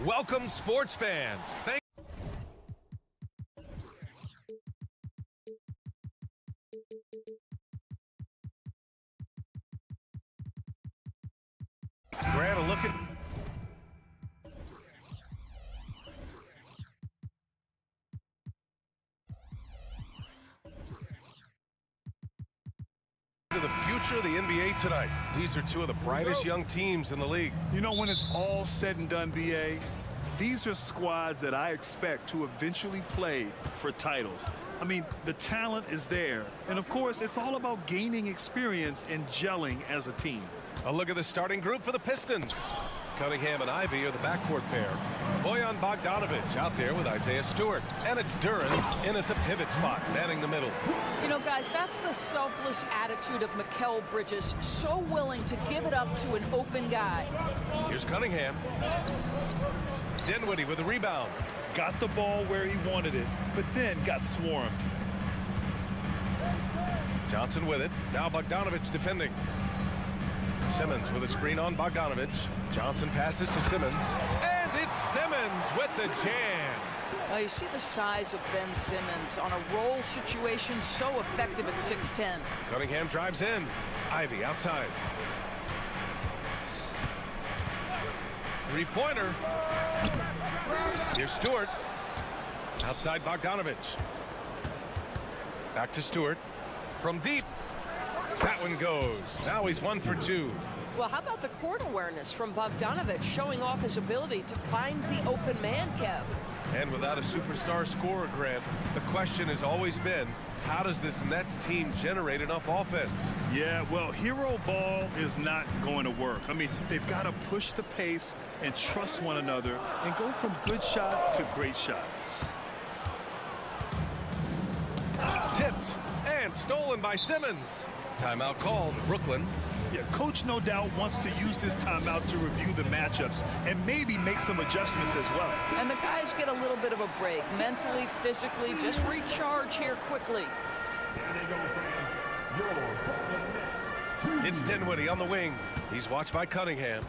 Welcome, sports fans. Grant, a look at the future of the NBA tonight. These are two of the brightest young teams in the league. You know, when it's all said and done, BA, these are squads that I expect to eventually play for titles. I mean, the talent is there. And, of course, it's all about gaining experience and gelling as a team. A look at the starting group for the Pistons. Cunningham and Ivy are the backcourt pair. Bojan Bogdanovic out there with Isaiah Stewart. And it's Duran in at the pivot spot, manning the middle. You know, guys, that's the selfless attitude of Mikal Bridges. So willing to give it up to an open guy. Here's Cunningham. Dinwiddie with the rebound. Got the ball where he wanted it, but then got swarmed. Johnson with it. Now Bogdanovic defending. Simmons with a screen on Bogdanovic. Johnson passes to Simmons. And it's Simmons with the jam. You see the size of Ben Simmons on a roll situation, so effective at 6'10". Cunningham drives in. Ivy outside. Three-pointer. Here's Stewart. Outside Bogdanovic. Back to Stewart. From deep. That one goes. Now he's 1 for 2. Well, how about the court awareness from Bogdanovic, showing off his ability to find the open man, Kev? And without a superstar scorer, Grant, the question has always been, how does this Nets team generate enough offense? Yeah, well, hero ball is not going to work. I mean, they've got to push the pace and trust one another and go from good shot to great shot. Tipped and stolen by Simmons. Timeout called, Brooklyn. Yeah, coach no doubt wants to use this timeout to review the matchups and maybe make some adjustments as well. And the guys get a little bit of a break, mentally, physically, just recharge here quickly. It's Dinwiddie on the wing. He's watched by Cunningham.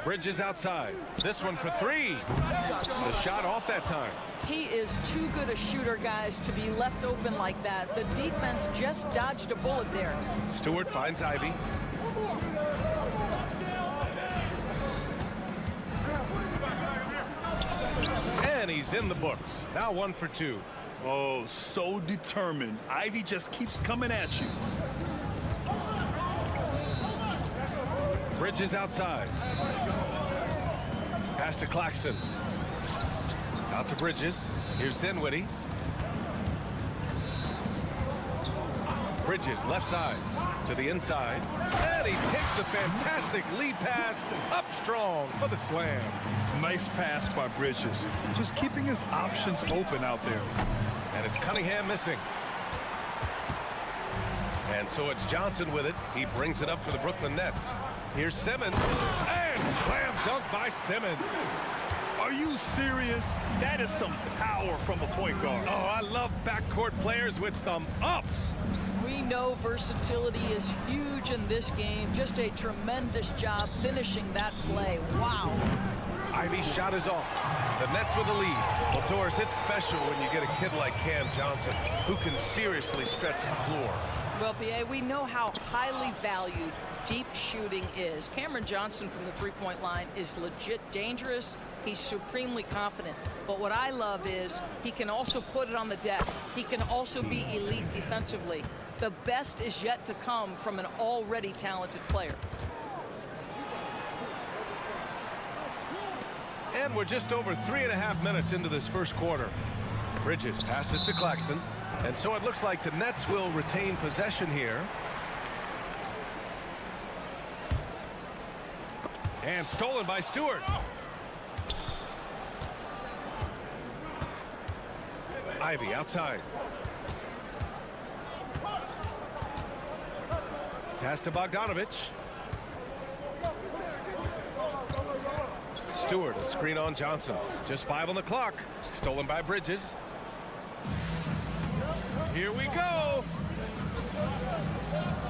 Bridges outside. This one for three. The shot off that time. He is too good a shooter, guys, to be left open like that. The defense just dodged a bullet there. Stewart finds Ivy. And he's in the books. Now 1 for 2. Oh, so determined. Ivy just keeps coming at you. Bridges outside. Pass to Claxton. Out to Bridges. Here's Dinwiddie. Bridges left side to the inside. And he takes the fantastic lead pass up strong for the slam. Nice pass by Bridges. Just keeping his options open out there. And it's Cunningham missing. And so it's Johnson with it. He brings it up for the Brooklyn Nets. Here's Simmons. And slam dunk by Simmons. Are you serious? That is some power from a point guard. Oh, I love backcourt players with some ups. We know versatility is huge in this game. Just a tremendous job finishing that play. Wow. Ivy's shot is off. The Nets with the lead. Well, Doris, it's special when you get a kid like Cam Johnson who can seriously stretch the floor. Well, B.A., we know how highly valued deep shooting is. Cameron Johnson from the three-point line is legit dangerous. He's supremely confident. But what I love is he can also put it on the deck. He can also be elite defensively. The best is yet to come from an already talented player. And we're just over 3.5 minutes into this first quarter. Bridges passes to Claxton. And so it looks like the Nets will retain possession here. And stolen by Stewart. Ivy outside. Pass to Bogdanovic. Stewart, a screen on Johnson. Just 5 on the clock. Stolen by Bridges. Here we go.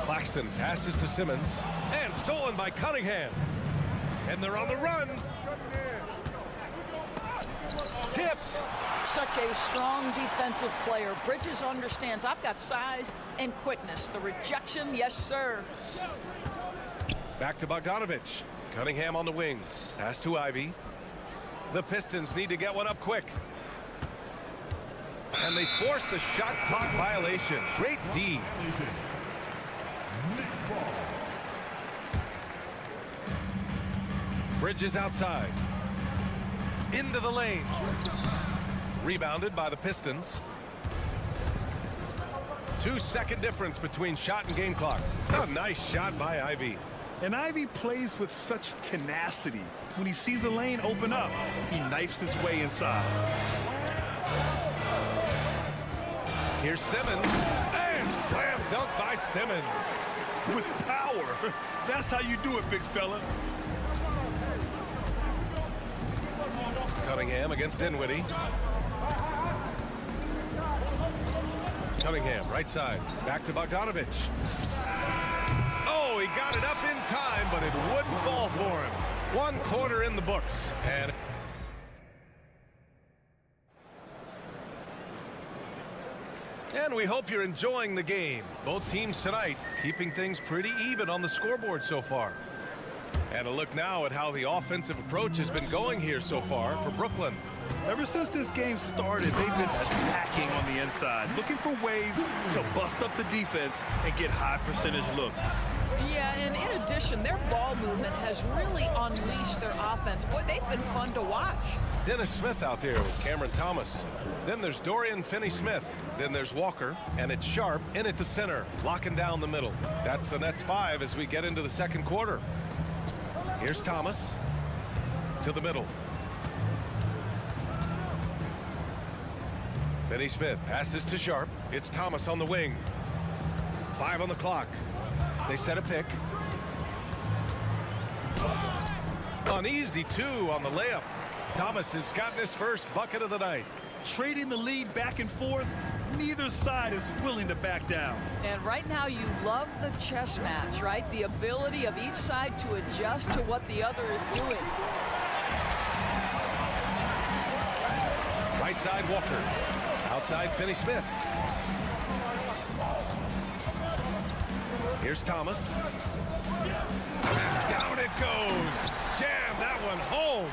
Claxton passes to Simmons. And stolen by Cunningham. And they're on the run. Tipped. Such a strong defensive player. Bridges understands I've got size and quickness. The rejection, yes, sir. Back to Bogdanovich. Cunningham on the wing. Pass to Ivy. The Pistons need to get one up quick. And they force the shot clock violation. Great D. Bridges outside. Into the lane. Rebounded by the Pistons. 2-second difference between shot and game clock. A nice shot by Ivy. And Ivy plays with such tenacity. When he sees a lane open up, he knifes his way inside. Here's Simmons. And slam dunk by Simmons. With power. That's how you do it, big fella. Cunningham against Dinwiddie. Cunningham, right side. Back to Bogdanovich. Oh, he got it up in time, but it wouldn't fall for him. 1 quarter in the books. And we hope you're enjoying the game. Both teams tonight keeping things pretty even on the scoreboard so far. And a look now at how the offensive approach has been going here so far for Brooklyn. Ever since this game started, they've been attacking on the inside, looking for ways to bust up the defense and get high percentage looks. Yeah, and in addition, their ball movement has really unleashed their offense. Boy, they've been fun to watch. Dennis Smith out there with Cameron Thomas. Then there's Dorian Finney-Smith. Then there's Walker, and it's Sharp in at the center, locking down the middle. That's the Nets 5 as we get into the second quarter. Here's Thomas to the middle. Finney-Smith passes to Sharp. It's Thomas on the wing. 5 on the clock. They set a pick. An easy 2 on the layup. Thomas has gotten his first bucket of the night. Trading the lead back and forth, neither side is willing to back down. And right now you love the chess match, right? The ability of each side to adjust to what the other is doing. Right side Walker. Outside Finney-Smith. Here's Thomas. And down it goes. Jam that one home.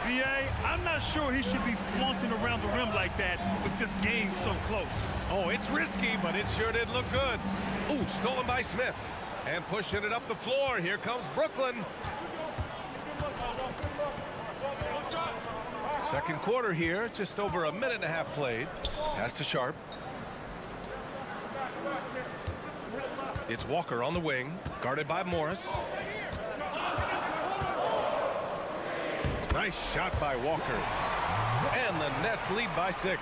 B.A., I'm not sure he should be flaunting around the rim like that with this game so close. Oh, it's risky, but it sure did look good. Ooh, stolen by Smith. And pushing it up the floor. Here comes Brooklyn. Second quarter here, just over a minute and a half played. Pass to Sharp. It's Walker on the wing, guarded by Morris. Nice shot by Walker. And the Nets lead by 6.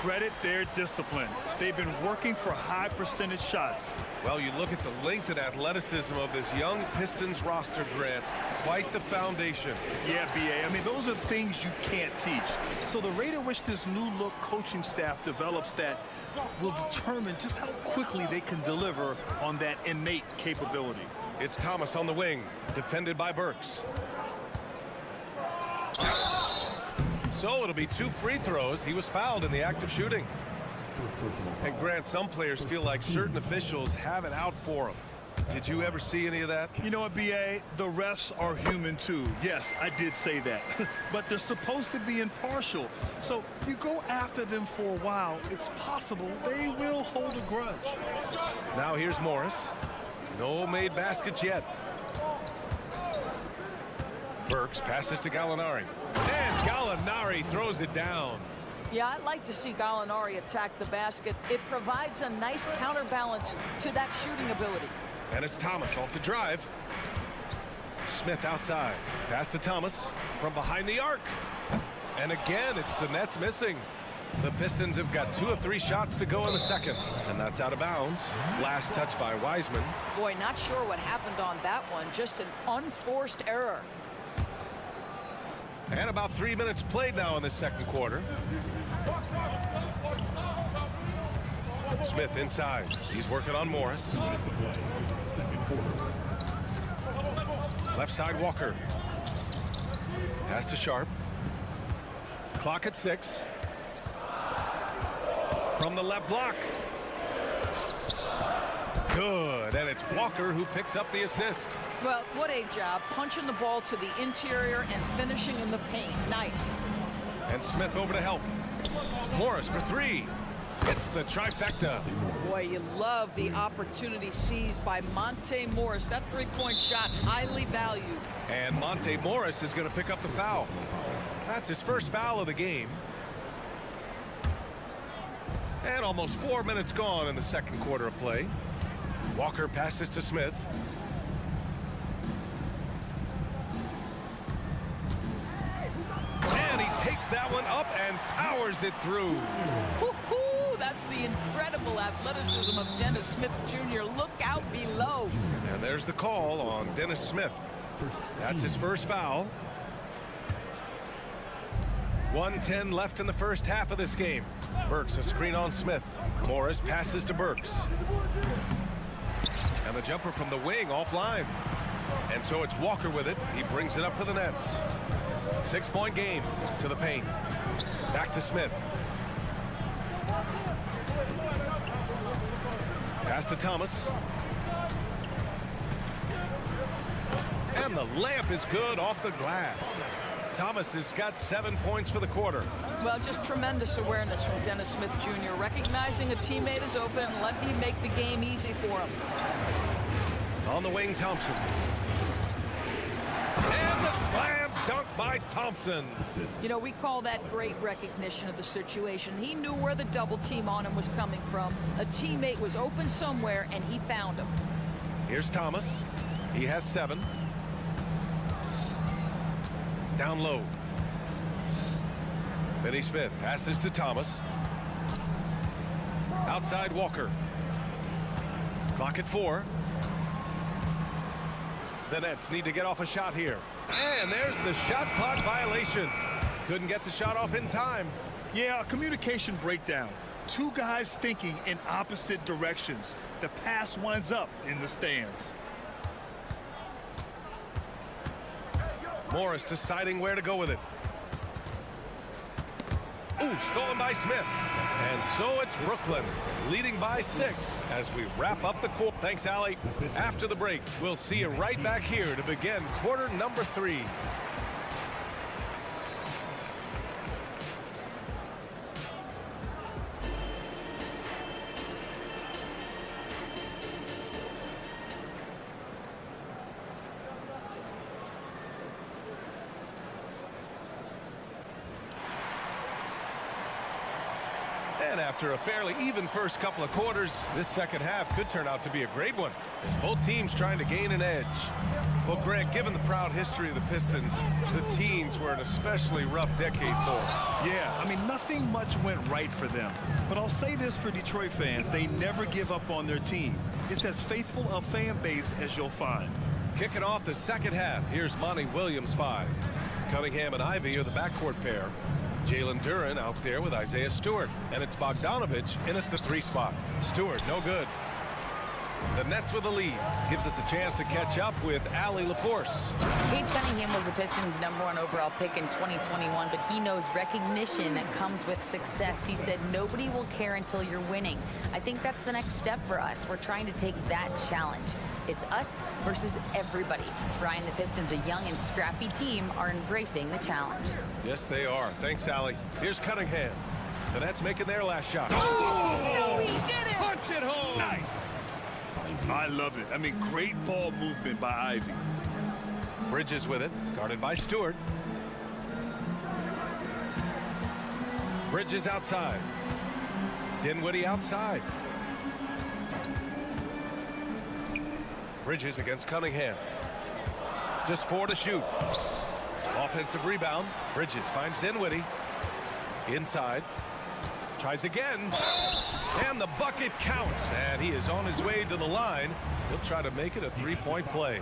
Credit their discipline. They've been working for high percentage shots. Well, you look at the length and athleticism of this young Pistons roster, Grant. Quite the foundation. Yeah, B.A., I mean, those are things you can't teach. So the rate at which this new look coaching staff develops that will determine just how quickly they can deliver on that innate capability. It's Thomas on the wing, defended by Burks. So it'll be 2 free throws. He was fouled in the act of shooting. And Grant, some players feel like certain officials have it out for them. Did you ever see any of that? You know what, B.A.? The refs are human too. Yes, I did say that. But they're supposed to be impartial. So you go after them for a while, it's possible they will hold a grudge. Now here's Morris. No made baskets yet. Burks passes to Gallinari. And Gallinari throws it down. Yeah, I'd like to see Gallinari attack the basket. It provides a nice counterbalance to that shooting ability. And it's Thomas off the drive. Smith outside. Pass to Thomas from behind the arc. And again, it's the Nets missing. The Pistons have got 2 of 3 shots to go in the second. And that's out of bounds. Last touch by Wiseman. Boy, not sure what happened on that one. Just an unforced error. And about 3 minutes played now in the second quarter. Smith inside. He's working on Morris. Left side Walker. Pass to Sharp. Clock at 6. From the left block. Good, and it's Walker who picks up the assist. Well, what a job punching the ball to the interior and finishing in the paint. Nice. And Smith over to help. Morris for 3. It's the trifecta. Boy, you love the opportunity seized by Monte Morris. That three-point shot, highly valued. And Monte Morris is going to pick up the foul. That's his first foul of the game. And almost 4 minutes gone in the second quarter of play. Walker passes to Smith. And he takes that one up and powers it through. Woo-hoo, that's the incredible athleticism of Dennis Smith Jr. Look out below. And there's the call on Dennis Smith. That's his first foul. 1:10 left in the first half of this game. Burks a screen on Smith. Morris passes to Burks. And the jumper from the wing offline. And so it's Walker with it. He brings it up for the Nets. 6-point game to the paint. Back to Smith. Pass to Thomas. And the layup is good off the glass. Thomas has got 7 points for the quarter. Well, just tremendous awareness from Dennis Smith Jr. Recognizing a teammate is open, let me make the game easy for him. On the wing, Thompson. And the slam dunk by Thompson. You know, we call that great recognition of the situation. He knew where the double team on him was coming from. A teammate was open somewhere, and he found him. Here's Thomas. He has 7. Down low. Finney Smith passes to Thomas. Outside Walker. Clock at 4. The Nets need to get off a shot here. And there's the shot clock violation. Couldn't get the shot off in time. Yeah, a communication breakdown. Two guys thinking in opposite directions. The pass winds up in the stands. Morris deciding where to go with it. Ooh, stolen by Smith. And so it's Brooklyn leading by 6 as we wrap up the quarter. Thanks, Allie. After the break, we'll see you right back here to begin quarter number 3. And after a fairly even first couple of quarters, this second half could turn out to be a great one as both teams trying to gain an edge. Well, Grant, given the proud history of the Pistons, the teens were an especially rough decade for them. Yeah, I mean, nothing much went right for them. But I'll say this for Detroit fans, they never give up on their team. It's as faithful a fan base as you'll find. Kicking off the second half, here's Monty Williams 5. Cunningham and Ivy are the backcourt pair. Jalen Duren out there with Isaiah Stewart. And it's Bogdanovich in at the 3 spot. Stewart, no good. The Nets with the lead. Gives us a chance to catch up with Allie LaForce. Cade Cunningham was the Pistons' #1 overall pick in 2021, but he knows recognition comes with success. He said, nobody will care until you're winning. I think that's the next step for us. We're trying to take that challenge. It's us versus everybody. Brian, the Pistons, a young and scrappy team, are embracing the challenge. Yes, they are. Thanks, Allie. Here's Cunningham. The Nets making their last shot. No, he did it! Punch it home! Nice. I love it. I mean, great ball movement by Ivy. Bridges with it, guarded by Stewart. Bridges outside. Dinwiddie outside. Bridges against Cunningham. Just 4 to shoot. Offensive rebound. Bridges finds Dinwiddie. Inside. Tries again. And the bucket counts. And he is on his way to the line. He'll try to make it a 3-point play.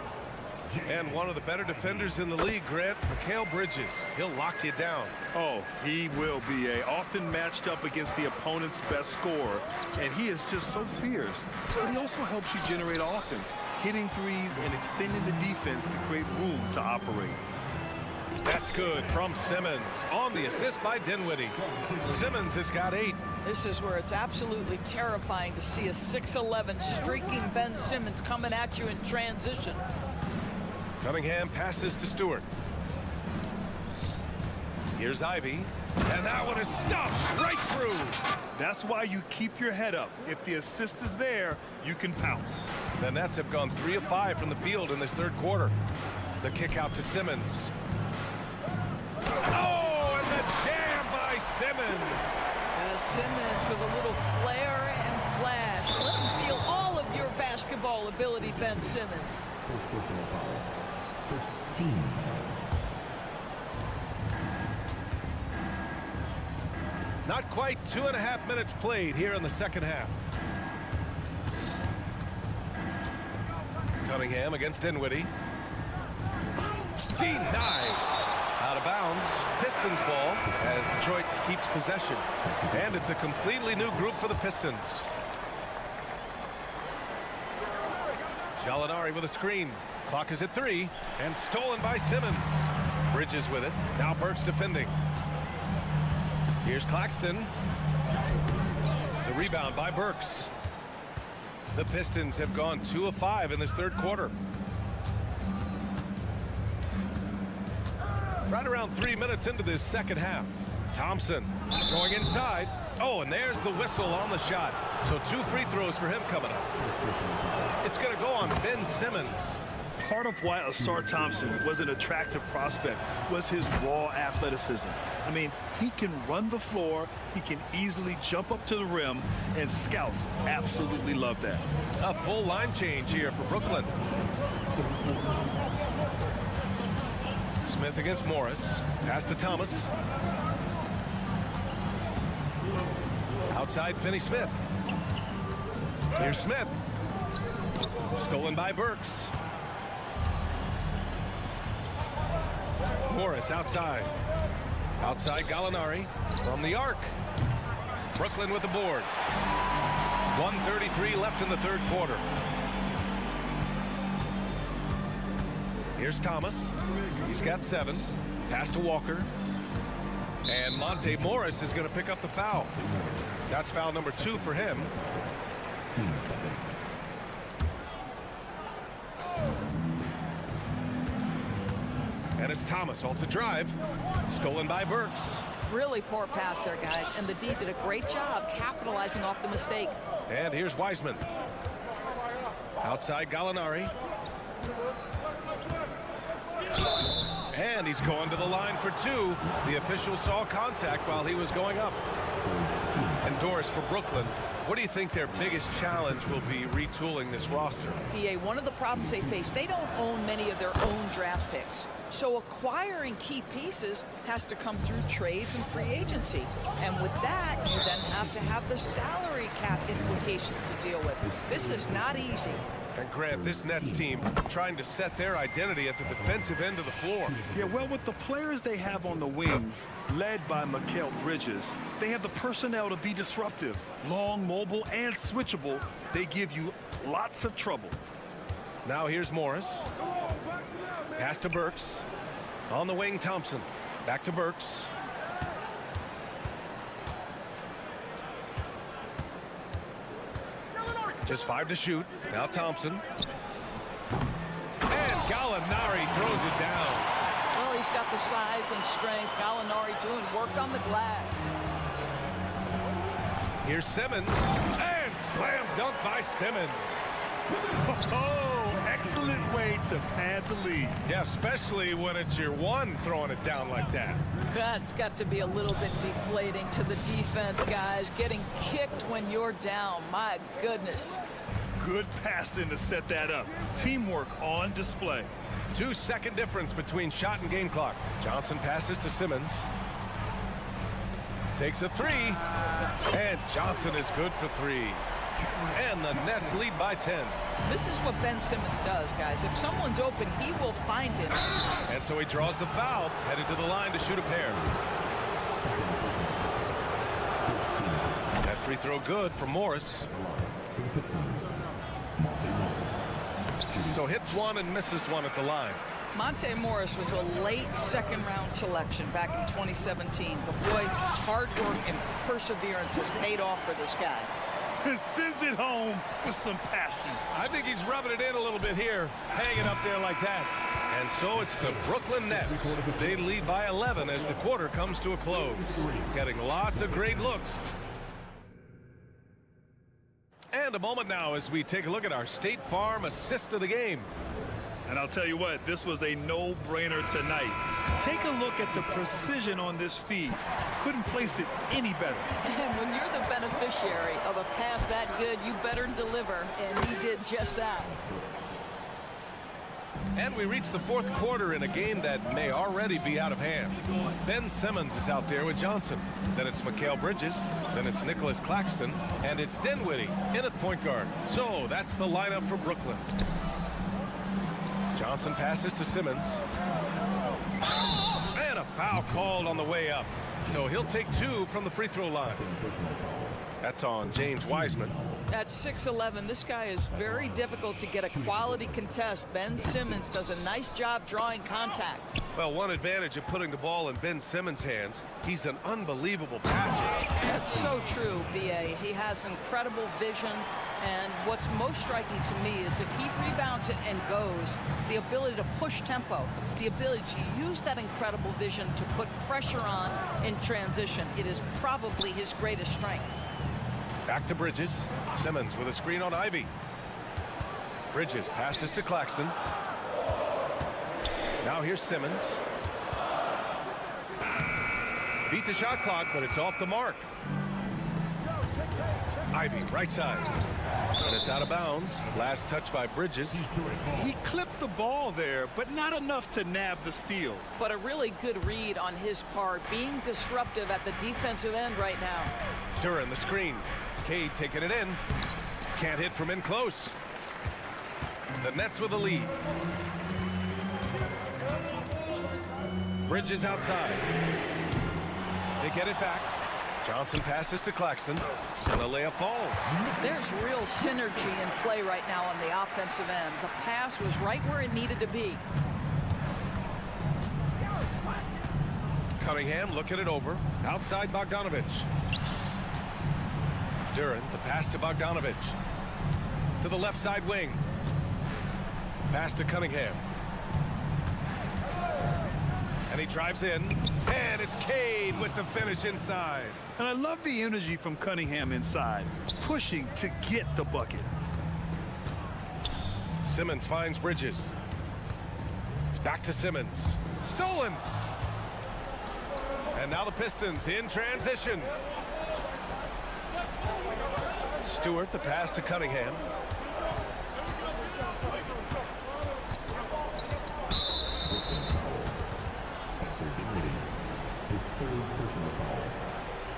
And one of the better defenders in the league, Grant, Mikal Bridges. He'll lock you down. Oh, he will be often matched up against the opponent's best scorer. And he is just so fierce. But he also helps you generate offense, hitting threes and extending the defense to create room to operate. That's good from Simmons on the assist by Dinwiddie. Simmons has got 8. This is where it's absolutely terrifying to see a 6'11" streaking Ben Simmons coming at you in transition. Cunningham passes to Stewart. Here's Ivy, and that one is stuffed right through. That's why you keep your head up. If the assist is there, you can pounce. The Nets have gone 3 of 5 from the field in this third quarter. The kick out to Simmons. Oh, and the jam by Simmons. Simmons with a little flair and flash. Let him feel all of your basketball ability, Ben Simmons. First personal foul. First team foul. Not quite 2.5 minutes played here in the second half. Cunningham against Dinwiddie. Denied. Out of bounds. Pistons ball as Detroit keeps possession. And it's a completely new group for the Pistons. Gallinari with a screen. Clock is at 3 and stolen by Simmons. Bridges with it. Now Burks defending. Here's Claxton. The rebound by Burks. The Pistons have gone 2 of 5 in this third quarter. Right around 3 minutes into this second half. Thompson going inside. Oh, and there's the whistle on the shot. So 2 free throws for him coming up. It's going to go on Ben Simmons. Part of why Asar Thompson was an attractive prospect was his raw athleticism. I mean, he can run the floor, he can easily jump up to the rim, and scouts absolutely love that. A full line change here for Brooklyn. Smith against Morris. Pass to Thomas. Outside Finney-Smith. Here's Smith. Stolen by Burks. Morris outside. Outside Gallinari from the arc. Brooklyn with the board. 1:33 left in the third quarter. Here's Thomas. He's got 7. Pass to Walker. And Monte Morris is going to pick up the foul. That's foul number 2 for him. Team second. And it's Thomas off the drive. Stolen by Burks. Really poor pass there, guys. And the D did a great job capitalizing off the mistake. And here's Wiseman. Outside Gallinari. And he's going to the line for 2. The official saw contact while he was going up. And Doris, for Brooklyn, what do you think their biggest challenge will be retooling this roster? PA, one of the problems they face, they don't own many of their own draft picks. So acquiring key pieces has to come through trades and free agency. And with that, you then have to have the salary cap implications to deal with. This is not easy. And Grant, this Nets team trying to set their identity at the defensive end of the floor. Yeah, well, with the players they have on the wings, led by Mikal Bridges, they have the personnel to be disruptive. Long, mobile, and switchable. They give you lots of trouble. Now here's Morris. Pass to Burks. On the wing, Thompson. Back to Burks. Just 5 to shoot. Now Thompson. And Gallinari throws it down. Well, he's got the size and strength. Gallinari doing work on the glass. Here's Simmons. And slam dunk by Simmons. Oh, excellent way to pad the lead. Yeah, especially when it's your one throwing it down like that. That's got to be a little bit deflating to the defense, guys. Getting kicked when you're down. My goodness. Good passing to set that up. Teamwork on display. 2-second difference between shot and game clock. Johnson passes to Simmons. Takes a 3. And Johnson is good for 3. And the Nets lead by 10. This is what Ben Simmons does, guys. If someone's open, he will find him. And so he draws the foul, headed to the line to shoot a pair. That free throw good for Morris. For the Pistons, Monte Morris. So hits one and misses one at the line. Monte Morris was a late second-round selection back in 2017. But boy, hard work and perseverance has paid off for this guy. Sends it home with some passion. I think he's rubbing it in a little bit here, hanging up there like that. And so it's the Brooklyn Nets. They lead by 11 as the quarter comes to a close. Getting lots of great looks. And a moment now as we take a look at our State Farm assist of the game. And I'll tell you what, this was a no-brainer tonight. Take a look at the precision on this feed. Couldn't place it any better. And when you're the beneficiary of a pass that good, you better deliver, and he did just that. And we reach the fourth quarter in a game that may already be out of hand. Ben Simmons is out there with Johnson. Then it's Mikal Bridges. Then it's Nicholas Claxton. And it's Dinwiddie in at point guard. So that's the lineup for Brooklyn. Johnson passes to Simmons. And a foul called on the way up. So he'll take 2 from the free throw line. That's on James Wiseman. At 6'11", this guy is very difficult to get a quality contest. Ben Simmons does a nice job drawing contact. Well, one advantage of putting the ball in Ben Simmons' hands, he's an unbelievable passer. That's so true, B.A. He has incredible vision, and what's most striking to me is if he rebounds it and goes, the ability to push tempo, the ability to use that incredible vision to put pressure on in transition. It is probably his greatest strength. Back to Bridges. Simmons with a screen on Ivy. Bridges passes to Claxton. Now here's Simmons. Beat the shot clock, but it's off the mark. Ivy, right side. And it's out of bounds. Last touch by Bridges. He clipped the ball there, but not enough to nab the steal. But a really good read on his part, being disruptive at the defensive end right now. Duran, the screen. Cade taking it in. Can't hit from in close. The Nets with the lead. Bridges outside. They get it back. Johnson passes to Claxton, and the layup falls. There's real synergy in play right now on the offensive end. The pass was right where it needed to be. Cunningham looking it over. Outside Bogdanovich. Duran, the pass to Bogdanovich. To the left side wing. Pass to Cunningham. And he drives in. And it's Cade with the finish inside. And I love the energy from Cunningham inside, pushing to get the bucket. Simmons finds Bridges. Back to Simmons. Stolen. And now the Pistons in transition. Stewart, the pass to Cunningham. His third personal foul.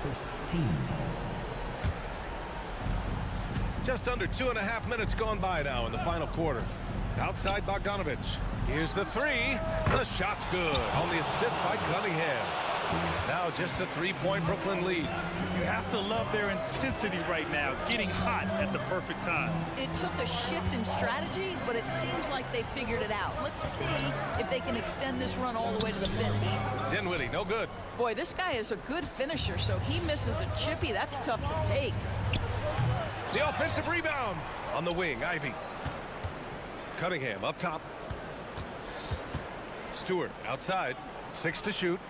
First team foul. Just under 2.5 minutes gone by now in the final quarter. Outside Bogdanovich. Here's the three. The shot's good on the assist by Cunningham. Now just a 3-point Brooklyn lead. You have to love their intensity right now, getting hot at the perfect time. It took a shift in strategy, but it seems like they figured it out. Let's see if they can extend this run all the way to the finish. Dinwiddie, no good. Boy, this guy is a good finisher, so he misses a chippy. That's tough to take. The offensive rebound on the wing, Ivy. Cunningham up top. Stewart outside, 6 to shoot.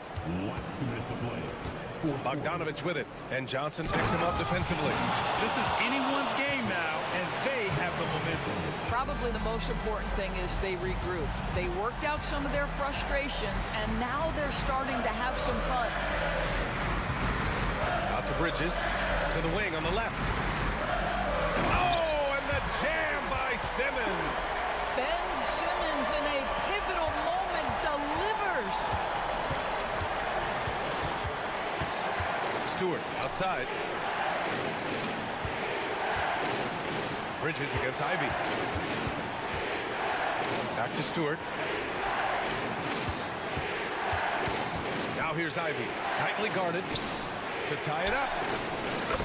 Bogdanovich with it, and Johnson picks him up defensively. This is anyone's game now, and they have the momentum. Probably the most important thing is they regroup. They worked out some of their frustrations, and now they're starting to have some fun. Out to Bridges, to the wing on the left. Oh, and the jam by Simmons. Ben Simmons in a pivotal moment delivers. Stewart outside. Bridges against Ivy. Back to Stewart. Now here's Ivy, tightly guarded. to tie it up.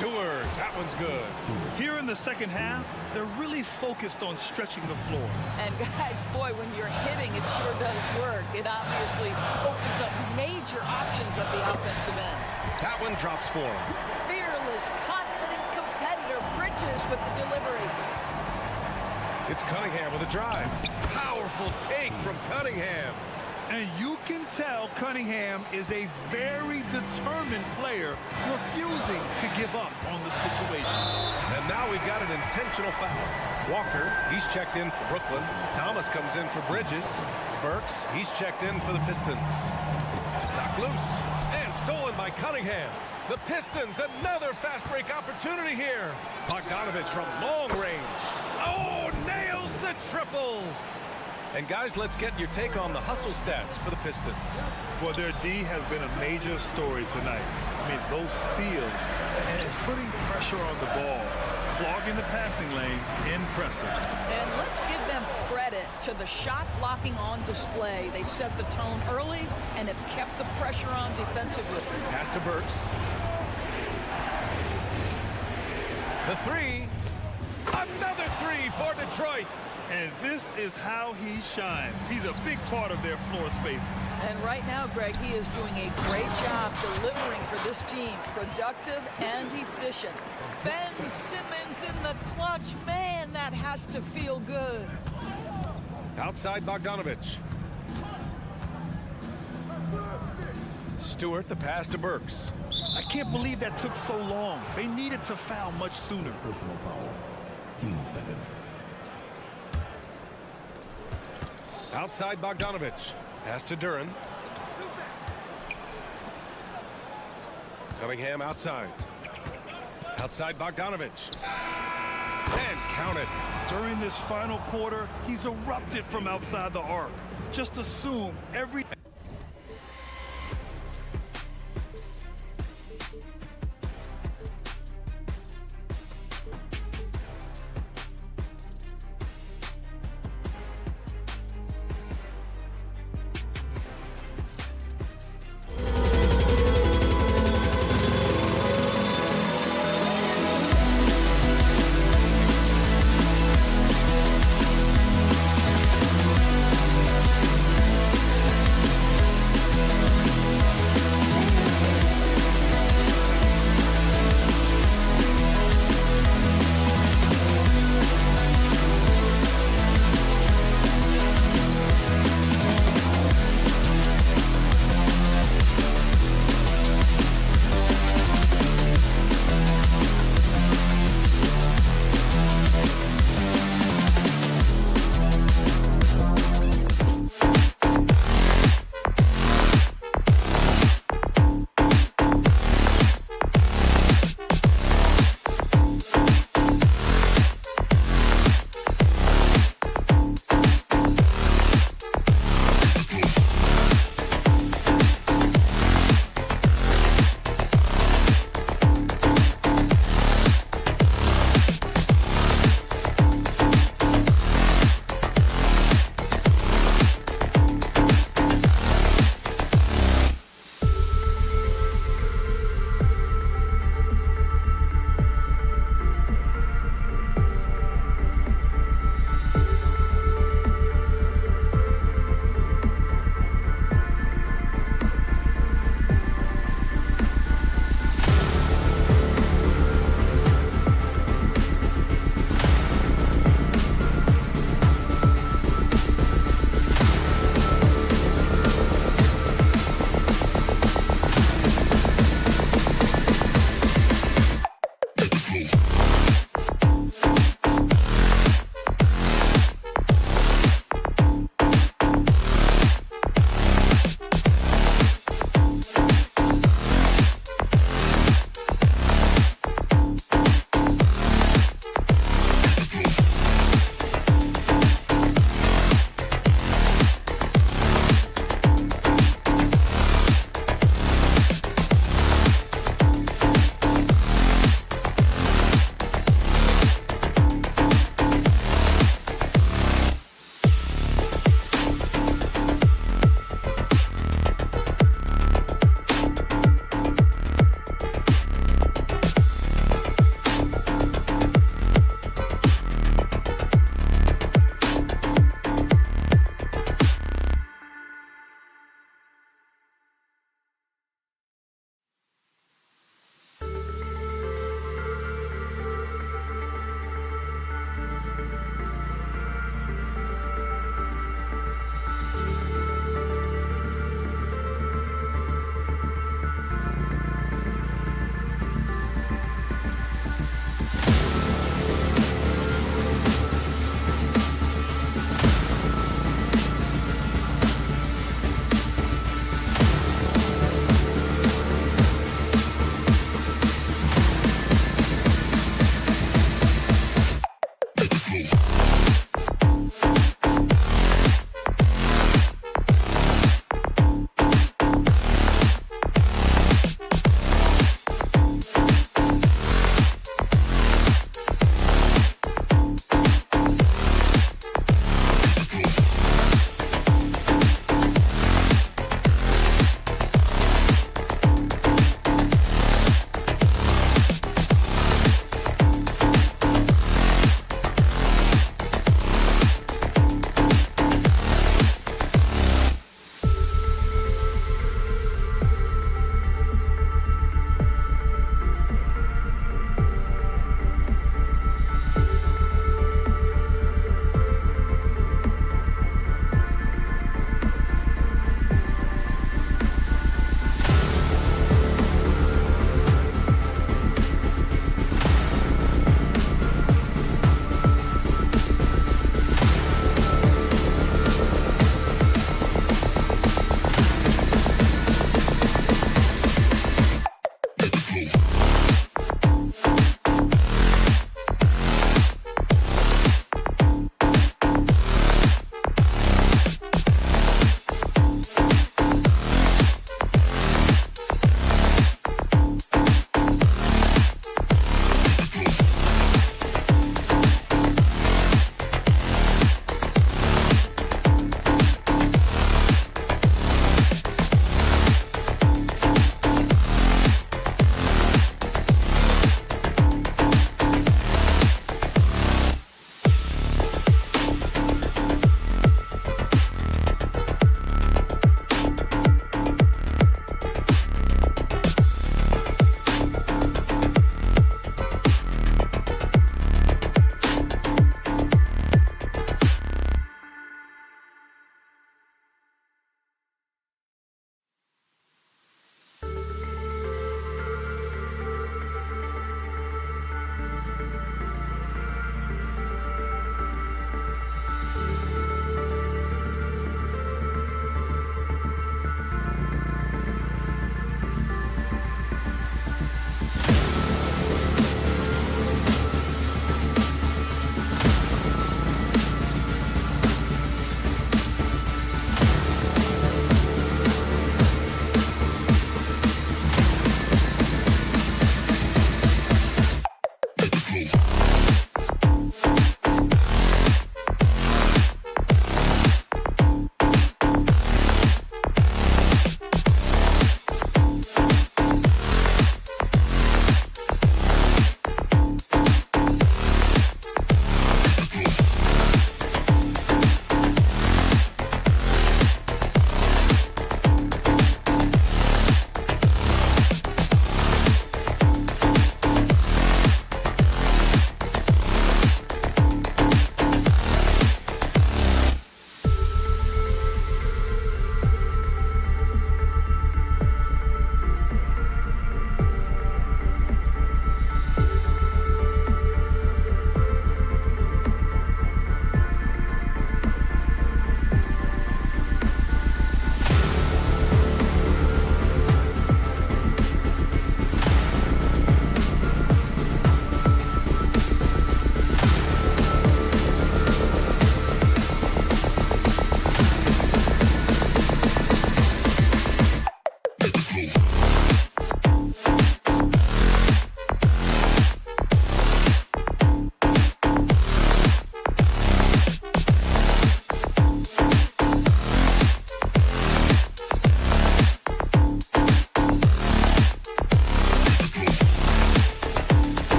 Stewart, that one's good. Here in the second half, they're really focused on stretching the floor. And guys, boy, when you're hitting, it sure does work. It obviously opens up major options at the offensive end. That one drops for him. Fearless, confident competitor. Bridges with the delivery. It's Cunningham with a drive. Powerful take from Cunningham. And you can tell Cunningham is a very determined player, refusing to give up on the situation. And now we've got an intentional foul. Walker, he's checked in for Brooklyn. Thomas comes in for Bridges. Burks, he's checked in for the Pistons. Knocked loose and stolen by Cunningham. The Pistons, another fast break opportunity here. Bogdanovich from long range. Oh, nails the triple. And guys, let's get your take on the hustle stats for the Pistons. Well, their D has been a major story tonight. I mean, those steals and putting pressure on the ball, clogging the passing lanes, impressive. And let's give them credit to the shot blocking on display. They set the tone early and have kept the pressure on defensively. Pass to Burks. The three. Another three for Detroit. And this is how he shines. He's a big part of their floor space. And right now, Greg, he is doing a great job delivering for this team. Productive and efficient. Ben Simmons in the clutch. Man, that has to feel good. Outside Bogdanovich. Stewart, the pass to Burks. I can't believe that took so long. They needed to foul much sooner. Personal foul. Team seconds. Outside Bogdanovich. Pass to Duran. Cunningham outside. Outside Bogdanovich. And counted. During this final quarter, he's erupted from outside the arc. Just assume every...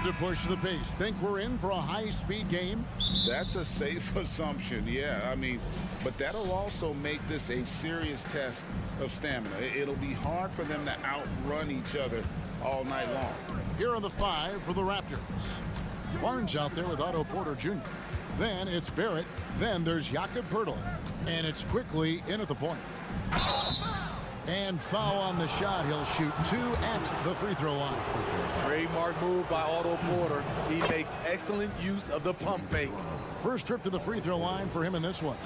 to push the pace. Think we're in for a high-speed game? That's a safe assumption, yeah. I mean, but that'll also make this a serious test of stamina. It'll be hard for them to outrun each other all night long. Here are the 5 for the Raptors. Barnes out there with Otto Porter Jr. Then it's Barrett. Then there's Jakob Poeltl. And it's quickly in at the point. And foul on the shot. He'll shoot 2 at the free throw line. Trademark move by Otto Porter. He makes excellent use of the pump fake. First trip to the free throw line for him in this one.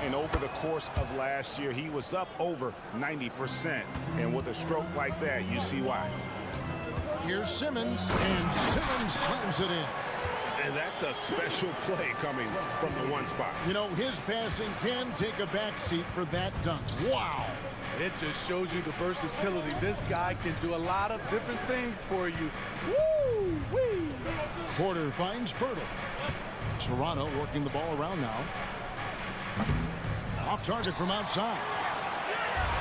And over the course of last year, he was up over 90%. And with a stroke like that, you see why. Here's Simmons, and Simmons slams it in. And that's a special play coming from the one spot. You know, his passing can take a backseat for that dunk. Wow. It just shows you the versatility. This guy can do a lot of different things for you. Woo-wee! Porter finds Poeltl. Toronto working the ball around now. Off target from outside.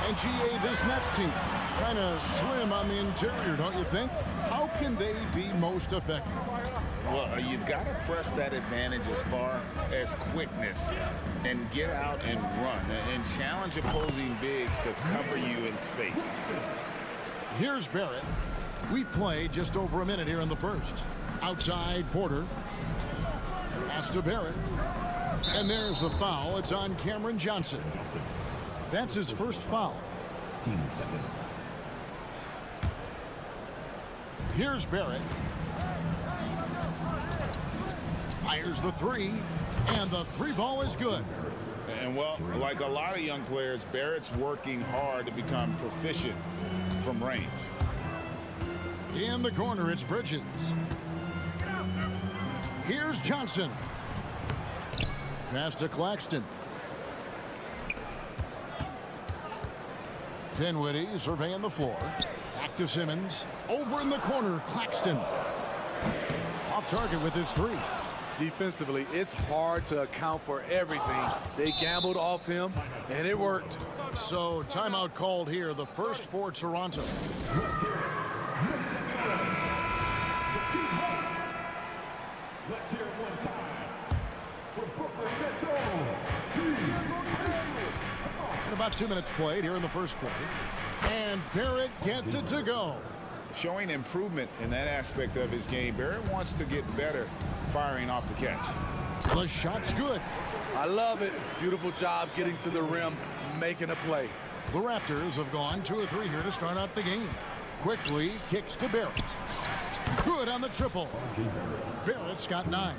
And GA, this Nets team, kind of slim on the interior, don't you think? How can they be most effective? Well, you've got to press that advantage as far as quickness and get out and run and challenge opposing bigs to cover you in space. Here's Barrett. We play just over a minute here in the first. Outside Porter. Pass to Barrett. And there's the foul. It's on Cameron Johnson. That's his first foul. Team seconds. Here's Barrett. Fires the 3. And the 3 ball is good. And, well, like a lot of young players, Barrett's working hard to become proficient from range. In the corner, it's Bridges. Here's Johnson. Pass to Claxton. Dinwiddie surveying the floor. Back to Simmons. Over in the corner, Claxton. Off target with his 3. Defensively, it's hard to account for everything. They gambled off him, and it worked. So, timeout called here, the first for Toronto. Let's hear it one time for Brooklyn Nets. And about 2 minutes played here in the first quarter. And Barrett gets it to go. Showing improvement in that aspect of his game. Barrett wants to get better firing off the catch. The shot's good. I love it. Beautiful job getting to the rim, making a play. The Raptors have gone 2 of 3 here to start out the game. Quickly kicks to Barrett. Good on the triple. Barrett's got 9.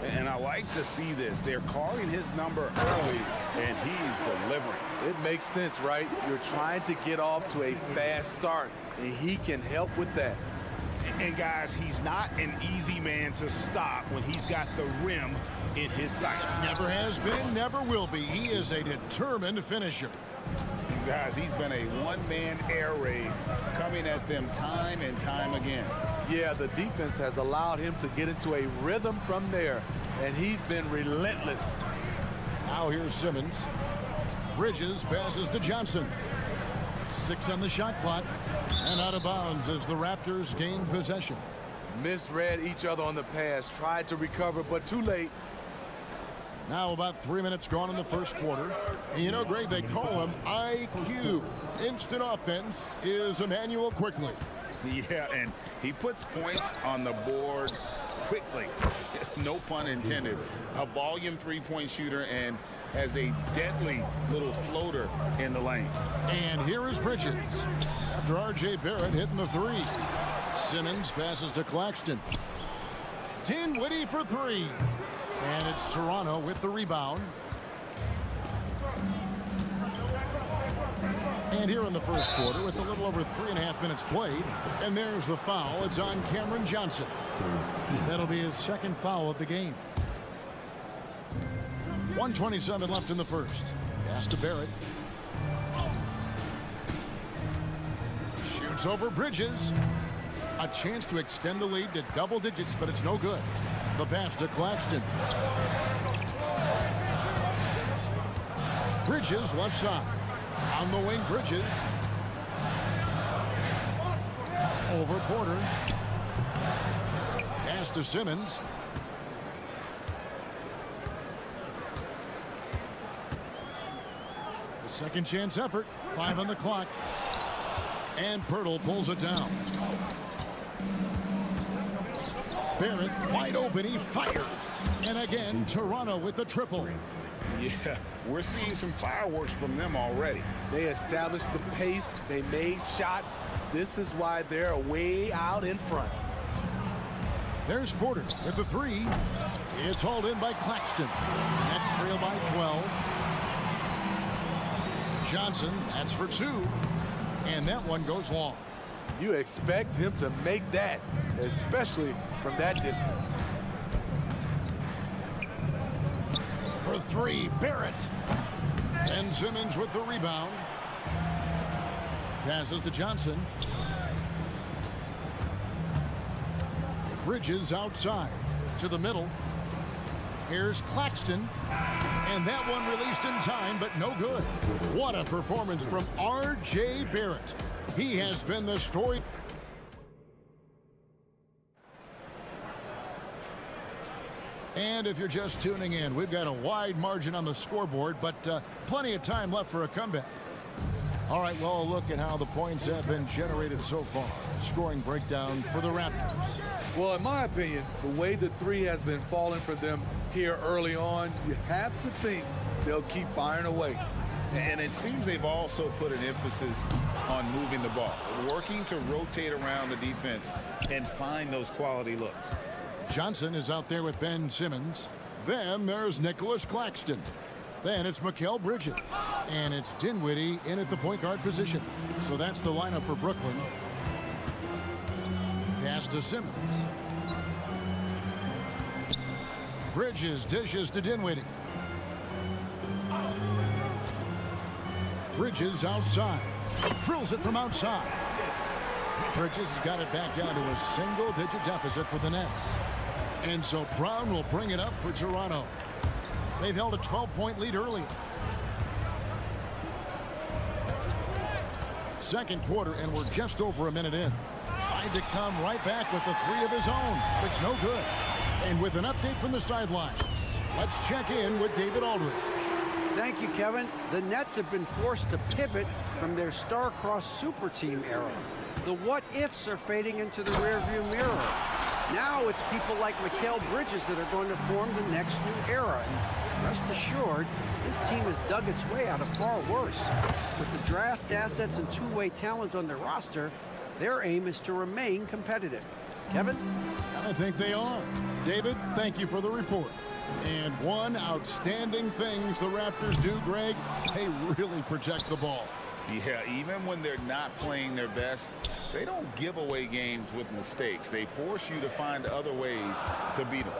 And I like to see this. They're calling his number early, and he's delivering. It makes sense, right? You're trying to get off to a fast start, and he can help with that. And guys, he's not an easy man to stop when he's got the rim in his sights. Never has been, never will be. He is a determined finisher. And guys, he's been a one-man air raid coming at them time and time again. Yeah, the defense has allowed him to get into a rhythm from there, and he's been relentless. Now here's Simmons. Bridges passes to Johnson. 6 on the shot clock. And out of bounds as the Raptors gain possession. Misread each other on the pass, tried to recover, but too late. Now about 3 minutes gone in the first quarter. And you know, Greg, they call him IQ. Instant offense is Emmanuel Quickly. Yeah, and he puts points on the board quickly. No pun intended. A volume three-point shooter and has a deadly little floater in the lane. And here is Bridges. After R.J. Barrett hitting the 3. Simmons passes to Claxton. Dinwiddie for 3. And it's Toronto with the rebound. And here in the first quarter with a little over 3.5 minutes played. And there's the foul. It's on Cameron Johnson. That'll be his second foul of the game. 1:27 left in the first. Pass to Barrett. Shoots over Bridges. A chance to extend the lead to double digits, but it's no good. The pass to Claxton. Bridges left side. On the wing, Bridges. Over Porter. Pass to Simmons. The second chance effort. 5 on the clock. And Pirtle pulls it down. Barrett wide open. He fires. And again, Toronto with the triple. Yeah, we're seeing some fireworks from them already. They established the pace. They made shots. This is why they're way out in front. There's Porter with the 3. It's hauled in by Claxton. That's trailed by 12. Johnson, that's for 2. And that one goes long. You expect him to make that, especially from that distance. For 3, Barrett. And Simmons with the rebound. Passes to Johnson. Bridges outside to the middle. Here's Claxton. And that one released in time, but no good. What a performance from R.J. Barrett. He has been the story. And if you're just tuning in, we've got a wide margin on the scoreboard, but plenty of time left for a comeback. All right, well, a look at how the points have been generated so far. Scoring breakdown for the Raptors. Well, in my opinion, the way the 3 has been falling for them here early on, you have to think they'll keep firing away. And it seems they've also put an emphasis on moving the ball, working to rotate around the defense and find those quality looks. Johnson is out there with Ben Simmons. Then there's Nicholas Claxton. Then it's Mikal Bridges. And it's Dinwiddie in at the point guard position. So that's the lineup for Brooklyn. Pass to Simmons. Bridges dishes to Dinwiddie. Bridges outside. Drills it from outside. Bridges has got it back down to a single-digit deficit for the Nets. And so Brown will bring it up for Toronto. They've held a 12-point lead earlier. Second quarter, and we're just over a minute in. Tried to come right back with the 3 of his own. It's no good. And with an update from the sidelines, let's check in with David Aldridge. Thank you, Kevin. The Nets have been forced to pivot from their star-crossed super team era. The what-ifs are fading into the rearview mirror. Now it's people like Mikal Bridges that are going to form the next new era. And rest assured, this team has dug its way out of far worse. With the draft assets and two-way talent on their roster, their aim is to remain competitive. Kevin? I think they are. David, thank you for the report. And one outstanding things the Raptors do, Greg, they really protect the ball. Yeah, even when they're not playing their best, they don't give away games with mistakes. They force you to find other ways to beat them.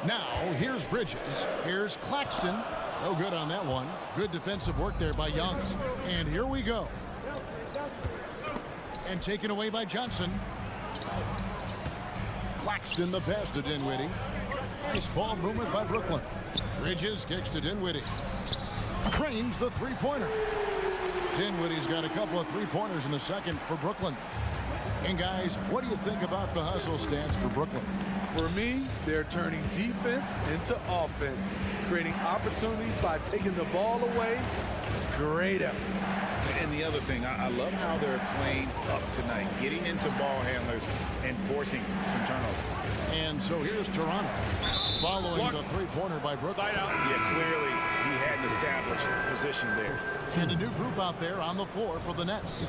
Now, here's Bridges. Here's Claxton. No good on that one. Good defensive work there by Young. And here we go. And taken away by Johnson. Claxton the pass to Dinwiddie. Nice ball movement by Brooklyn. Bridges kicks to Dinwiddie. Cranes the three-pointer. Dinwiddie's got a couple of three-pointers in the second for Brooklyn. And guys, what do you think about the hustle stance for Brooklyn? For me, they're turning defense into offense, creating opportunities by taking the ball away. Great effort. And the other thing, I love how they're playing up tonight, getting into ball handlers and forcing some turnovers. And so here's Toronto, following the three-pointer by Brooklyn. Side out. Yeah, clearly he had an established position there. And a new group out there on the floor for the Nets.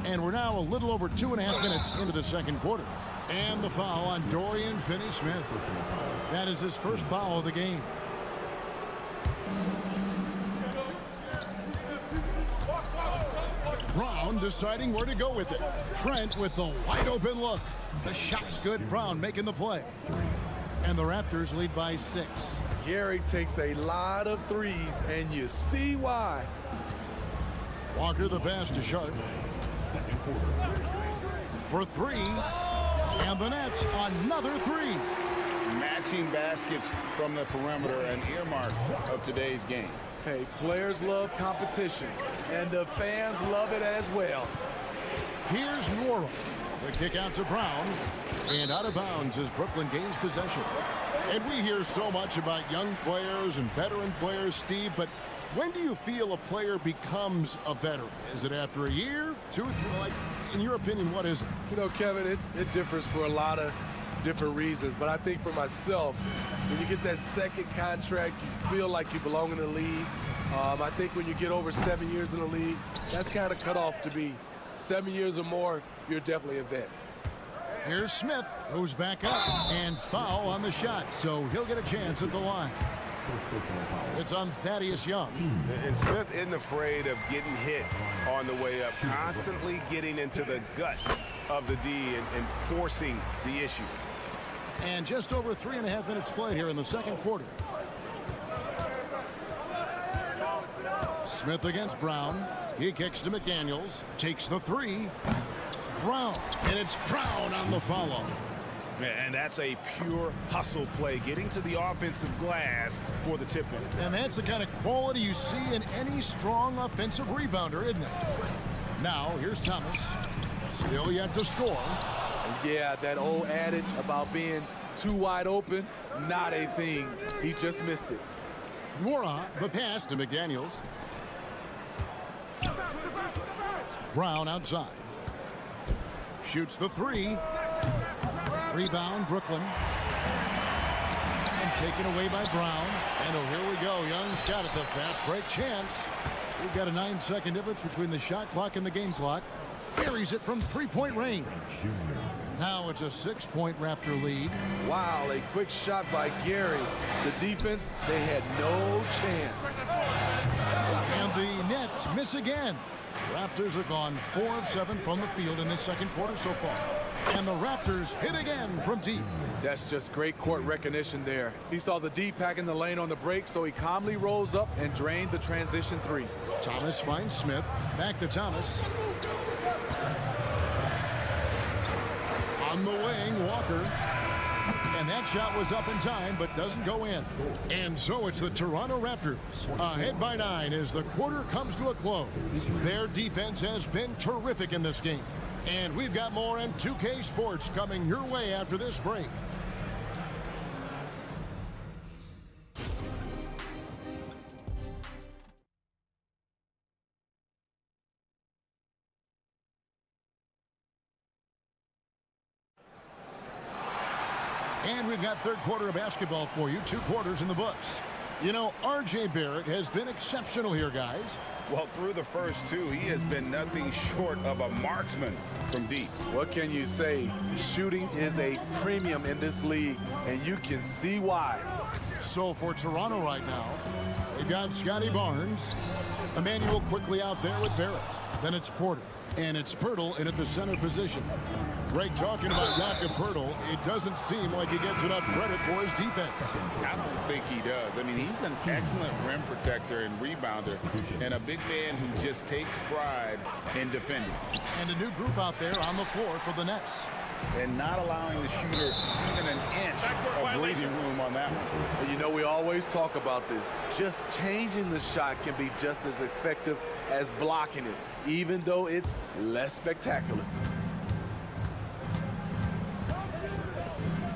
And we're now a little over 2.5 minutes into the second quarter. And the foul on Dorian Finney-Smith. That is his first foul of the game. Brown deciding where to go with it. Trent with the wide open look. The shot's good. Brown making the play. And the Raptors lead by 6. Gary takes a lot of threes, and you see why. Walker the pass to Sharp. For 3. And the Nets another 3. Matching baskets from the perimeter, an earmark of today's game. Hey, players love competition, and the fans love it as well. Here's Nora. The kick out to Brown. And out of bounds as Brooklyn gains possession. And we hear so much about young players and veteran players, Steve, but when do you feel a player becomes a veteran? Is it after a year, 2, 3? Like, in your opinion, what is it? You know, Kevin, it differs for a lot of different reasons, but I think for myself, when you get that second contract, you feel like you belong in the league. I think when you get over 7 years in the league, that's kind of cut off to be 7 years or more, you're definitely a vet. Here's Smith, who's back up, and foul on the shot, so he'll get a chance at the line. It's on Thaddeus Young. And Smith isn't afraid of getting hit on the way up, constantly getting into the guts of the D and forcing the issue. And just over 3.5 minutes played here in the second quarter. Smith against Brown. He kicks to McDaniels, takes the 3. Brown, and it's Brown on the follow. And that's a pure hustle play, getting to the offensive glass for the tip in. And that's the kind of quality you see in any strong offensive rebounder, isn't it? Now, here's Thomas. Still yet to score. Yeah, that old adage about being too wide open, not a thing. He just missed it. Nora, the pass to McDaniels. Brown outside. Shoots the 3. Rebound, Brooklyn. And taken away by Brown. And oh, here we go. Young's got it, the fast break chance. We've got a 9-second difference between the shot clock and the game clock. Carries it from 3-point range. Now it's a 6-point Raptor lead. Wow, a quick shot by Gary. The defense, they had no chance. And the Nets miss again. Raptors have gone 4 of 7 from the field in this second quarter so far. And the Raptors hit again from deep. That's just great court recognition there. He saw the D pack in the lane on the break, so he calmly rose up and drained the transition 3. Thomas finds Smith. Back to Thomas. On the wing, Walker. And that shot was up in time, but doesn't go in. And so it's the Toronto Raptors ahead by 9 as the quarter comes to a close. Their defense has been terrific in this game. And we've got more on 2K Sports coming your way after this break. And we've got third quarter of basketball for you. 2 quarters in the books. You know, R.J. Barrett has been exceptional here, guys. Well, through the first 2, he has been nothing short of a marksman from deep. What can you say? Shooting is a premium in this league, and you can see why. So for Toronto right now, they've got Scotty Barnes. Emmanuel quickly out there with Barrett. Then it's Porter. And it's Pirtle in at the center position. Greg talking about Jakob Pirtle. It doesn't seem like he gets enough credit for his defense. I don't think he does. I mean, he's an excellent rim protector and rebounder, and a big man who just takes pride in defending. And a new group out there on the floor for the Nets. And not allowing the shooter even an inch of breathing room on that one. And you know, we always talk about this. Just changing the shot can be just as effective as blocking it, even though it's less spectacular.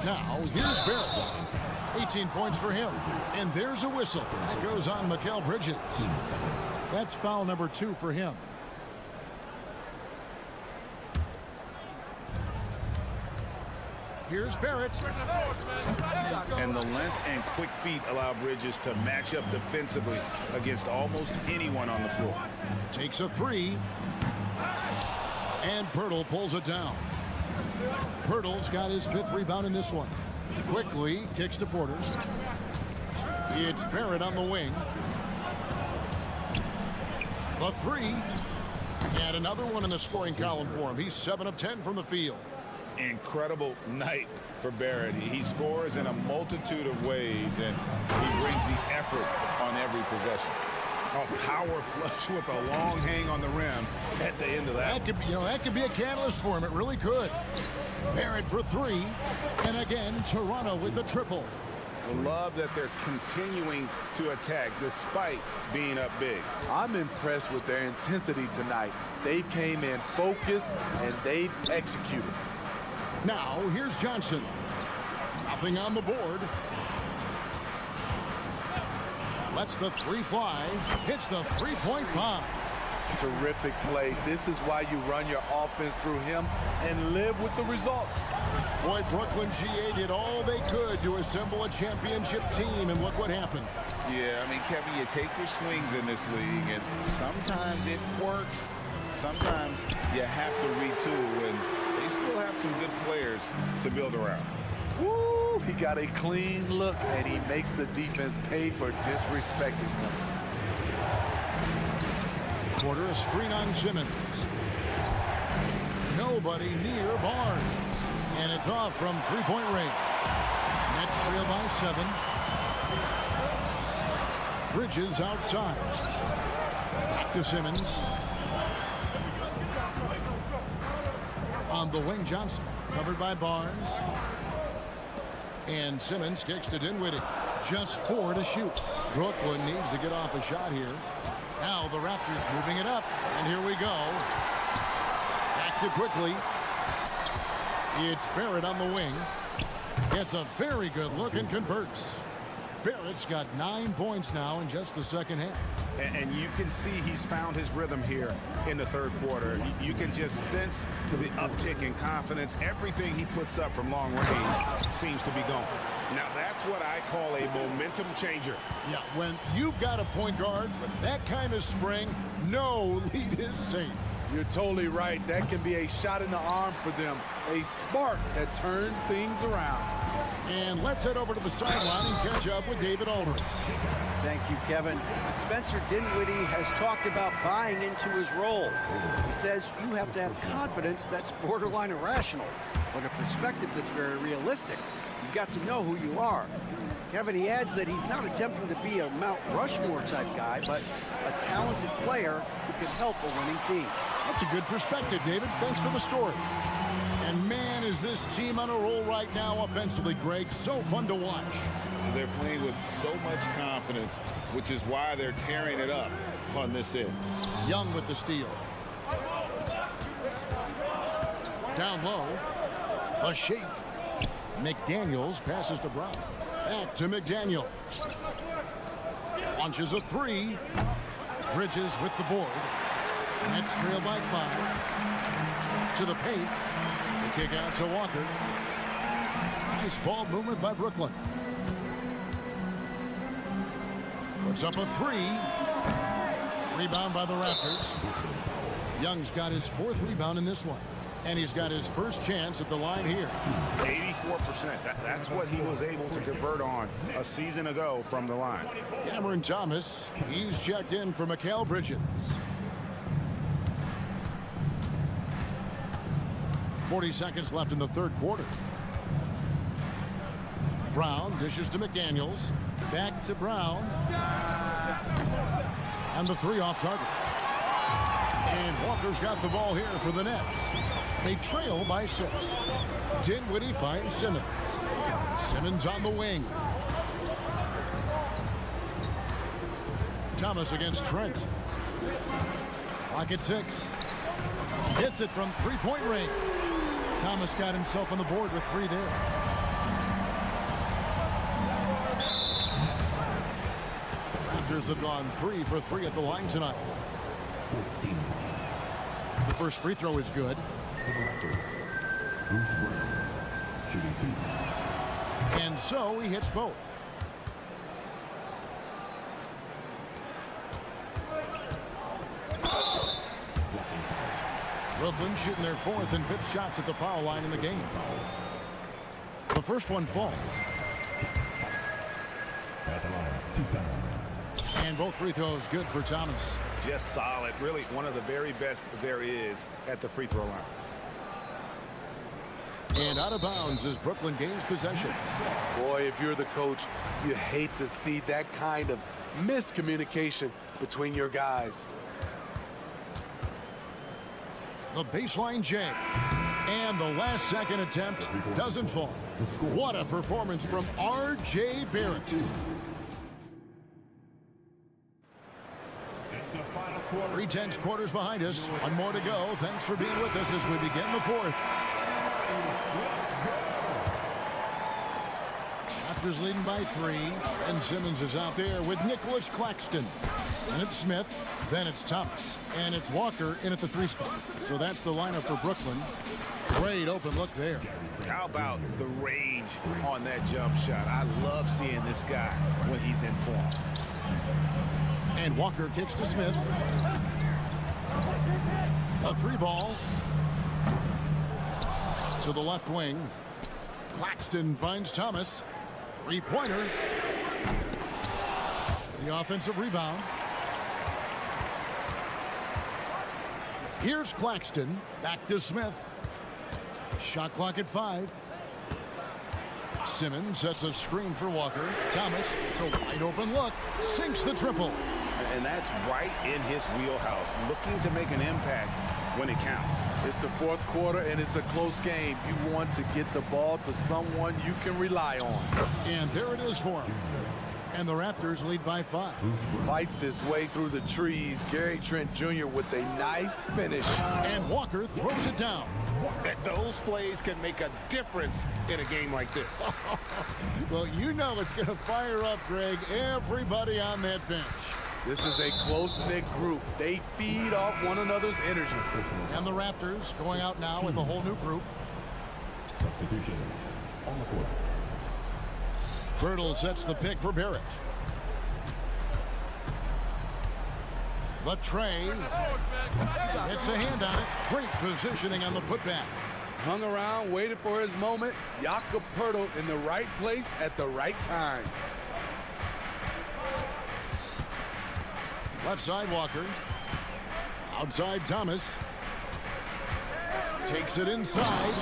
Now, here's Barrett. 18 points for him. And there's a whistle. That goes on Mikal Bridges. That's foul number 2 for him. Here's Barrett. And the length and quick feet allow Bridges to match up defensively against almost anyone on the floor. Takes a 3. And Pirtle pulls it down. Pirtle's got his 5th rebound in this one. Quickly kicks to Porter. It's Barrett on the wing. The 3. And another one in the scoring column for him. He's 7 of 10 from the field. Incredible night for Barrett. He scores in a multitude of ways, and he brings the effort on every possession. A power flush with a long hang on the rim at the end of that. That could be a catalyst for him. It really could. Barrett for 3. And again, Toronto with the triple. Love that they're continuing to attack despite being up big. I'm impressed with their intensity tonight. They've came in focused and they've executed. Now, here's Johnson. Nothing on the board. Lets the three fly. Hits the three-point bomb. Terrific play. This is why you run your offense through him and live with the results. Boy, Brooklyn GA did all they could to assemble a championship team, and look what happened. Yeah, I mean, Kevin, you take your swings in this league, and sometimes it works. Sometimes you have to retool, and they still have some good players to build around. Woo! He got a clean look, and he makes the defense pay for disrespecting him. Quarter a screen on Simmons. Nobody near Barnes. And it's off from three-point range. Nets trail by 7. Bridges outside. Back to Simmons. On the wing, Johnson. Covered by Barnes. And Simmons kicks to Dinwiddie. Just 4 to shoot. Brooklyn needs to get off a shot here. Now the Raptors moving it up. And here we go. Back to quickly. It's Barrett on the wing. It's a very good look and converts. Barrett's got 9 points now in just the second half. And you can see he's found his rhythm here in the third quarter. You can just sense the uptick in confidence. Everything he puts up from long range seems to be going. Now, that's what I call a momentum changer. Yeah, when you've got a point guard with that kind of spring, no lead is safe. You're totally right. That can be a shot in the arm for them. A spark that turned things around. And let's head over to the sideline and catch up with David Aldridge. Thank you, Kevin. Spencer Dinwiddie has talked about buying into his role. He says you have to have confidence that's borderline irrational, but a perspective that's very realistic. You've got to know who you are. Kevin, he adds that he's not attempting to be a Mount Rushmore type guy, but a talented player who can help a winning team. That's a good perspective, David. Thanks for the story. And man, is this team on a roll right now offensively, Greg. So fun to watch. They're playing with so much confidence, which is why they're tearing it up on this end. Young with the steal. Down low. A shake. McDaniels passes to Brown. Back to McDaniels. Launches a 3. Bridges with the board. Nets trail by 5. To the paint. The kick out to Walker. Nice ball movement by Brooklyn. Puts up a 3. Rebound by the Raptors. Young's got his 4th rebound in this one. And he's got his first chance at the line here. 84%. That's what he was able to convert on a season ago from the line. Cameron Thomas, he's checked in for Mikal Bridges. 40 seconds left in the third quarter. Brown dishes to McDaniels. Back to Brown. And the 3 off target. And Walker's got the ball here for the Nets. They trail by 6. Dinwiddie finds Simmons. Simmons on the wing. Thomas against Trent. Clock at 6. Hits it from three-point range. Thomas got himself on the board with 3 there. Raptors have gone 3 for 3 at the line tonight. 15. The first free throw is good. For the Raptors, Bruce Brown, shooting 2. And so he hits both. Brooklyn shooting their 4th and 5th shots at the foul line in the game. The first one falls. At the line, 2 fouls. And both free throws good for Thomas. Just solid. Really one of the very best there is at the free throw line. And out of bounds as Brooklyn gains possession. Boy, if you're the coach, you hate to see that kind of miscommunication between your guys. The baseline J. And the last second attempt doesn't fall. What a performance from R.J. Barrett. 3/10 quarters behind us. One more to go. Thanks for being with us as we begin the fourth. Raptors leading by 3. And Simmons is out there with Nicholas Claxton. And it's Smith. Then it's Thomas. And it's Walker in at the 3 spot. So that's the lineup for Brooklyn. Great open look there. How about the rage on that jump shot? I love seeing this guy when he's in form. And Walker kicks to Smith. A 3 ball. To the left wing. Claxton finds Thomas. 3-pointer. The offensive rebound. Here's Claxton. Back to Smith. Shot clock at 5. Simmons sets a screen for Walker. Thomas, it's a wide open look. Sinks the triple. And that's right in his wheelhouse, looking to make an impact when it counts. It's the fourth quarter, and it's a close game. You want to get the ball to someone you can rely on. And there it is for him. And the Raptors lead by 5. Fights his way through the trees. Gary Trent Jr. with a nice finish. And Walker throws it down. Those plays can make a difference in a game like this. Well, you know it's going to fire up, Greg, everybody on that bench. This is a close-knit group. They feed off one another's energy. And the Raptors going out now with a whole new group. Substitutions on the court. Birtle sets the pick for Barrett. The tray. It's a hand on it. Great positioning on the putback. Hung around, waited for his moment. Jakob Poeltl in the right place at the right time. Left side Walker. Outside Thomas. Takes it inside.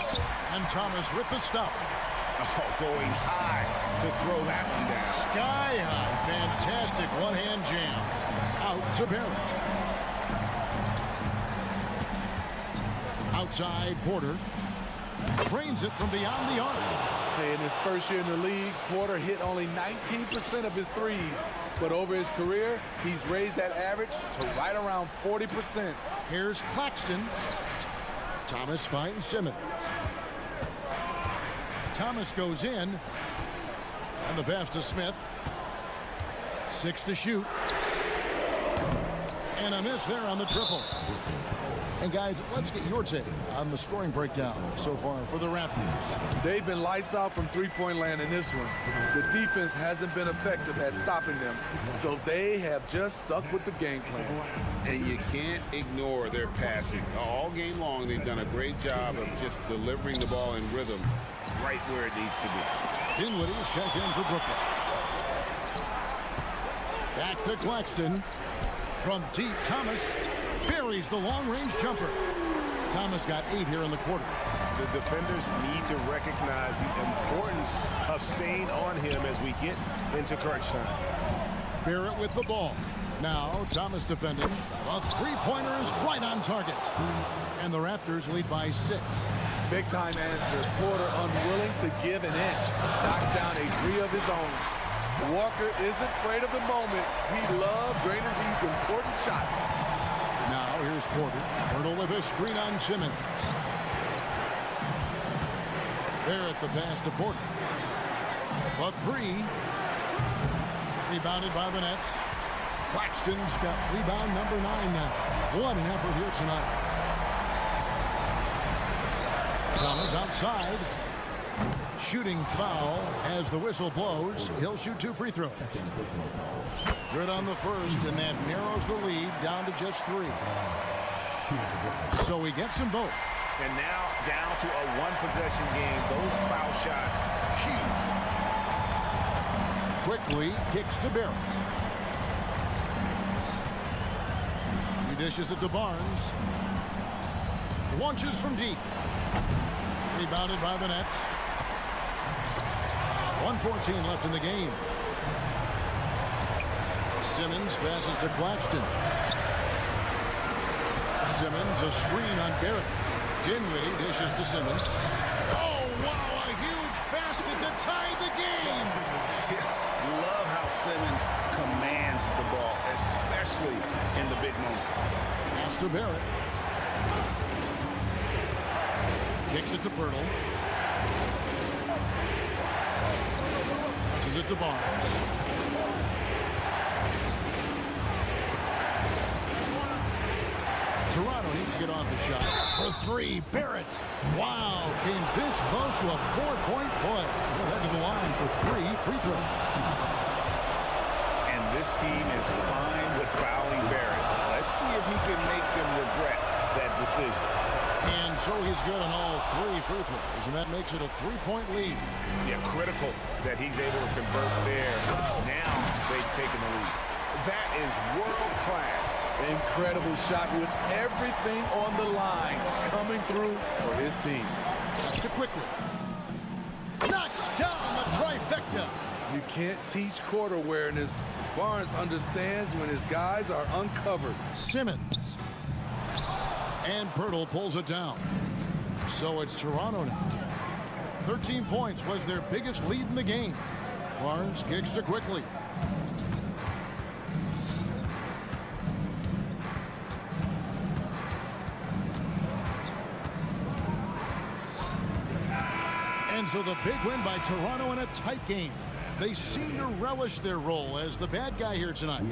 And Thomas with the stuff. Oh, going high to throw that one down. Sky high. Fantastic one-hand jam. Out to Barrett. Outside Porter. Trains it from beyond the arc. In his first year in the league, Porter hit only 19% of his threes. But over his career, he's raised that average to right around 40%. Here's Claxton. Thomas finds Simmons. Thomas goes in. And the pass to Smith. 6 to shoot. And a miss there on the triple. And guys, let's get your take on the scoring breakdown so far for the Raptors. They've been lights out from three-point land in this one. The defense hasn't been effective at stopping them, so they have just stuck with the game plan. And you can't ignore their passing. All game long, they've done a great job of just delivering the ball in rhythm right where it needs to be. Dinwiddie's check in for Brooklyn. Back to Claxton. From deep, Thomas buries the long-range jumper. Thomas got 8 here in the quarter. The defenders need to recognize the importance of staying on him as we get into crunch time. Barrett with the ball. Now Thomas defending. A three-pointer is right on target. And the Raptors lead by 6. Big-time answer. Porter unwilling to give an inch. Knocks down a 3 of his own. Walker isn't afraid of the moment. He loves draining these important shots. Now here's Porter. Poeltl with a screen on Simmons. There at the pass to Porter. A 3. Rebounded by the Nets. Claxton's got rebound number 9 now. What an effort here tonight. Thomas outside. Shooting foul as the whistle blows. He'll shoot 2 free throws. Good on the first, and that narrows the lead down to just 3. So he gets them both. And now down to a one-possession game. Those foul shots, huge. Quickly kicks to Barrett. He dishes it to Barnes. Launches from deep. Rebounded by the Nets. 1:14 left in the game. Simmons passes to Claxton. Simmons a screen on Barrett. Dinwiddie dishes to Simmons. Oh, wow, a huge basket to tie the game. Love how Simmons commands the ball, especially in the big moments. Pass to Barrett. Kicks it to Pirtle. Passes it to Barnes. Toronto needs to get off the shot. For three, Barrett. Wow, came this close to a 4-point play. Head to the line for 3 free throws. And this team is fine with fouling Barrett. Let's see if he can make them regret that decision. And so he's good on all 3 free throws, and that makes it a 3-point lead. Yeah, critical that he's able to convert there. Now they've taken the lead. That is world class. Incredible shot with everything on the line coming through for his team. Just to quickly. Knocks down the trifecta. You can't teach court awareness. Barnes understands when his guys are uncovered. Simmons. And Pirtle pulls it down. So it's Toronto now. 13 points was their biggest lead in the game. Barnes kicks to quickly. And so the big win by Toronto in a tight game. They seem to relish their role as the bad guy here tonight.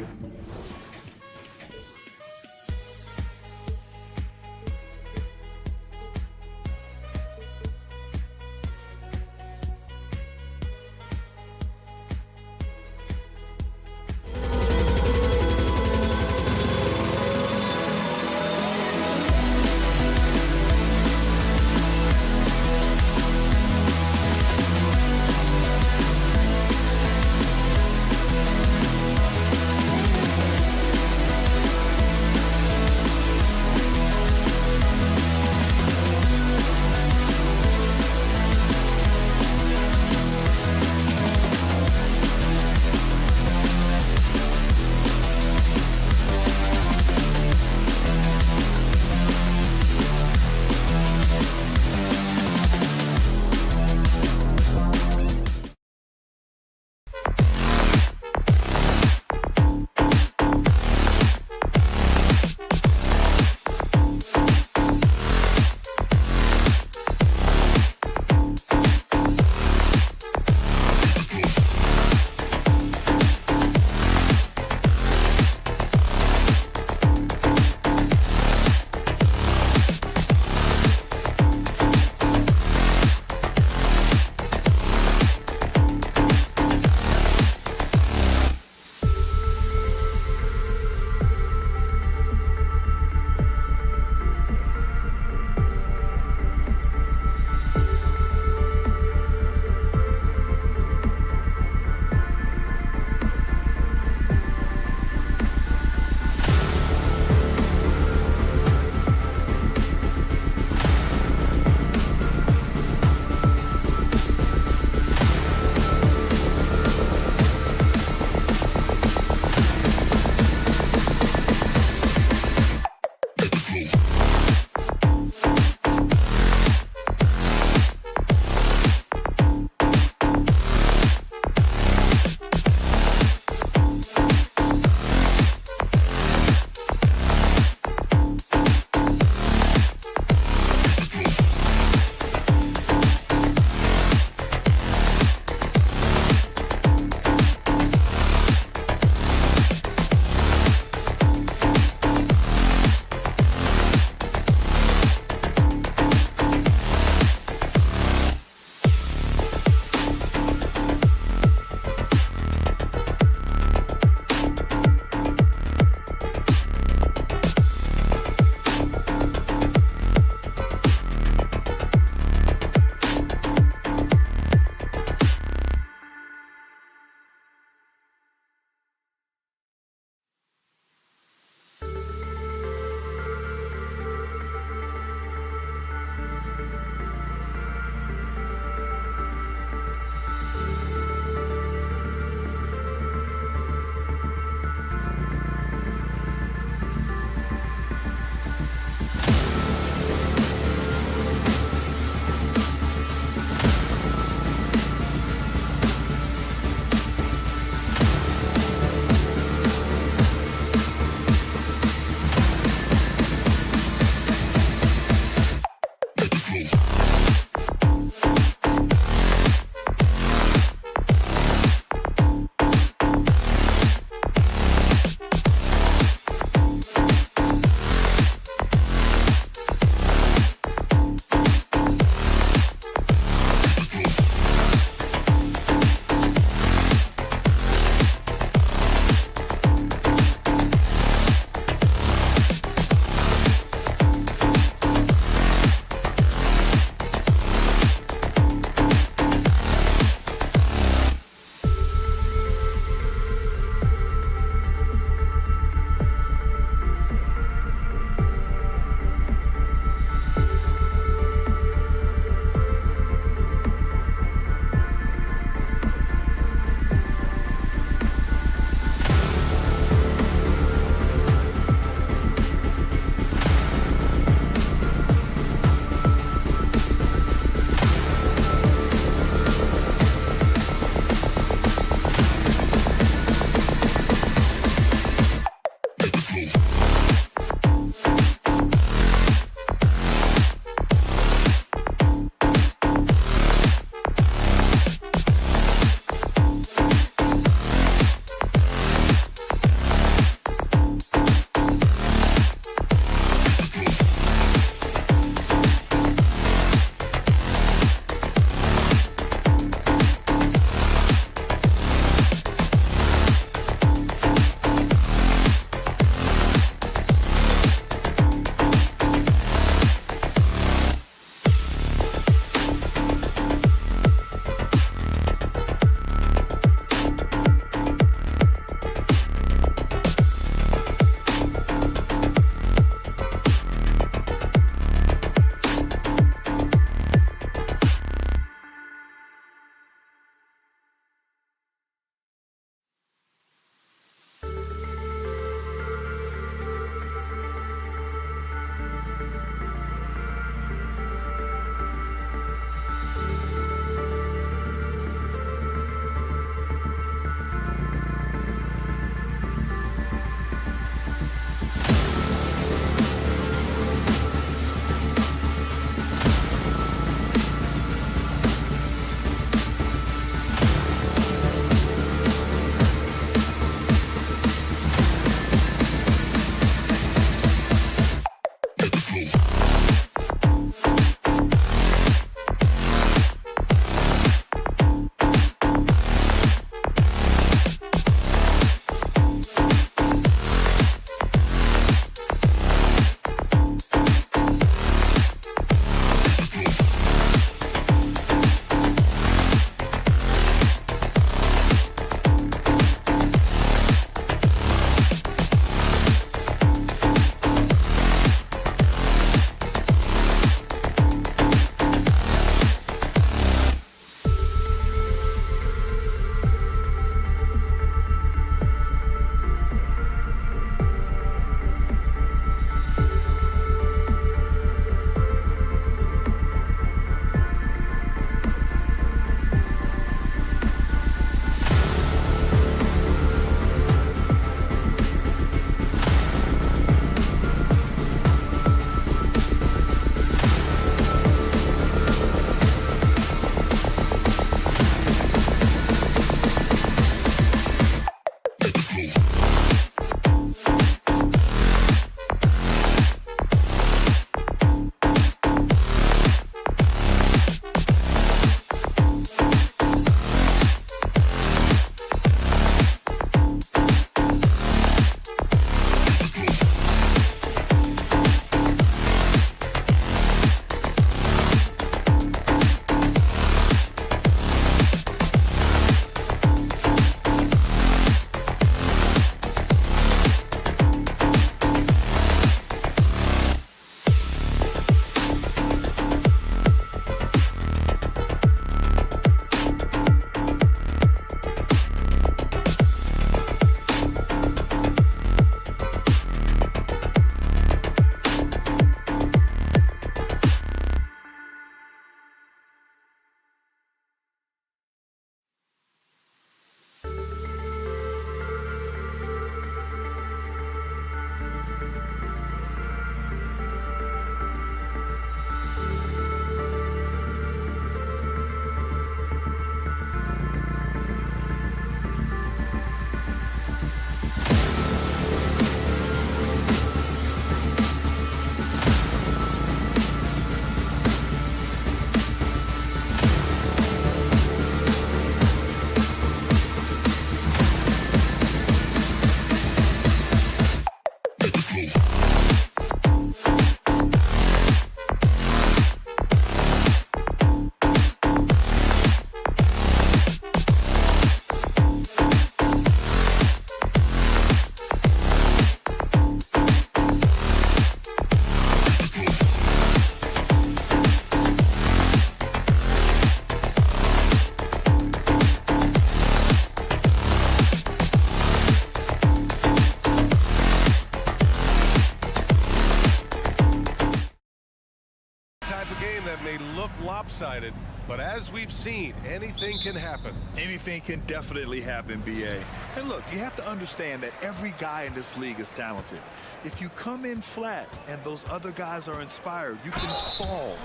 game that may look lopsided, but as we've seen, anything can happen. Anything can definitely happen, BA. And look, you have to understand that every guy in this league is talented. If you come in flat and those other guys are inspired, you can fall.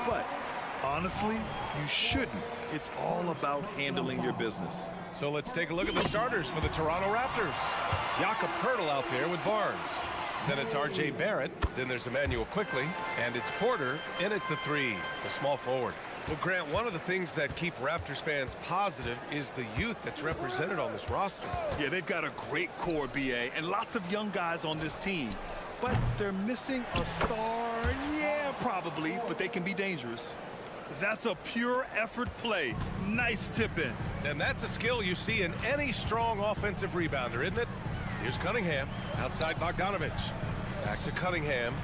But honestly, you shouldn't. It's all about handling your business. So let's take a look at the starters for the Toronto Raptors. Jakob Poeltl out there with Barnes. Then it's R.J. Barrett. Then there's Emmanuel Quickly. And it's Porter in at the 3, the small forward. Well, Grant, one of the things that keep Raptors fans positive is the youth that's represented on this roster. Yeah, they've got a great core, BA, and lots of young guys on this team. But they're missing a star. Yeah, probably, but they can be dangerous. That's a pure effort play. Nice tip in. And that's a skill you see in any strong offensive rebounder, isn't it? Here's Cunningham outside Bogdanovich. Back to Cunningham.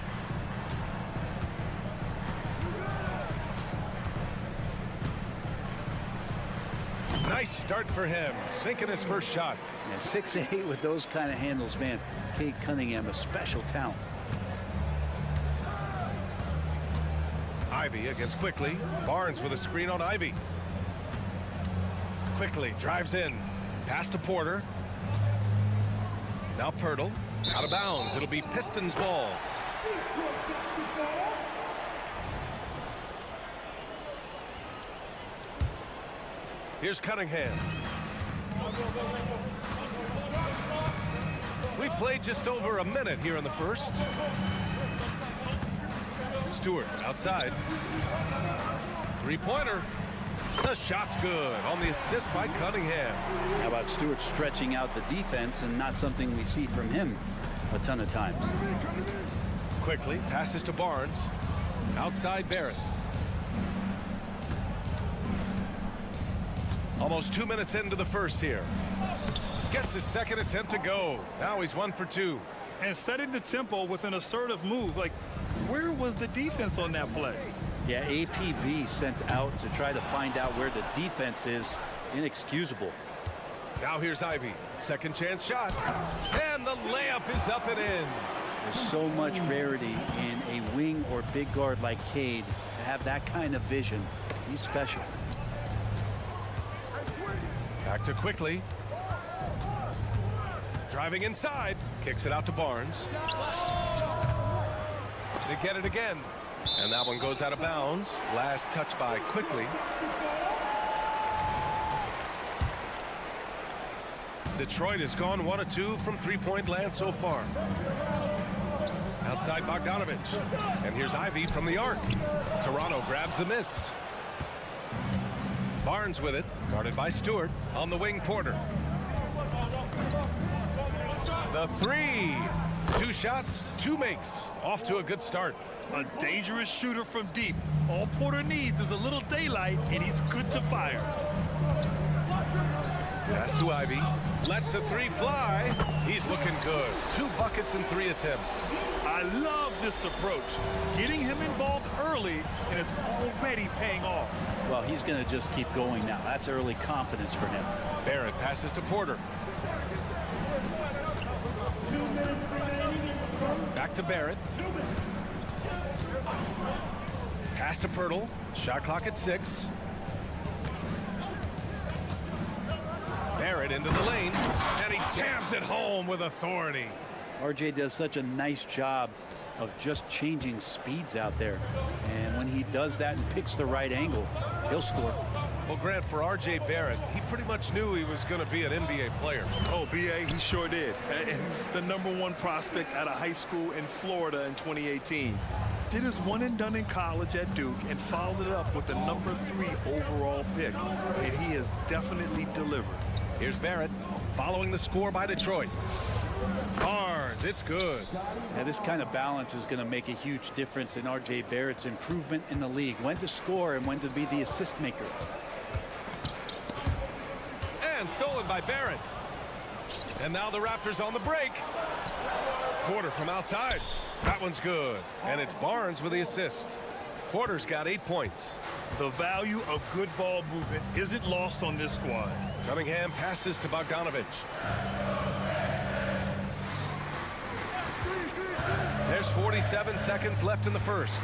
Nice start for him, sinking his first shot. Yeah, 6'8" with those kind of handles, man. Cade Cunningham, a special talent. Ivy against Quickly. Barnes with a screen on Ivy. Quickly drives in. Pass to Porter. Now Poeltl. Out of bounds. It'll be Pistons ball. Here's Cunningham. We've played just over a minute here in the first. Stewart outside. Three-pointer. The shot's good on the assist by Cunningham. How about Stewart stretching out the defense, and not something we see from him a ton of times. Quickly passes to Barnes. Outside Barrett. Almost 2 minutes into the first here. Gets his second attempt to go. Now he's 1 for 2. And setting the tempo with an assertive move. Like, where was the defense on that play? Yeah, APB sent out to try to find out where the defense is. Inexcusable. Now here's Ivy. Second chance shot. And the layup is up and in. There's so much rarity in a wing or big guard like Cade to have that kind of vision. He's special. Back to Quickly. Driving inside. Kicks it out to Barnes. They get it again. And that one goes out of bounds. Last touch by Quickly. Detroit has gone 1 of 2 from three-point land so far. Outside Bogdanovich. And here's Ivy from the arc. Toronto grabs the miss. Barnes with it. Guarded by Stewart. On the wing, Porter. The 3. 2 shots, 2 makes. Off to a good start. A dangerous shooter from deep. All Porter needs is a little daylight, and he's good to fire. Pass to Ivy. Lets the 3 fly. He's looking good. 2 buckets in 3 attempts. I love this approach. Getting him involved early, and it's already paying off. Well, he's going to just keep going now. That's early confidence for him. Barrett passes to Porter. Back to Barrett. Pass to Poeltl. Shot clock at 6. Barrett into the lane, and he jams it home with authority. RJ does such a nice job of just changing speeds out there. And when he does that and picks the right angle, he'll score. Well, Grant, for R.J. Barrett, he pretty much knew he was going to be an NBA player. Oh, B.A., he sure did. And the #1 prospect out of high school in Florida in 2018. Did his one and done in college at Duke and followed it up with the #3 overall pick. And he has definitely delivered. Here's Barrett following the score by Detroit. Barnes, it's good. Yeah, this kind of balance is going to make a huge difference in R.J. Barrett's improvement in the league. When to score and when to be the assist maker. And stolen by Barrett. And now the Raptors on the break. Porter from outside. That one's good. And it's Barnes with the assist. Porter's got 8 points. The value of good ball movement isn't lost on this squad. Cunningham passes to Bogdanovich. There's 47 seconds left in the first.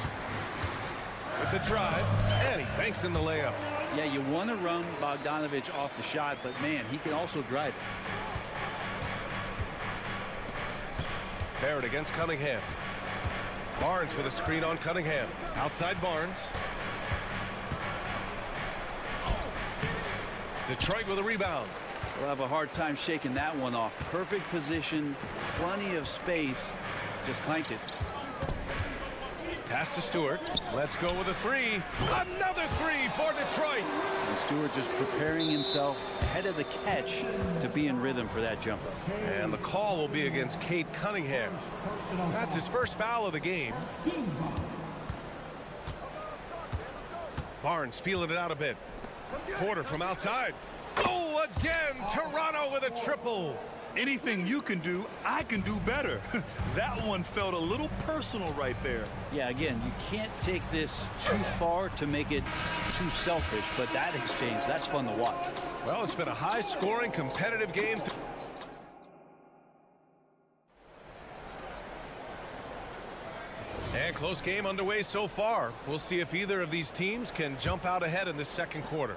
with the drive, and he banks in the layup. Yeah, you want to run Bogdanovich off the shot, but man, he can also drive it. Barrett against Cunningham. Barnes with a screen on Cunningham. Outside Barnes. Detroit with a rebound. We'll have a hard time shaking that one off. Perfect position, plenty of space. Just clanked it. Pass to Stewart. Let's go with a three. Another three for Detroit. And Stewart just preparing himself ahead of the catch to be in rhythm for that jumper. And the call will be against Cade Cunningham. That's his first foul of the game. Barnes feeling it out a bit. Porter from outside. Oh, again, Toronto with a triple. Anything you can do, I can do better. That one felt a little personal right there. Yeah, again, you can't take this too far to make it too selfish, but that exchange, that's fun to watch. Well, it's been a high-scoring, competitive game. And close game underway so far. We'll see if either of these teams can jump out ahead in this second quarter.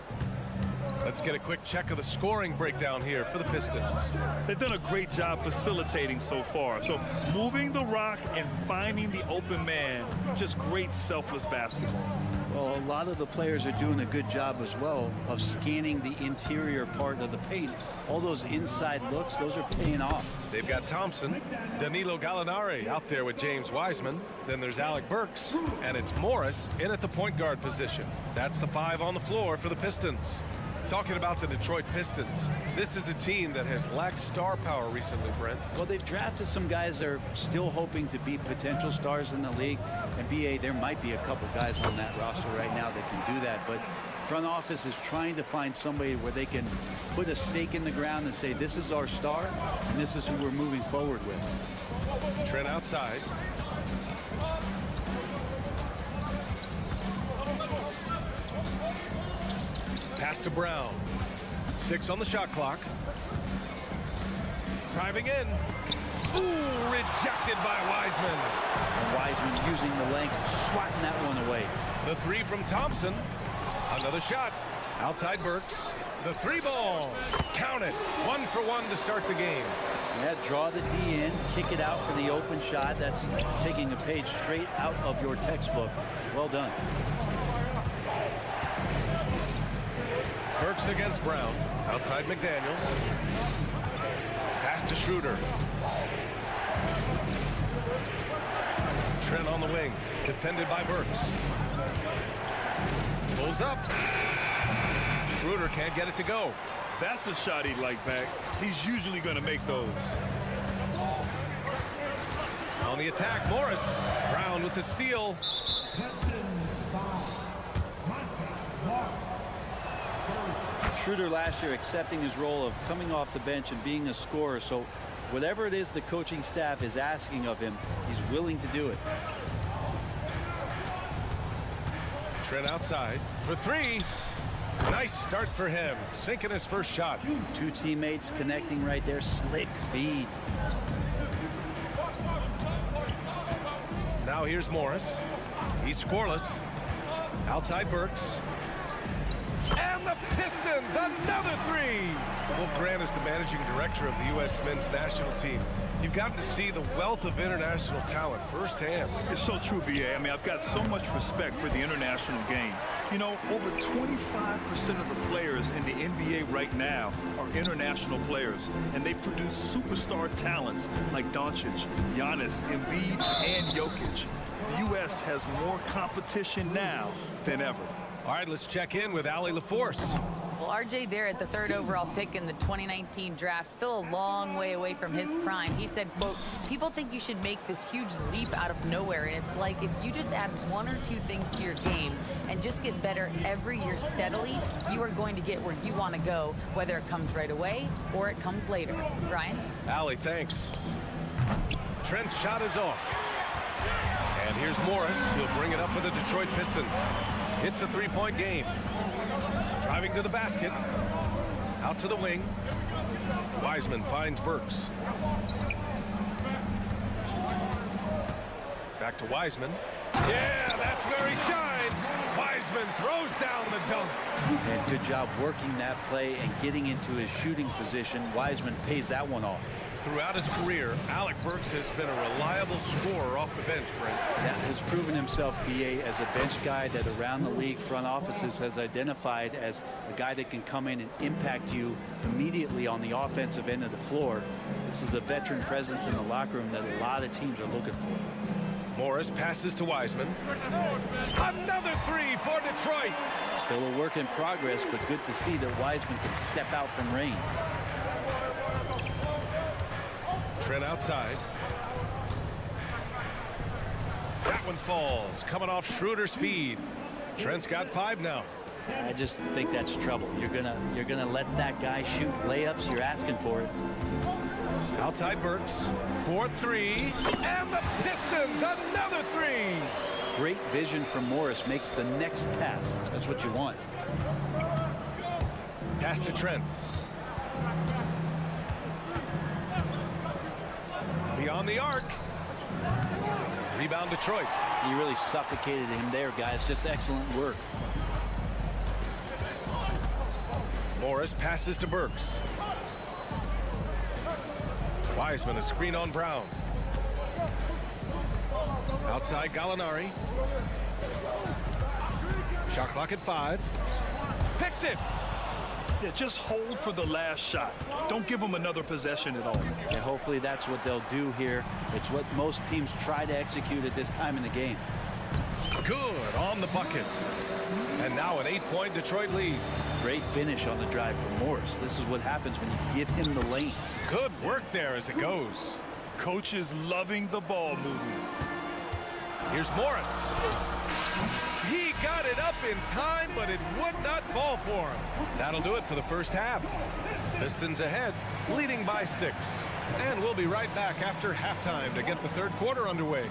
Let's get a quick check of the scoring breakdown here for the Pistons. They've done a great job facilitating so far. So moving the rock and finding the open man, just great selfless basketball. Well, a lot of the players are doing a good job as well of scanning the interior part of the paint. All those inside looks, those are paying off. They've got Thompson, Danilo Gallinari out there with James Wiseman. Then there's Alec Burks, and it's Morris in at the point guard position. That's the 5 on the floor for the Pistons. Talking about the Detroit Pistons, this is a team that has lacked star power recently, Brent. Well, they've drafted some guys that are still hoping to be potential stars in the league. And BA, there might be a couple guys on that roster right now that can do that. But front office is trying to find somebody where they can put a stake in the ground and say, this is our star, and this is who we're moving forward with. Trent outside. Pass to Brown. 6 on the shot clock. Driving in. Ooh, rejected by Wiseman. And Wiseman using the length, swatting that one away. The 3 from Thompson. Another shot. Outside Burks. The 3 ball. Count it. 1 for 1 to start the game. Yeah, draw the D in, kick it out for the open shot. That's taking a page straight out of your textbook. Well done. Burks against Brown. Outside McDaniels. Pass to Schroeder. Trent on the wing. Defended by Burks. Pulls up. Schroeder can't get it to go. That's a shot he'd like back. He's usually going to make those. On the attack, Morris. Brown with the steal. Schroeder last year accepting his role of coming off the bench and being a scorer. So whatever it is the coaching staff is asking of him, he's willing to do it. Trent outside for 3. Nice start for him. Sinking his first shot. 2 teammates connecting right there. Slick feed. Now here's Morris. He's scoreless. Outside Burks. And the Pistons, another 3. Well, Grant is the managing director of the U.S. men's national team. You've gotten to see the wealth of international talent firsthand. It's so true, BA. I mean, I've got so much respect for the international game. You know, over 25% of the players in the NBA right now are international players, and they produce superstar talents like Doncic, Giannis, Embiid, and Jokic. The U.S. has more competition now than ever. All right, let's check in with Allie LaForce. Well, RJ Barrett, the 3rd overall pick in the 2019 draft, still a long way away from his prime. He said, quote, people think you should make this huge leap out of nowhere. And it's like if you just add 1 or 2 things to your game and just get better every year steadily, you are going to get where you want to go, whether it comes right away or it comes later. Brian? Allie, thanks. Trent's shot is off. And here's Morris. He'll bring it up for the Detroit Pistons. It's a 3-point game. Driving to the basket. Out to the wing. Wiseman finds Burks. Back to Wiseman. Yeah, that's where he shines. Wiseman throws down the dunk. And good job working that play and getting into his shooting position. Wiseman pays that one off. Throughout his career, Alec Burks has been a reliable scorer off the bench, Brent. That has proven himself, BA, as a bench guy that around the league front offices has identified as a guy that can come in and impact you immediately on the offensive end of the floor. This is a veteran presence in the locker room that a lot of teams are looking for. Morris passes to Wiseman. Another three for Detroit. Still a work in progress, but good to see that Wiseman can step out from range. Trent outside. That one falls, coming off Schroeder's feed. Trent's got 5 now. I just think that's trouble. You're gonna let that guy shoot layups. You're asking for it. Outside Burks for 3, and the Pistons another 3. Great vision from Morris, makes the next pass. That's what you want. Pass to Trent. Beyond the arc. Rebound Detroit. You really suffocated him there, guys. Just excellent work. Morris passes to Burks. Wiseman, a screen on Brown. Outside Gallinari. Shot clock at 5. Picked it. Yeah, just hold for the last shot. Don't give them another possession at all. And hopefully that's what they'll do here. It's what most teams try to execute at this time in the game. Good on the bucket. And now an 8-point Detroit lead. Great finish on the drive from Morris. This is what happens when you give him the lane. Good work there as it goes. Coach is loving the ball movement. Here's Morris. He got it up in time, but it would not fall for him. That'll do it for the first half. Pistons ahead, leading by 6. And we'll be right back after halftime to get the third quarter underway.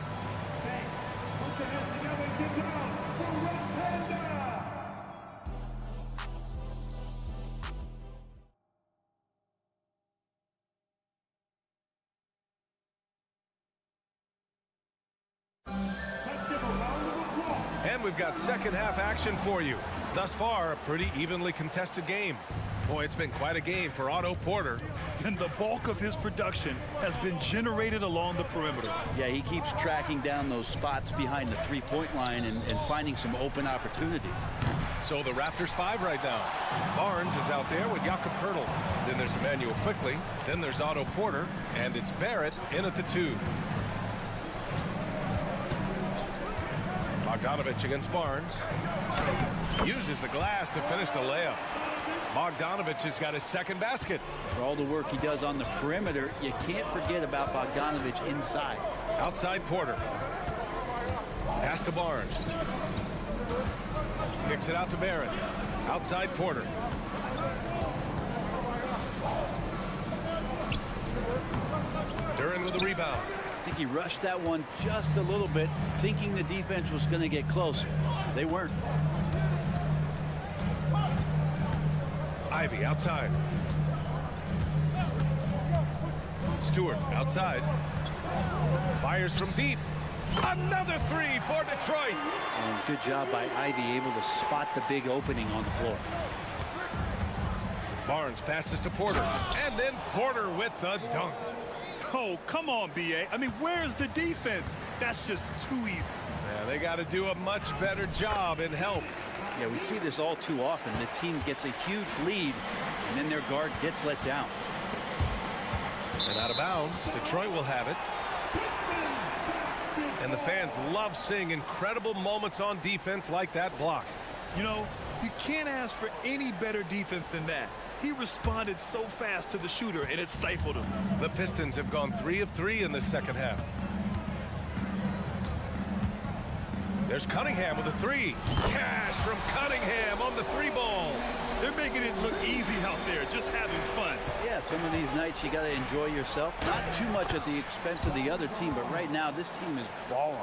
And we've got second half action for you. Thus far, a pretty evenly contested game. Boy, it's been quite a game for Otto Porter. And the bulk of his production has been generated along the perimeter. Yeah, he keeps tracking down those spots behind the three-point line and finding some open opportunities. So the Raptors 5 right now. Barnes is out there with Jakob Poeltl. Then there's Emmanuel Quickly. Then there's Otto Porter. And it's Barrett in at the 2. Bogdanovich against Barnes. Uses the glass to finish the layup. Bogdanovich has got his second basket. For all the work he does on the perimeter, you can't forget about Bogdanovich inside. Outside Porter. Pass to Barnes. Kicks it out to Barrett. Outside Porter. Duren with the rebound. I think he rushed that one just a little bit, thinking the defense was going to get close. They weren't. Ivy outside. Stewart outside. Fires from deep. Another 3 for Detroit. And good job by Ivy, able to spot the big opening on the floor. Barnes passes to Porter. And then Porter with the dunk. Oh, come on, B.A. I mean, where's the defense? That's just too easy. Yeah, they got to do a much better job in help. Yeah, we see this all too often. The team gets a huge lead, and then their guard gets let down. And out of bounds, Detroit will have it. And the fans love seeing incredible moments on defense like that block. You know, you can't ask for any better defense than that. He responded so fast to the shooter, and it stifled him. The Pistons have gone 3 of 3 in the second half. There's Cunningham with a 3. Cash from Cunningham on the 3-ball. They're making it look easy out there, just having fun. Yeah, some of these nights you got to enjoy yourself. Not too much at the expense of the other team, but right now this team is balling.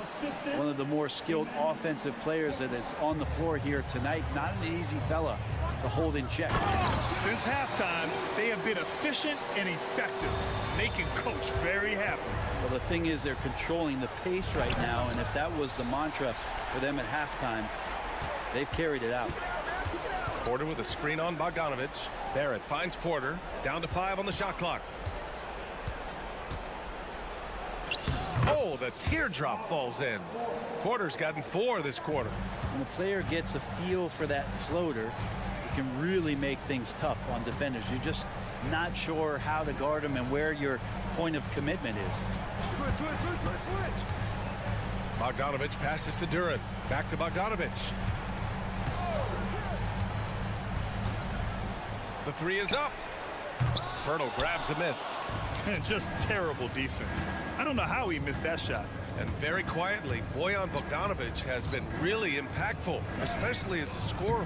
One of the more skilled offensive players that is on the floor here tonight. Not an easy fella. to hold in check. Since halftime, they have been efficient and effective, making Coach very happy. Well, the thing is, they're controlling the pace right now, and if that was the mantra for them at halftime, they've carried it out. Porter with a screen on Bogdanovich. Barrett finds Porter. Down to 5 on the shot clock. Oh, the teardrop falls in. Porter's gotten 4 this quarter. When a player gets a feel for that floater, it can really make things tough on defenders. You're just not sure how to guard them and where your point of commitment is. Bogdanovich passes to Duran. Back to Bogdanovich. The 3 is up. Bertle grabs a miss. Just terrible defense. I don't know how he missed that shot. And very quietly, Bojan Bogdanovich has been really impactful, especially as a scorer.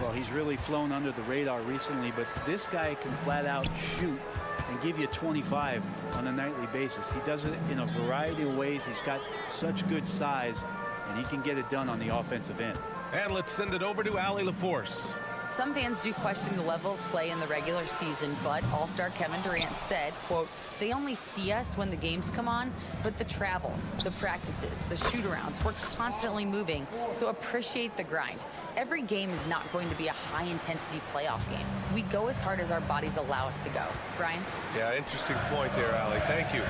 Well, he's really flown under the radar recently, but this guy can flat out shoot and give you 25 on a nightly basis. He does it in a variety of ways. He's got such good size, and he can get it done on the offensive end. And let's send it over to Allie LaForce. Some fans do question the level of play in the regular season, but All-Star Kevin Durant said, quote, "They only see us when the games come on, but the travel, the practices, the shoot-arounds, we're constantly moving, so appreciate the grind. Every game is not going to be a high-intensity playoff game. We go as hard as our bodies allow us to go." Brian? Yeah, interesting point there, Allie. Thank you.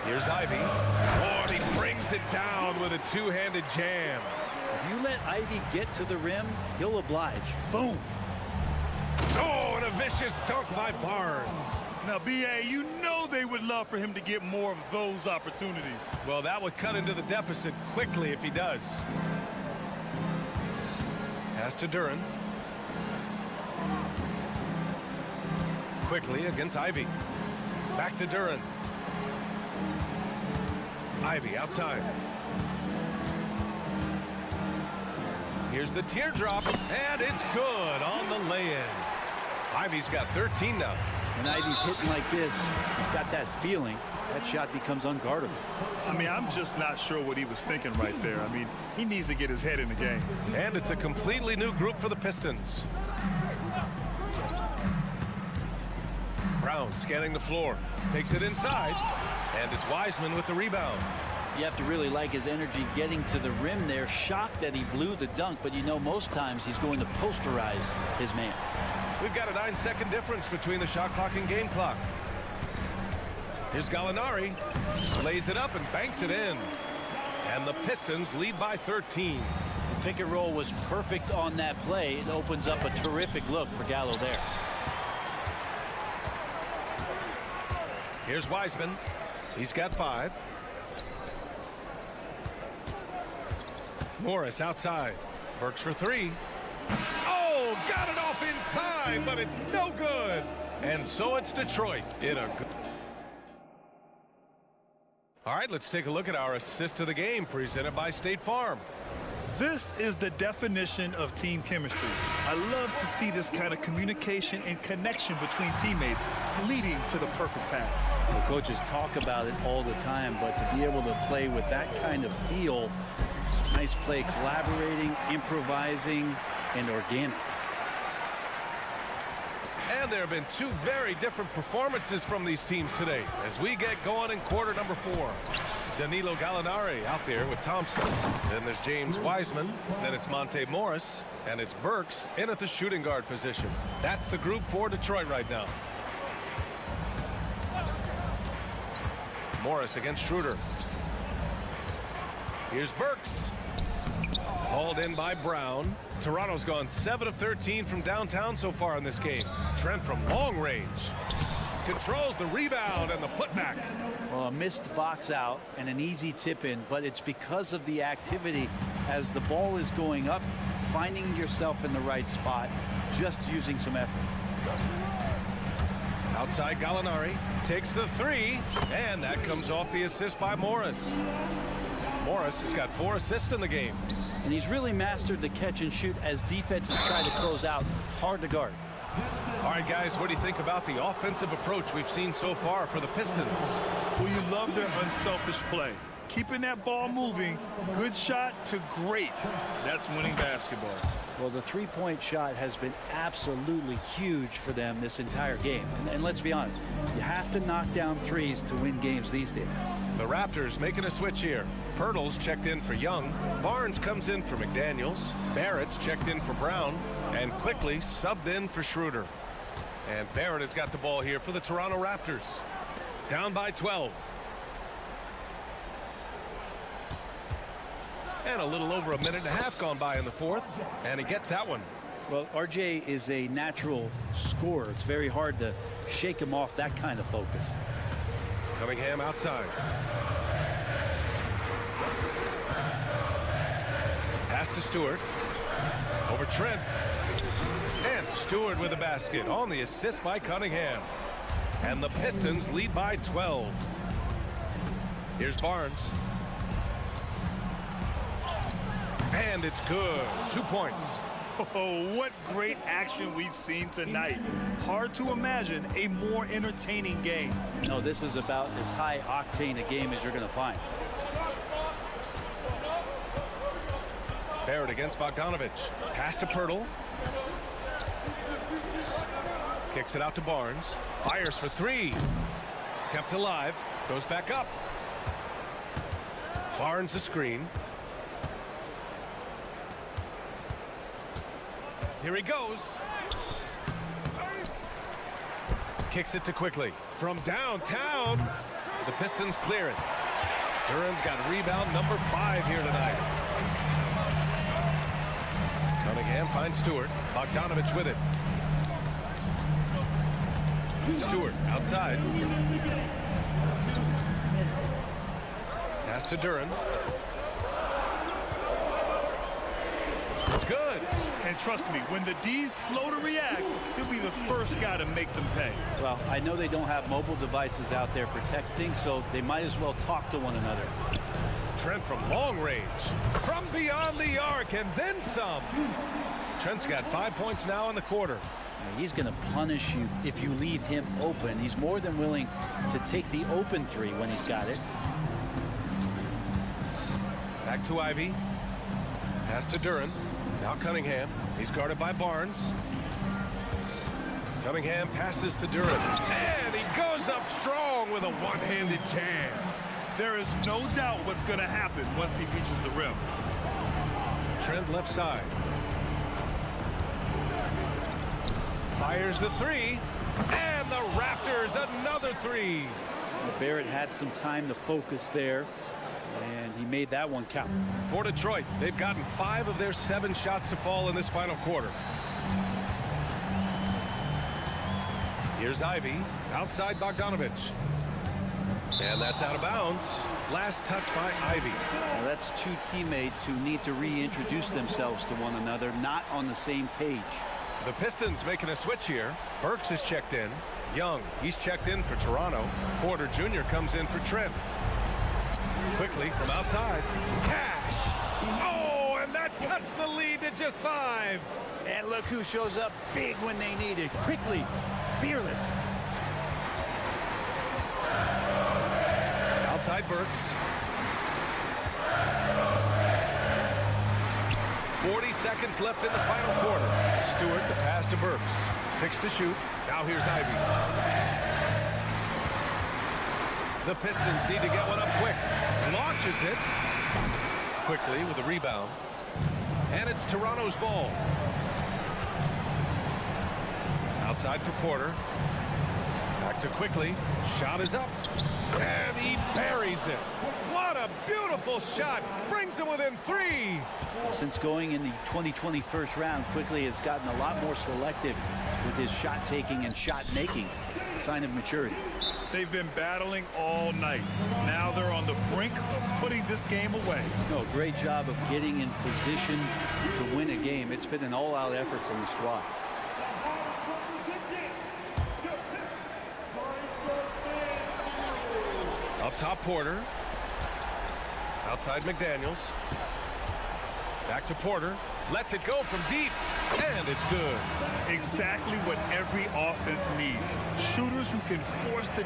Here's Ivy. Oh, and he brings it down with a two-handed jam. If you let Ivy get to the rim, he'll oblige. Boom. Oh, and a vicious dunk by Barnes. Now, B.A., you know they would love for him to get more of those opportunities. Well, that would cut into the deficit quickly if he does. Pass to Duran. Quickly against Ivy. Back to Duran. Ivy outside. Here's the teardrop, and it's good on the lay-in. Ivy's got 13 now. When Ivy's hitting like this, he's got that feeling. That shot becomes unguardable. I mean, I'm just not sure what he was thinking right there. I mean, he needs to get his head in the game. And it's a completely new group for the Pistons. Brown scanning the floor. Takes it inside. And it's Wiseman with the rebound. You have to really like his energy getting to the rim there. Shocked that he blew the dunk, but you know most times he's going to posterize his man. We've got a 9-second difference between the shot clock and game clock. Here's Gallinari. Lays it up and banks it in. And the Pistons lead by 13. The pick and roll was perfect on that play. It opens up a terrific look for Gallo there. Here's Wiseman. He's got 5. Morris outside. Burks for 3. Oh, got it off in time, but it's no good. And so it's Detroit in a good. All right, let's take a look at our assist of the game presented by State Farm. This is the definition of team chemistry. I love to see this kind of communication and connection between teammates leading to the perfect pass. The coaches talk about it all the time, but to be able to play with that kind of feel, nice play, collaborating, improvising, and organic. And there have been 2 very different performances from these teams today as we get going in quarter number 4. Danilo Gallinari out there with Thompson. Then there's James Wiseman. Then it's Monte Morris. And it's Burks in at the shooting guard position. That's the group for Detroit right now. Morris against Schroeder. Here's Burks. Hauled in by Brown. Toronto's gone 7 of 13 from downtown so far in this game. Trent from long range. Controls the rebound and the putback. Well, a missed box out and an easy tip in, but it's because of the activity as the ball is going up, finding yourself in the right spot, just using some effort. Outside Gallinari takes the 3, and that comes off the assist by Morris. Morris has got 4 assists in the game. And he's really mastered the catch and shoot as defenses try to close out. Hard to guard. All right, guys, what do you think about the offensive approach we've seen so far for the Pistons? Well, you love their unselfish play. Keeping that ball moving, good shot to great. That's winning basketball. Well, the three-point shot has been absolutely huge for them this entire game. And let's be honest, you have to knock down threes to win games these days. The Raptors making a switch here. Pirtle's checked in for Young. Barnes comes in for McDaniels. Barrett's checked in for Brown. And quickly subbed in for Schroeder. And Barrett has got the ball here for the Toronto Raptors. Down by 12. And a little over a minute and a half gone by in the fourth. And he gets that one. Well, RJ is a natural scorer. It's very hard to shake him off that kind of focus. Cunningham outside. Pass to Stewart. Over Trent. And Stewart with a basket on the assist by Cunningham. And the Pistons lead by 12. Here's Barnes. And it's good. 2 points. Oh, what great action we've seen tonight. Hard to imagine a more entertaining game. No, this is about as high octane a game as you're going to find. Barrett against Bogdanovich. Pass to Pirtle. Kicks it out to Barnes. Fires for three. Kept alive. Goes back up. Barnes the screen. Here he goes. Kicks it to Quickly. From downtown. The Pistons clear it. Duran's got rebound number 5 here tonight. Cunningham finds Stewart. Bogdanovich with it. Stewart outside. Pass to Duran. It's good. And trust me, when the D's slow to react, he'll be the first guy to make them pay. Well, I know they don't have mobile devices out there for texting, so they might as well talk to one another. Trent from long range. From beyond the arc and then some. Trent's got 5 points now in the quarter. He's going to punish you if you leave him open. He's more than willing to take the open three when he's got it. Back to Ivy. Pass to Duran. Now Cunningham. He's guarded by Barnes. Cunningham passes to Duran. And he goes up strong with a one-handed jam. There is no doubt what's going to happen once he reaches the rim. Trent left side. Fires the three. And the Raptors another three. Barrett had some time to focus there, and he made that one count. For Detroit, they've gotten 5 of their 7 shots to fall in this final quarter. Here's Ivy, outside Bogdanovich. And that's out of bounds. Last touch by Ivy. Well, that's two teammates who need to reintroduce themselves to one another, not on the same page. The Pistons making a switch here. Burks is checked in. Young, he's checked in for Toronto. Porter Jr. comes in for Trent. Quickly from outside. Cash! Oh, and that cuts the lead to just 5. And look who shows up big when they need it. Quickly, fearless. Outside Burks. 40 seconds left in the final quarter. Stewart the pass to Burks. 6 to shoot. Now here's Ivy. The Pistons need to get one up quick. Launches it. Quickly with a rebound. And it's Toronto's ball. Outside for Porter. Back to Quickly. Shot is up. And he buries it. What a beautiful shot. Brings him within 3. Since going in the 2020 first round, Quickly has gotten a lot more selective with his shot taking and shot making. A sign of maturity. They've been battling all night. Now they're on the brink of putting this game away. No, great job of getting in position to win a game. It's been an all-out effort from the squad. Up top Porter. Outside McDaniels. Back to Porter. Lets it go from deep. And it's good. Exactly what every offense needs. Shooters who can force the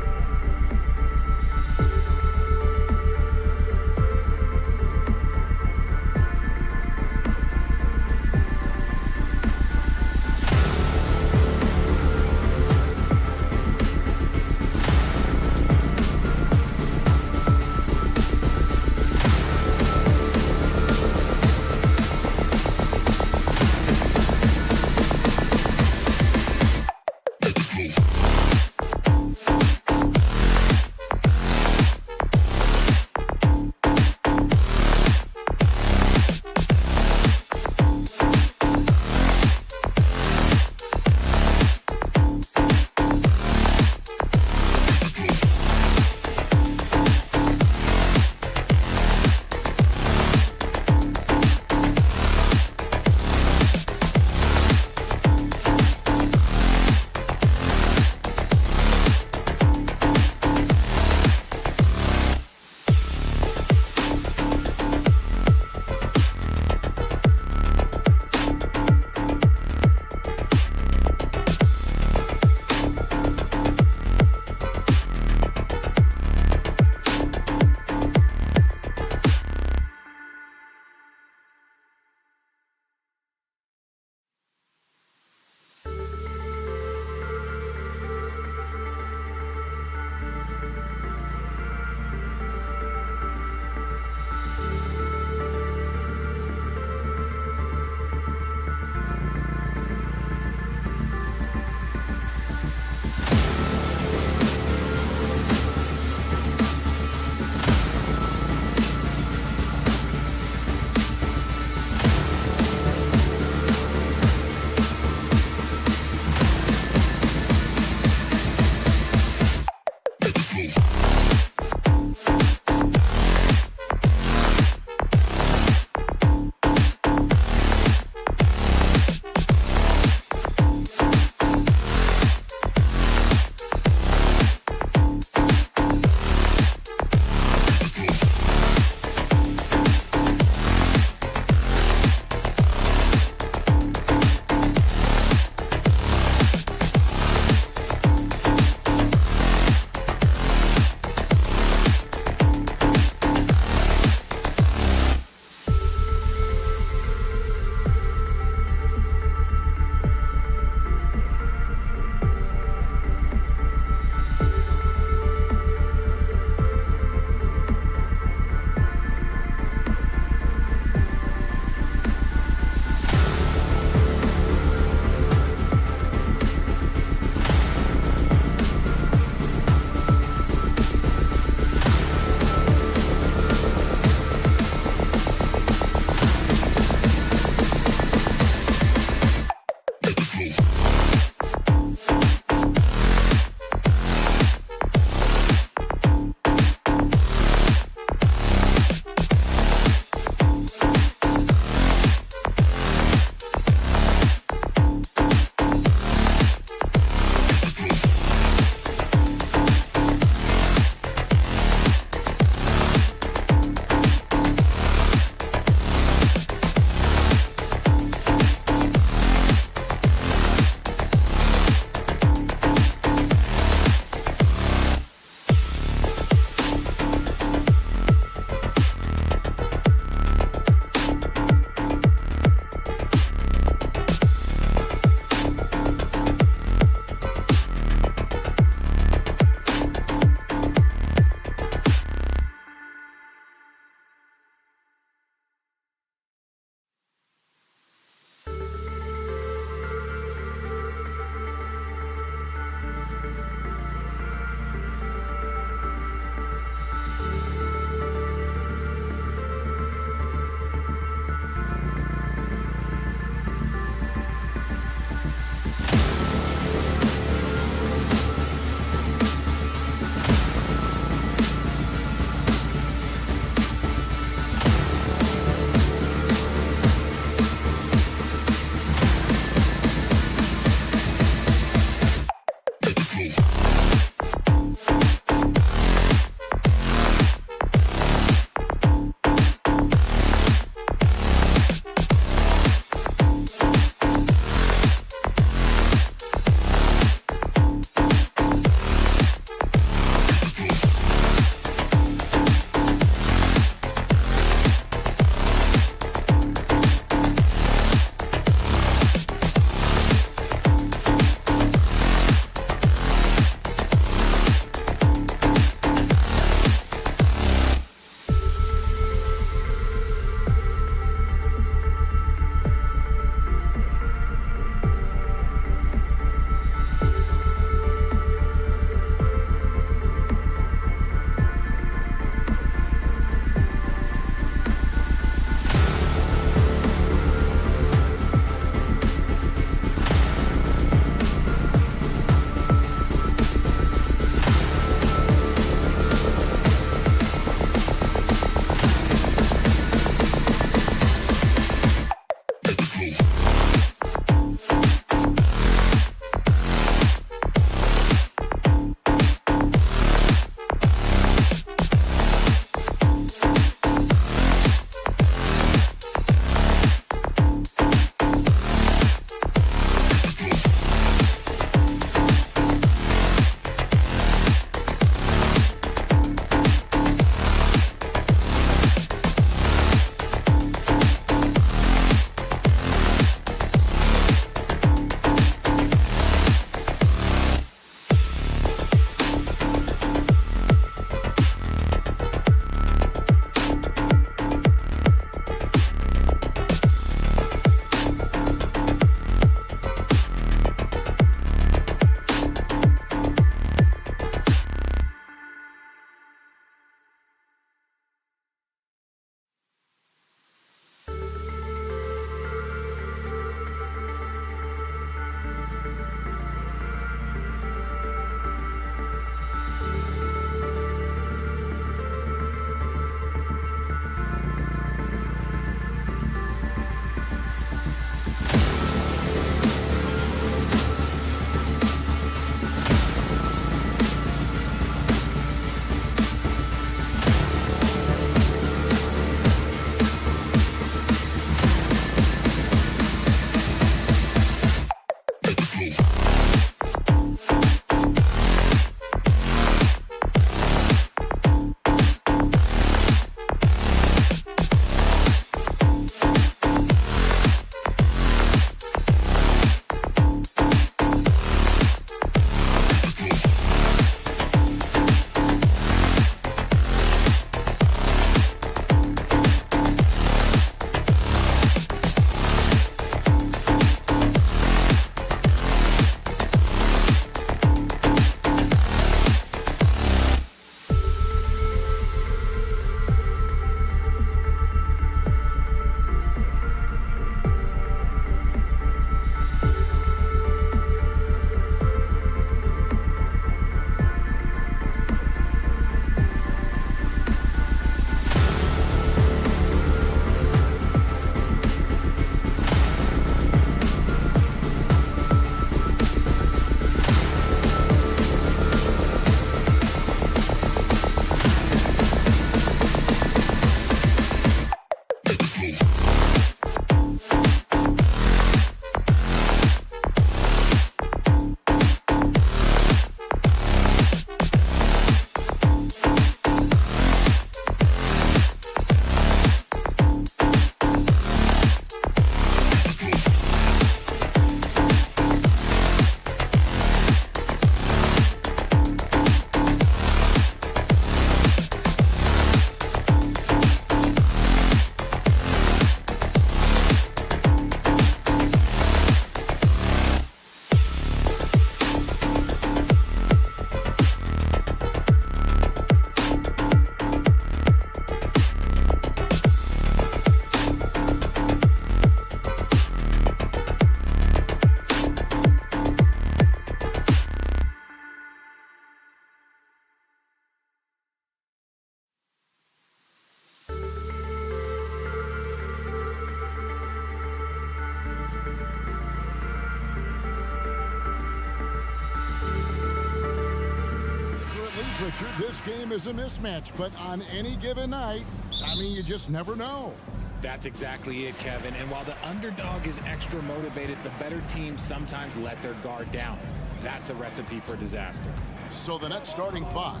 Richard, this game is a mismatch, but on any given night, I mean, you just never know. That's exactly it, Kevin. And while the underdog is extra motivated, the better teams sometimes let their guard down. That's a recipe for disaster. So the Nets starting five.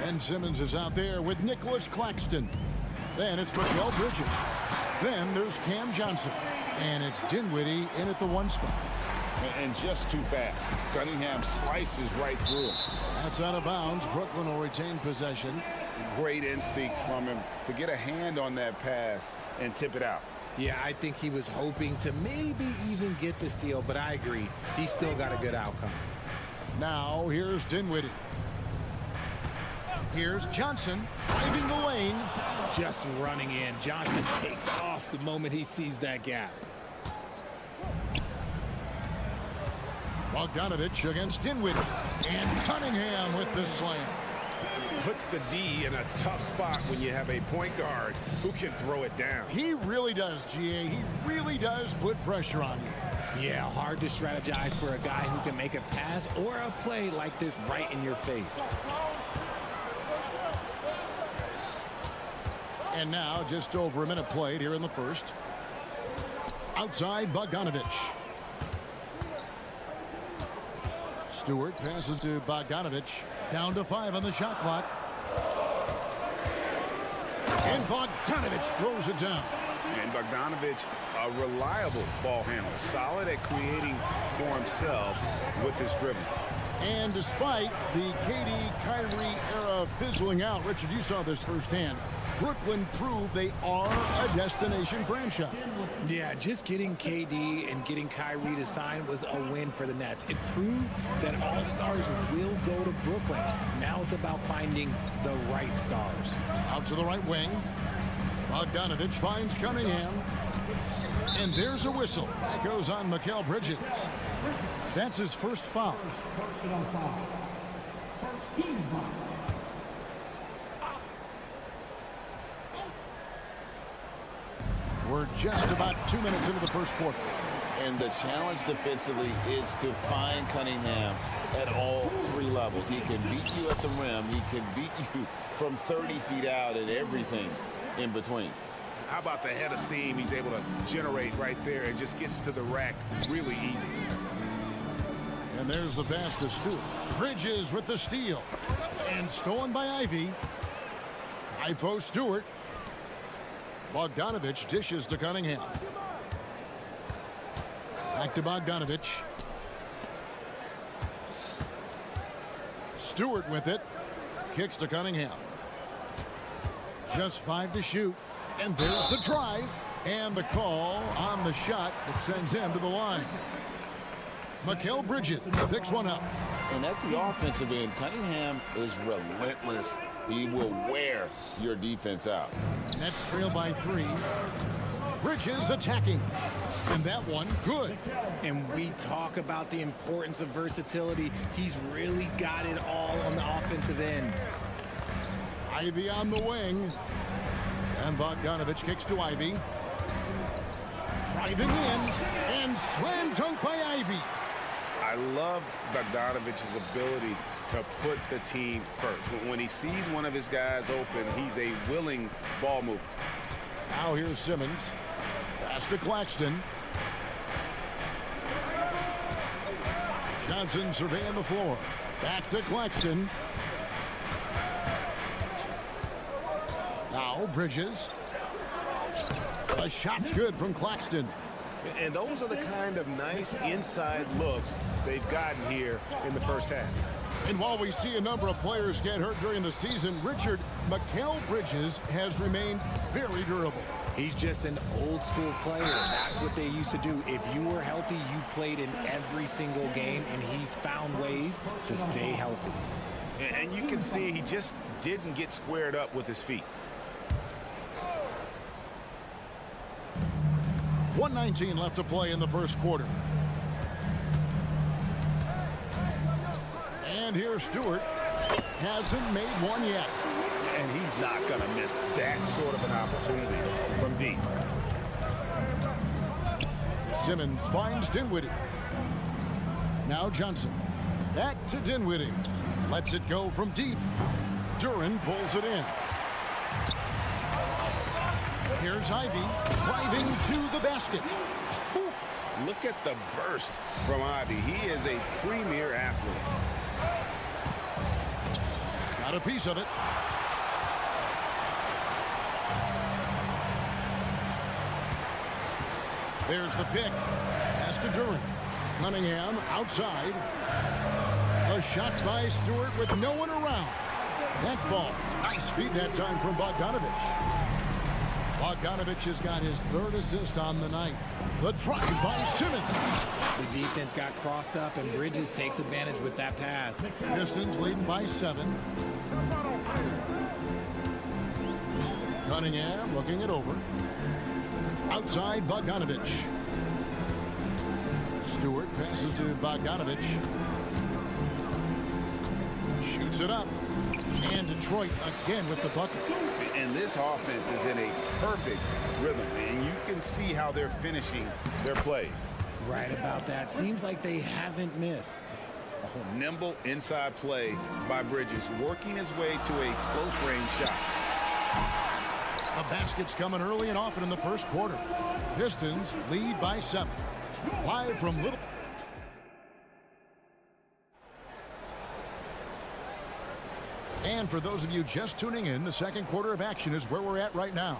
Ben Simmons is out there with Nicholas Claxton. Then it's Mikal Bridges. Then there's Cam Johnson. And it's Dinwiddie in at the one spot. And just too fast. Cunningham slices right through him. That's out of bounds. Brooklyn will retain possession. Great instincts from him to get a hand on that pass and tip it out. Yeah, I think he was hoping to maybe even get the steal, but I agree. He still got a good outcome. Now here's Dinwiddie. Here's Johnson driving the lane. Just running in. Johnson takes off the moment he sees that gap. Bogdanovich against Dinwiddie. And Cunningham with the slam. Puts the D in a tough spot when you have a point guard who can throw it down. He really does, GA. He really does put pressure on you. Yeah, hard to strategize for a guy who can make a pass or a play like this right in your face. And now just over a minute played here in the first. Outside Bogdanovich. Stewart passes to Bogdanovich. Down to 5 on the shot clock. And Bogdanovich throws it down. And Bogdanovich, a reliable ball handler. Solid at creating for himself with his dribbling. And despite the KD-Kyrie era fizzling out, Richard, you saw this firsthand. Brooklyn proved they are a destination franchise. Yeah, just getting KD and getting Kyrie to sign was a win for the Nets. It proved that all stars will go to Brooklyn. Now it's about finding the right stars. Out to the right wing. Bogdanovich finds Cunningham. And there's a whistle. That goes on Mikal Bridges. That's his first foul. Personal foul. First team foul. We're just about 2 minutes into the first quarter. And the challenge defensively is to find Cunningham at all 3 levels. He can beat you at the rim. He can beat you from 30 feet out and everything in between. How about the head of steam he's able to generate right there and just gets to the rack really easy. And there's the pass to Stewart. Bridges with the steal. And stolen by Ivy. High post Stewart. Bogdanovich dishes to Cunningham. Back to Bogdanovich. Stewart with it. Kicks to Cunningham. Just 5 to shoot. And there's the drive. And the call on the shot that sends him to the line. Mikal Bridges picks one up. And at the offensive end, Cunningham is relentless. He will wear your defense out. Nets trail by 3. Bridges attacking. And that one, good. And we talk about the importance of versatility. He's really got it all on the offensive end. Ivy on the wing. And Bogdanovich kicks to Ivy. Driving in. And slam dunk by Ivy. I love Bogdanovich's ability to put the team first. When he sees one of his guys open, he's a willing ball mover. Now here's Simmons. Pass to Claxton. Johnson surveying the floor. Back to Claxton. Now Bridges. A shot's good from Claxton. And those are the kind of nice inside looks they've gotten here in the first half. And while we see a number of players get hurt during the season, Richard, Mikal Bridges has remained very durable. He's just an old school player. That's what they used to do. If you were healthy, you played in every single game, and he's found ways to stay healthy. And you can see he just didn't get squared up with his feet. 1:19 left to play in the first quarter. And here's Stewart. Hasn't made one yet. And he's not going to miss that sort of an opportunity from deep. Simmons finds Dinwiddie. Now Johnson. Back to Dinwiddie. Lets it go from deep. Duran pulls it in. Here's Ivy driving to the basket. Look at the burst from Ivy. He is a premier athlete. Got a piece of it. There's the pick. Pass to Duran. Cunningham outside. A shot by Stewart with no one around. That falls. Nice feed that time from Bogdanovich. Bogdanovich has got his 3rd assist on the night. The drive by Simmons. The defense got crossed up, and Bridges takes advantage with that pass. Pistons leading by 7. Cunningham looking it over. Outside Bogdanovich. Stewart passes to Bogdanovich. Shoots it up. And Detroit again with the bucket. And this offense is in a perfect rhythm. And you can see how they're finishing their plays. Right about that. Seems like they haven't missed. Nimble inside play by Bridges, working his way to a close-range shot. A basket's coming early and often in the first quarter. Pistons lead by 7. Live from Little. And for those of you just tuning in, the second quarter of action is where we're at right now.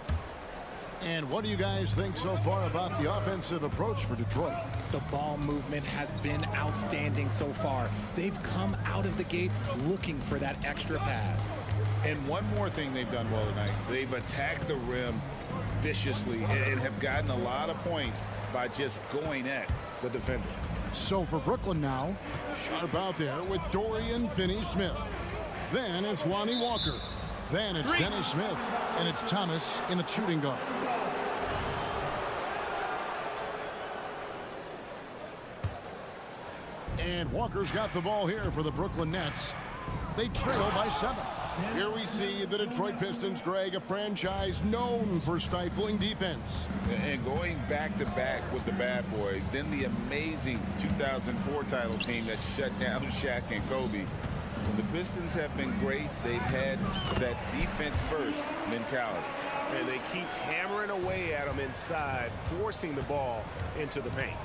And what do you guys think so far about the offensive approach for Detroit? The ball movement has been outstanding so far. They've come out of the gate looking for that extra pass. And one more thing they've done well tonight. They've attacked the rim viciously and have gotten a lot of points by just going at the defender. So for Brooklyn now, sharp out there with Dorian Finney-Smith. Then it's Lonnie Walker. Then it's Dennis Smith. And it's Thomas in the shooting guard. And Walker's got the ball here for the Brooklyn Nets. They trail by 7. Here we see the Detroit Pistons, Greg, a franchise known for stifling defense. And going back-to-back with the bad boys, then the amazing 2004 title team that shut down Shaq and Kobe. The Pistons have been great. They've had that defense-first mentality. And they keep hammering away at them inside, forcing the ball into the paint.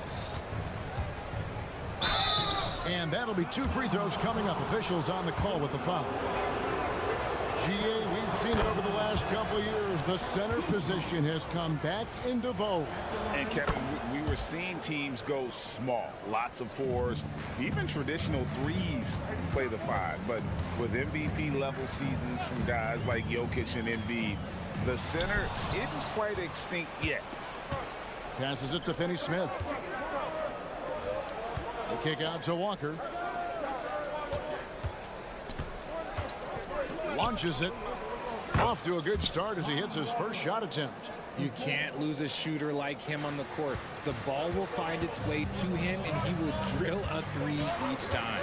And that'll be 2 free throws coming up. Officials on the call with the foul. GA, we've seen it over the last couple of years. The center position has come back into vogue. And Kevin, we were seeing teams go small, lots of 4s, even traditional 3s play the 5. But with MVP level seasons from guys like Jokic and Embiid, the center isn't quite extinct yet. Passes it to Finney-Smith. The kick out to Walker. Launches it. Off to a good start as he hits his first shot attempt. You can't lose a shooter like him on the court. The ball will find its way to him, and he will drill a 3 each time.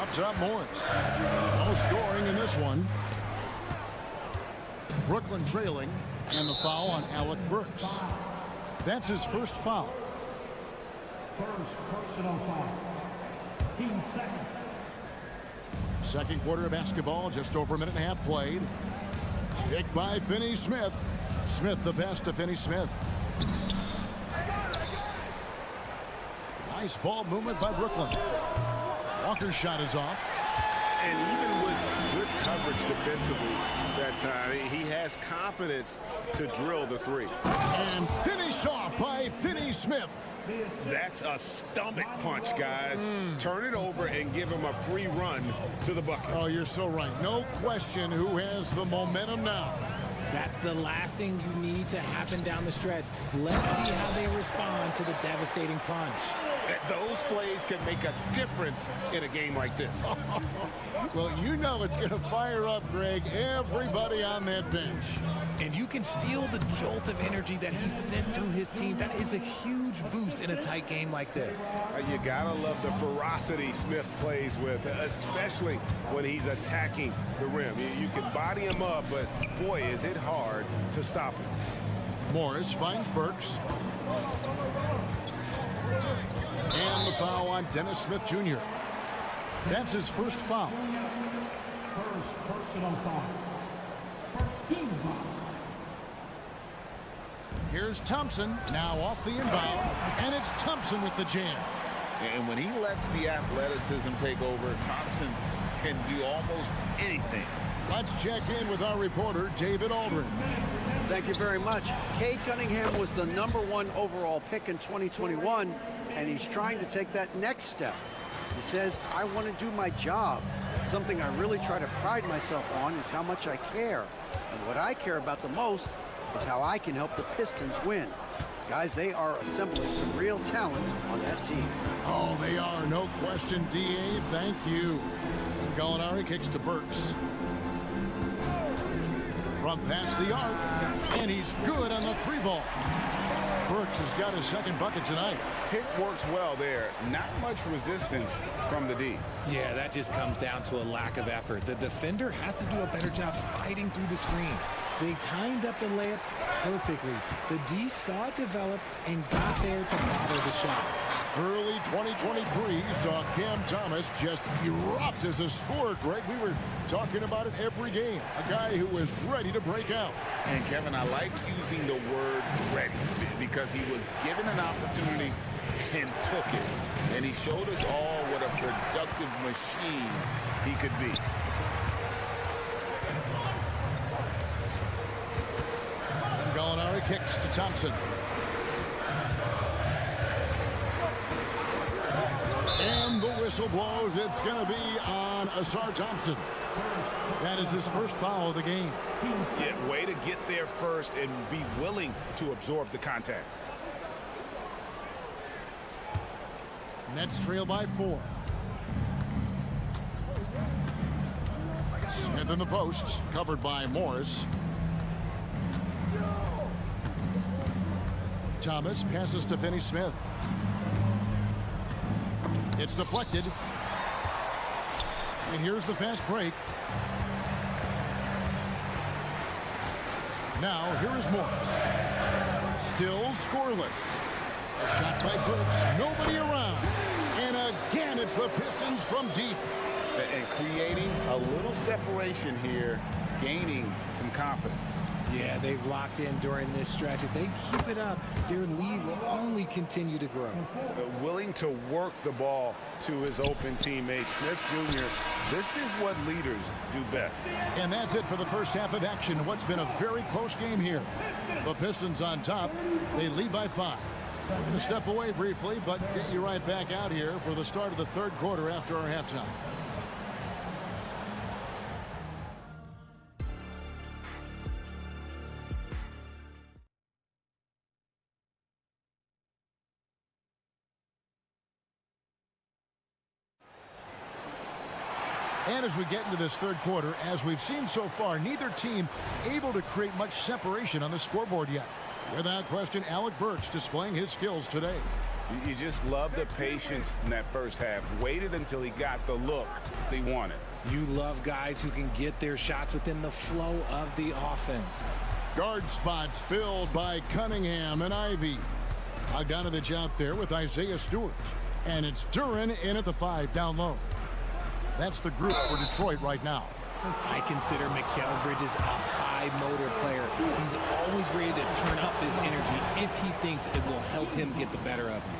Up top, Morris. No scoring in this one. Brooklyn trailing, and the foul on Alec Burks. That's his first foul. First personal foul. Team second. Second quarter of basketball, just over a minute and a half played. Picked by Finney-Smith. Smith the pass to Finney-Smith. Nice ball movement by Brooklyn. Walker's shot is off. And even with good coverage defensively that time, he has confidence to drill the 3. And finished off by Finney-Smith. That's a stomach punch, guys. Turn it over and give him a free run to the bucket. Oh, you're so right. No question who has the momentum now. That's the last thing you need to happen down the stretch. Let's see how they respond to the devastating punch. Those plays can make a difference in a game like this. Well, you know it's going to fire up, Greg, everybody on that bench. And you can feel the jolt of energy that he sent through his team. That is a huge boost in a tight game like this. You gotta love the ferocity Smith plays with, especially when he's attacking the rim. You can body him up, but boy, is it hard to stop him. Morris finds Burks. And the foul on Dennis Smith Jr. That's his first foul. First personal foul. First team foul. Here's Thompson, now off the inbound, and it's Thompson with the jam. And when he lets the athleticism take over, Thompson can do almost anything. Let's check in with our reporter, David Aldridge. Thank you very much. Cade Cunningham was the #1 overall pick in 2021, and he's trying to take that next step. He says, I want to do my job. Something I really try to pride myself on is how much I care. And what I care about the most is how I can help the Pistons win. Guys, they are assembling some real talent on that team. Oh, they are, no question, D.A. Thank you. And Gallinari kicks to Burks. From past the arc, and he's good on the 3-ball. Burks has got his second bucket tonight. Pick works well there. Not much resistance from the D. Yeah, that just comes down to a lack of effort. The defender has to do a better job fighting through the screen. They timed up the layup perfectly. The D saw it develop and got there to bother the shot. Early 2023 saw Cam Thomas just erupt as a scorer, Greg. We were talking about it every game. A guy who was ready to break out. And Kevin, I like using the word ready because he was given an opportunity and took it. And he showed us all what a productive machine he could be. And Gallinari kicks to Thompson. And the whistle blows. It's going to be on Asar Thompson. That is his first foul of the game. Yeah, way to get there first and be willing to absorb the contact. Nets trail by 4. Smith in the post, covered by Morris. Thomas passes to Finney-Smith. It's deflected. And here's the fast break. Now, here is Morris. Still scoreless. A shot by Burks. Nobody around. And again, it's the Pistons from deep. And creating a little separation here, gaining some confidence. Yeah, they've locked in during this stretch. If they keep it up, their lead will only continue to grow. Willing to work the ball to his open teammate, Smith Jr. This is what leaders do best. And that's it for the first half of action. What's been a very close game here. The Pistons on top. They lead by 5. We're going to step away briefly, but get you right back out here for the start of the third quarter after our halftime. And as we get into this third quarter, as we've seen so far, neither team able to create much separation on the scoreboard yet. Without question, Alec Burks displaying his skills today. You just love the patience in that first half. Waited until he got the look they wanted. You love guys who can get their shots within the flow of the offense. Guard spots filled by Cunningham and Ivy. Bogdanovich out there with Isaiah Stewart. And it's Duren in at the 5 down low. That's the group for Detroit right now. I consider Mikal Bridges a high motor player. He's always ready to turn up his energy if he thinks it will help him get the better of him.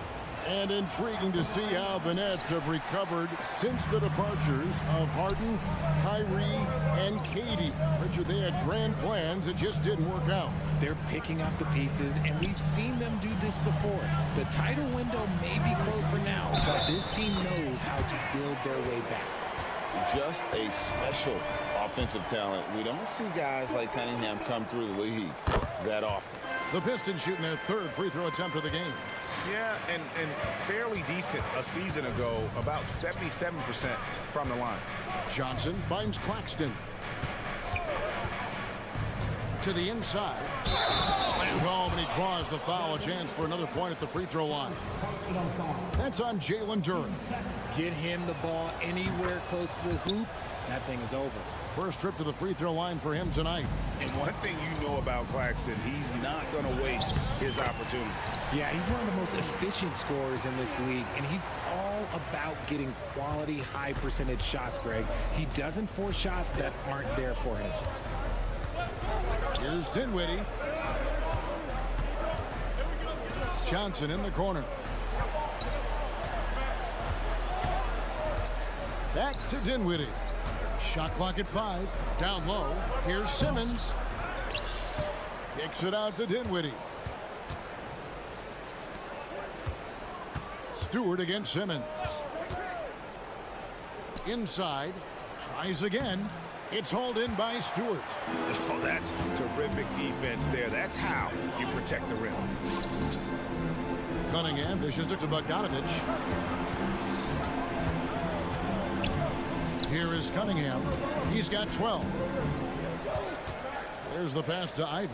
And intriguing to see how the Nets have recovered since the departures of Harden, Kyrie, and KD. Richard, they had grand plans. It just didn't work out. They're picking up the pieces, and we've seen them do this before. The title window may be closed for now, but this team knows how to build their way back. Just a special offensive talent. We don't see guys like Cunningham come through the league that often. The Pistons shooting their third free throw attempt of the game. Yeah, and fairly decent a season ago, about 77% from the line. Johnson finds Claxton. To the inside. Slam home, and he draws the foul. A chance for another point at the free throw line. That's on Jalen Duren. Get him the ball anywhere close to the hoop, that thing is over. First trip to the free throw line for him tonight. And one thing you know about Claxton, he's not going to waste his opportunity. Yeah, he's one of the most efficient scorers in this league, and he's all about getting quality, high percentage shots, Greg. He doesn't force shots that aren't there for him. Here's Dinwiddie. Johnson in the corner. Back to Dinwiddie. Shot clock at 5. Down low. Here's Simmons. Kicks it out to Dinwiddie. Stewart against Simmons. Inside. Tries again. It's hauled in by Stewart. Oh, that's terrific defense there. That's how you protect the rim. Cunningham dishes it to Bogdanovich. Here is Cunningham. He's got 12. There's the pass to Ivy.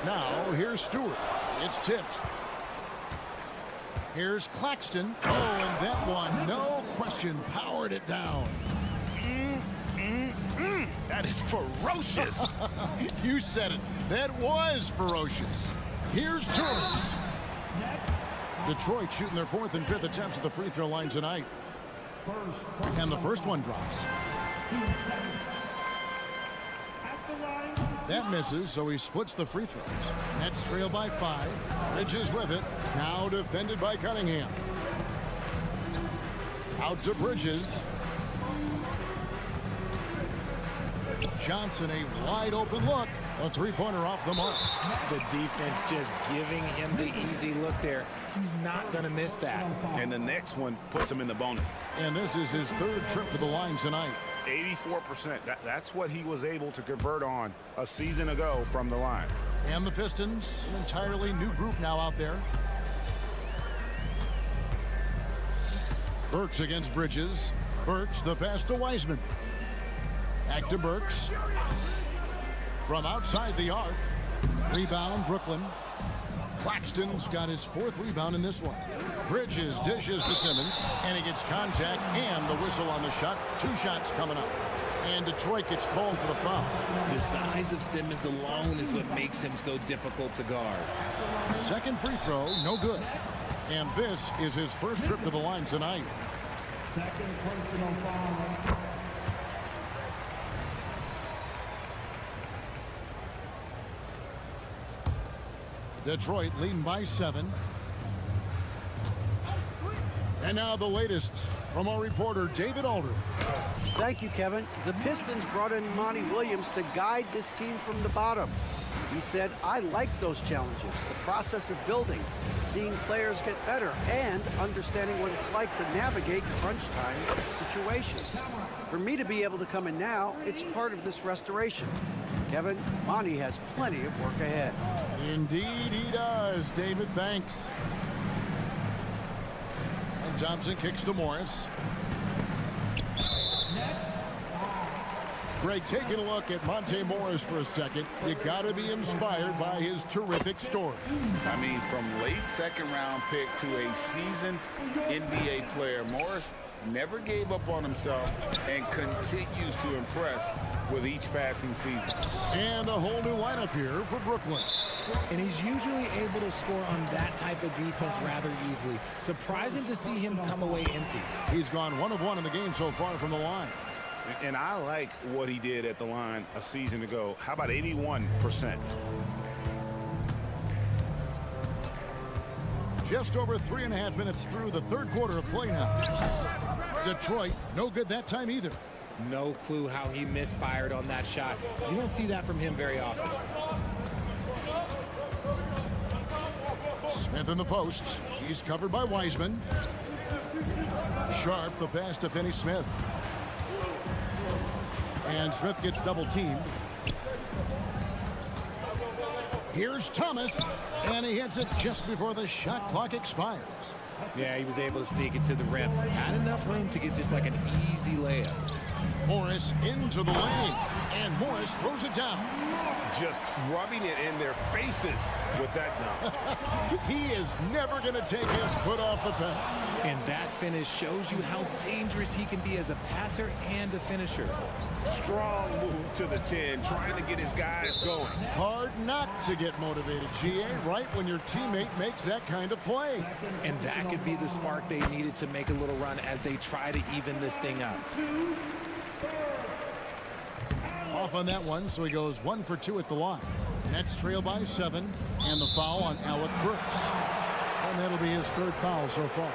Now, here's Stewart. It's tipped. Here's Claxton. Oh, and that one, no question, powered it down. That is ferocious. You said it. That was ferocious. Here's Duren. Detroit shooting their 4th and 5th attempts at the free throw line tonight. And the first one drops. That misses, so he splits the free throws. Nets trail by 5. Bridges with it. Now defended by Cunningham. Out to Bridges. Johnson, a wide open look. A three-pointer off the mark. The defense just giving him the easy look there. He's not going to miss that. And the next one puts him in the bonus. And this is his 3rd trip to the line tonight. 84%. That's what he was able to convert on a season ago from the line. And the Pistons, an entirely new group now out there. Burks against Bridges. Burks, the pass to Wiseman. Back to Burks. From outside the arc. Rebound, Brooklyn. Claxton's got his 4th rebound in this one. Bridges dishes to Simmons, and he gets contact and the whistle on the shot. 2 shots coming up. And Detroit gets called for the foul. The size of Simmons alone is what makes him so difficult to guard. 2nd free throw, no good. And this is his 1st trip to the line tonight. 2nd personal foul. Detroit leading by 7. And now the latest from our reporter, David Aldridge. Thank you, Kevin. The Pistons brought in Monty Williams to guide this team from the bottom. He said, I like those challenges, the process of building, seeing players get better, and understanding what it's like to navigate crunch time situations. For me to be able to come in now, it's part of this restoration. Kevin, Monty has plenty of work ahead. Indeed he does, David. Thanks. And Thompson kicks to Morris. Greg, taking a look at Monte Morris for a second, you got to be inspired by his terrific story. I mean, from late second-round pick to a seasoned NBA player, Morris never gave up on himself and continues to impress with each passing season. And a whole new lineup here for Brooklyn. And he's usually able to score on that type of defense rather easily. Surprising to see him come away empty. He's gone 1 of 1 in the game so far from the line. And I like what he did at the line a season ago. How about 81%? Just over 3.5 minutes through the third quarter of play now. Detroit, no good that time either. No clue how he misfired on that shot. You don't see that from him very often. Smith in the post. He's covered by Wiseman. Sharp, the pass to Finney Smith. And Smith gets double teamed. Here's Thomas, and he hits it just before the shot clock expires. Yeah, he was able to sneak it to the rim. Had enough room to get just like an easy layup. Morris into the lane, and Morris throws it down. Just rubbing it in their faces with that now. He is never going to take his foot off the pedal. And that finish shows you how dangerous he can be as a passer and a finisher. Strong move to the 10, trying to get his guys going. Hard not to get motivated, GA, right when your teammate makes that kind of play. And that could be the spark they needed to make a little run as they try to even this thing up. Off on that one, so he goes 1 for 2 at the line. Nets trail by 7, and the foul on Alec Brooks. And that'll be his 3rd foul so far.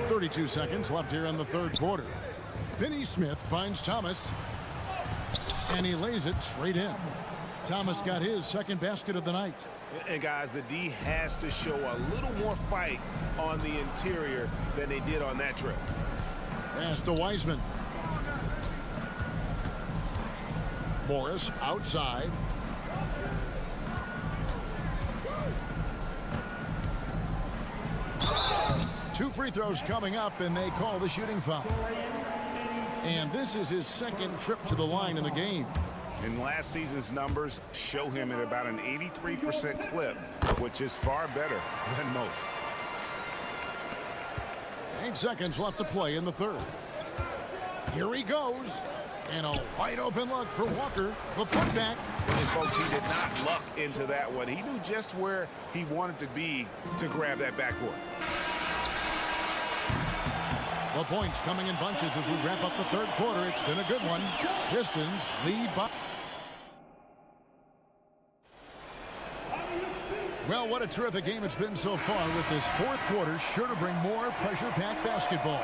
32 seconds left here in the 3rd quarter. Finney Smith finds Thomas, and he lays it straight in. Thomas got his 2nd basket of the night. And guys, the D has to show a little more fight on the interior than they did on that trip. Pass to Wiseman. Morris outside. Two free throws coming up, and they call the shooting foul. And this is his 2nd trip to the line in the game. And last season's numbers show him at about an 83% clip, which is far better than most. 8 seconds left to play in the 3rd. Here he goes. And a wide open look for Walker. The putback. And folks, he did not luck into that one. He knew just where he wanted to be to grab that backboard. The points coming in bunches as we wrap up the 3rd quarter. It's been a good one. Pistons lead by... Well, what a terrific game it's been so far, with this 4th quarter sure to bring more pressure-packed basketball.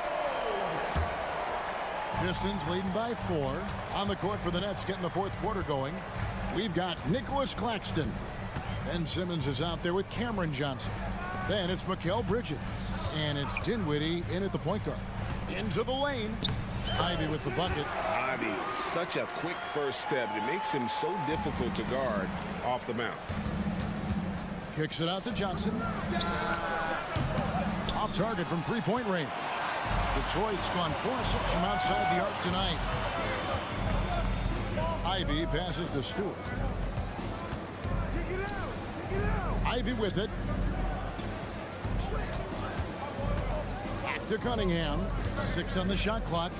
Pistons leading by 4. On the court for the Nets, getting the 4th quarter going. We've got Nicholas Claxton. Ben Simmons is out there with Cameron Johnson. Then it's Mikal Bridges. And it's Dinwiddie in at the point guard. Into the lane. Ivy with the bucket. Ivy, such a quick first step. It makes him so difficult to guard off the bounce. Kicks it out to Johnson. Off target from three-point range. Detroit's gone 4-6 from outside the arc tonight. Ivy passes to Stewart. Ivy with it. Back to Cunningham. 6 on the shot clock.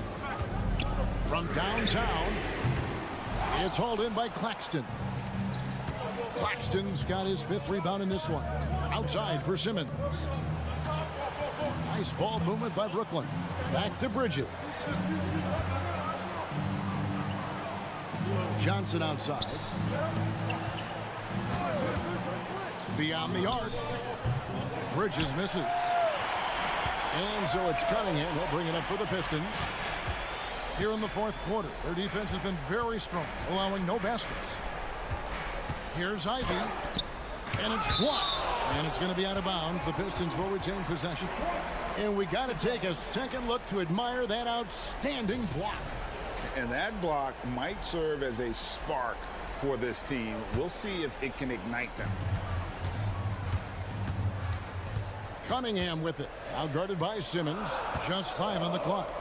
From downtown, it's hauled in by Claxton. Claxton's got his 5th rebound in this one. Outside for Simmons. Nice ball movement by Brooklyn. Back to Bridges. Johnson outside. Beyond the arc. Bridges misses. And so it's Cunningham. He'll bring it up for the Pistons. Here in the fourth quarter, their defense has been very strong, allowing no baskets. Here's Ivy. And it's blocked. And it's going to be out of bounds. The Pistons will retain possession. And we got to take a second look to admire that outstanding block. And that block might serve as a spark for this team. We'll see if it can ignite them. Cunningham with it. Outguarded by Simmons. Just 5 on the clock.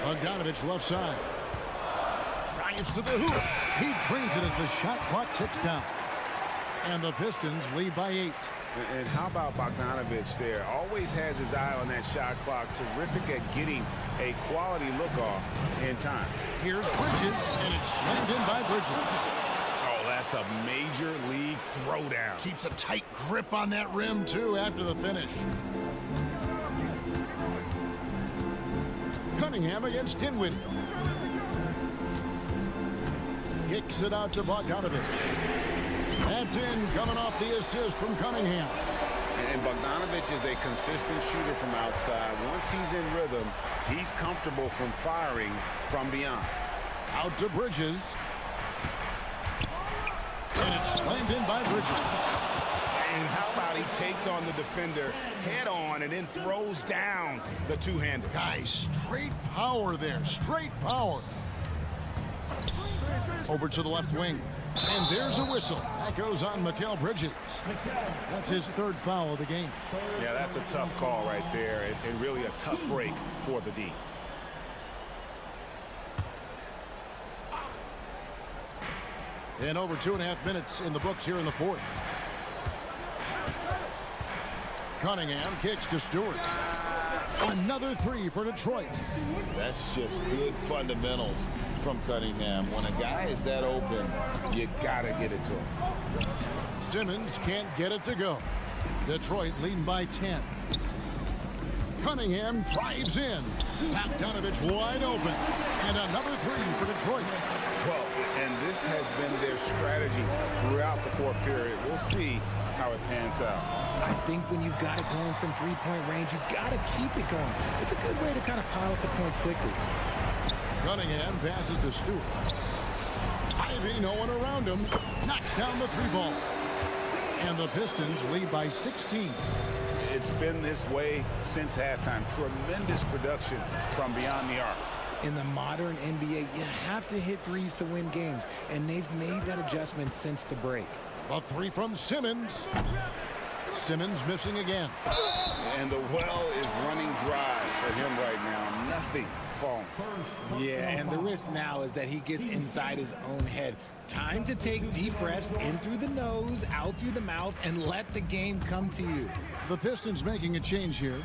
Bogdanovich left side. Drives to the hoop. He drains it as the shot clock ticks down. And the Pistons lead by 8. And how about Bogdanovich there? Always has his eye on that shot clock. Terrific at getting a quality look off in time. Here's Bridges, and it's slammed in by Bridges. Oh, that's a major league throwdown. Keeps a tight grip on that rim, too, after the finish. Cunningham against Dinwiddie. Kicks it out to Bogdanovich. That's in, coming off the assist from Cunningham. And Bogdanovich is a consistent shooter from outside. Once he's in rhythm, he's comfortable from firing from beyond. Out to Bridges. And it's slammed in by Bridges. And how about he takes on the defender head on and then throws down the two-hander. Guys, straight power there. Straight power. Over to the left wing. And there's a whistle. That goes on Mikal Bridges. That's his third foul of the game. Yeah, that's a tough call right there, and really a tough break for the D. And over 2.5 minutes in the books here in the fourth. Cunningham kicks to Stewart. Another 3 for Detroit. That's just good fundamentals from Cunningham. When a guy is that open, you gotta get it to him. Simmons can't get it to go. Detroit leading by 10. Cunningham drives in. Bogdanovich wide open. And another 3 for Detroit. Well, and this has been their strategy throughout the fourth period. We'll see how it pans out. I think when you've got it going from three-point range, you've got to keep it going. It's a good way to kind of pile up the points quickly. Cunningham passes to Stewart. Ivy, no one around him. Knocks down the 3-ball. And the Pistons lead by 16. It's been this way since halftime. Tremendous production from beyond the arc. In the modern NBA, you have to hit threes to win games, and they've made that adjustment since the break. A 3 from Simmons. Simmons missing again. And the well is running dry for him right now. Nothing falling. Yeah, and the risk now is that he gets inside his own head. Time to take deep breaths in through the nose, out through the mouth, and let the game come to you. The Pistons making a change here.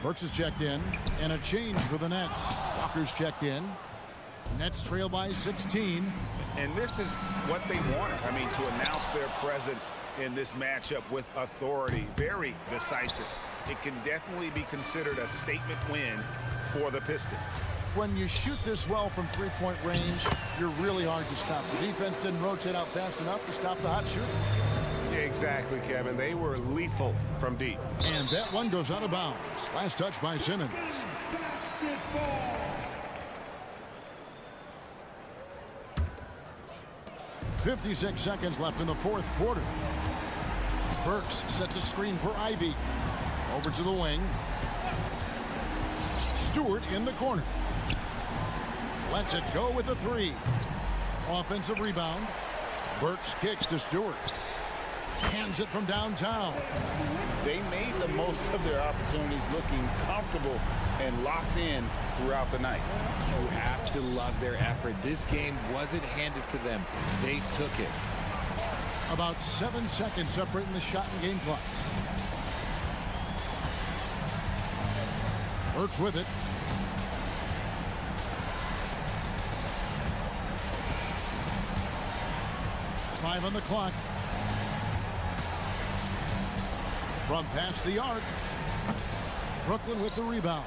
Burks is checked in, and a change for the Nets. Walker's checked in. Nets trail by 16. And this is what they wanted. I mean, to announce their presence in this matchup with authority. Very decisive. It can definitely be considered a statement win for the Pistons. When you shoot this well from three-point range, you're really hard to stop. The defense didn't rotate out fast enough to stop the hot shooter. Exactly, Kevin. They were lethal from deep. And that one goes out of bounds. Last touch by Simmons. 56 seconds left in the fourth quarter. Burks sets a screen for Ivy. Over to the wing. Stewart in the corner. Lets it go with a 3. Offensive rebound. Burks kicks to Stewart. Hands it from downtown. They made the most of their opportunities, looking comfortable and locked in throughout the night. You have to love their effort. This game wasn't handed to them. They took it. About 7 seconds separating the shot and game clocks. Burks with it. Five on the clock. From past the arc. Brooklyn with the rebound.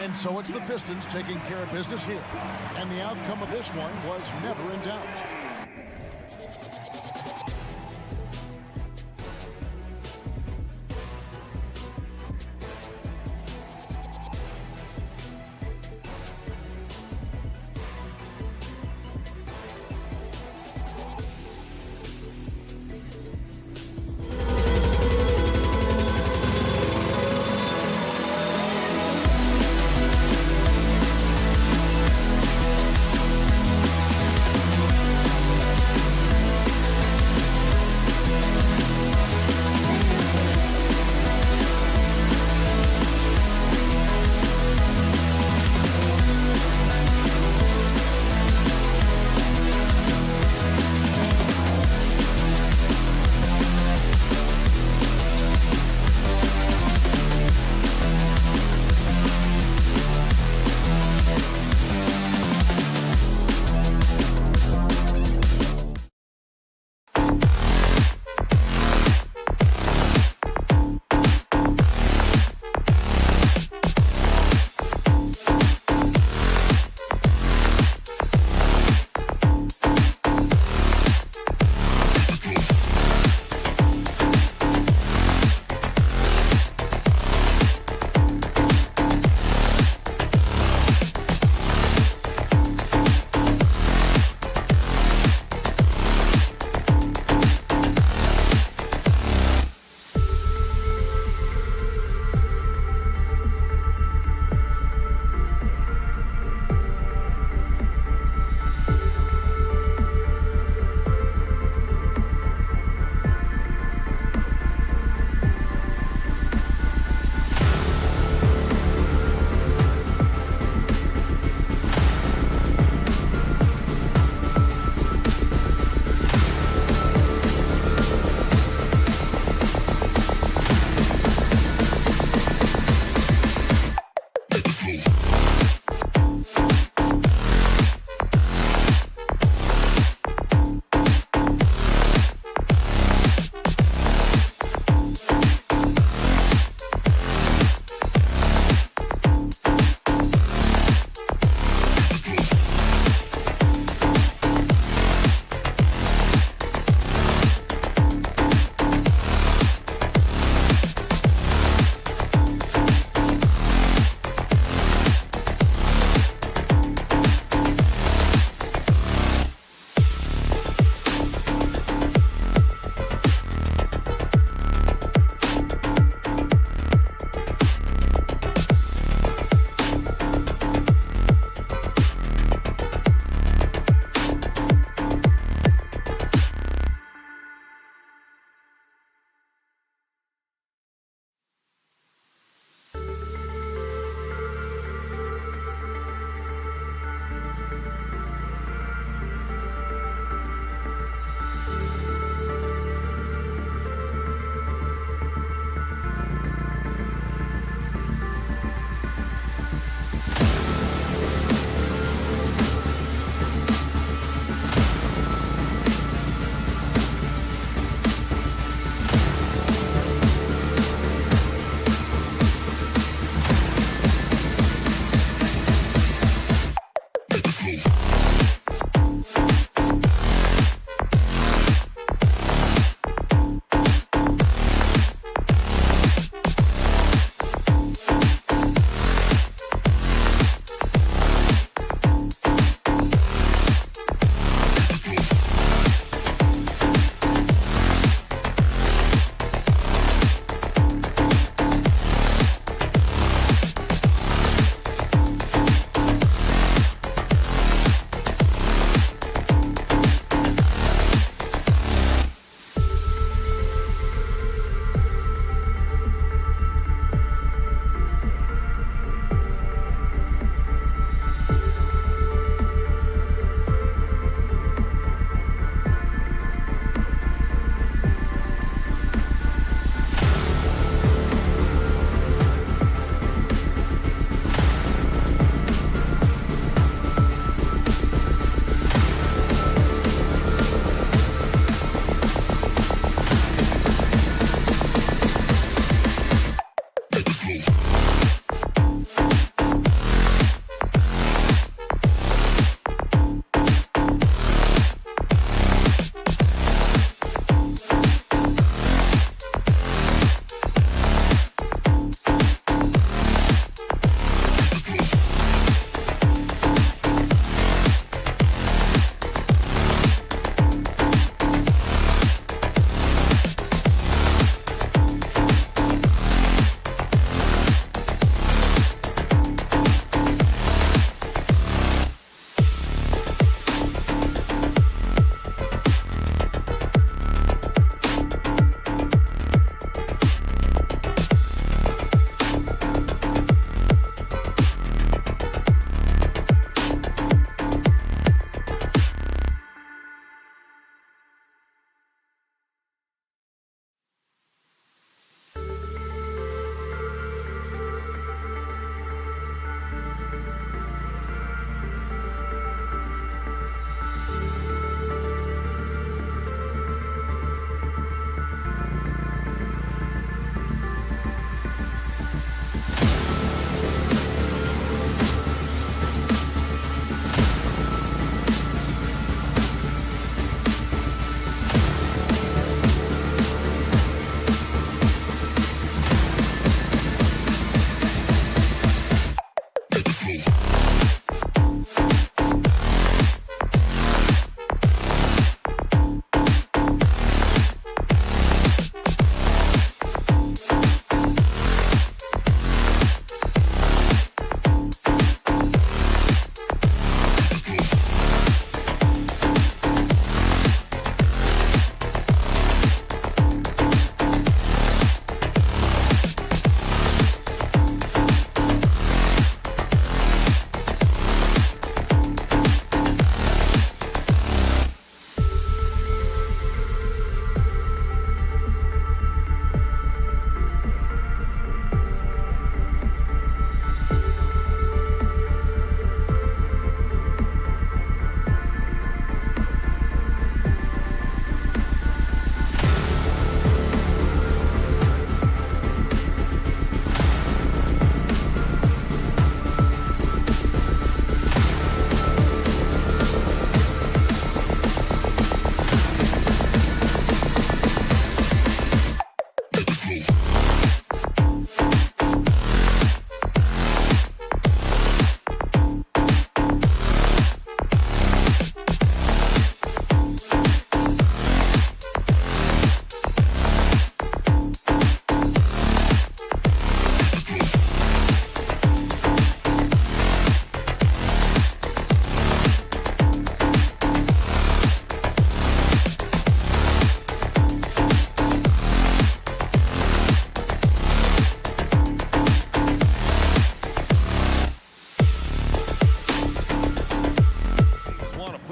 And so it's the Pistons taking care of business here. And the outcome of this one was never in doubt.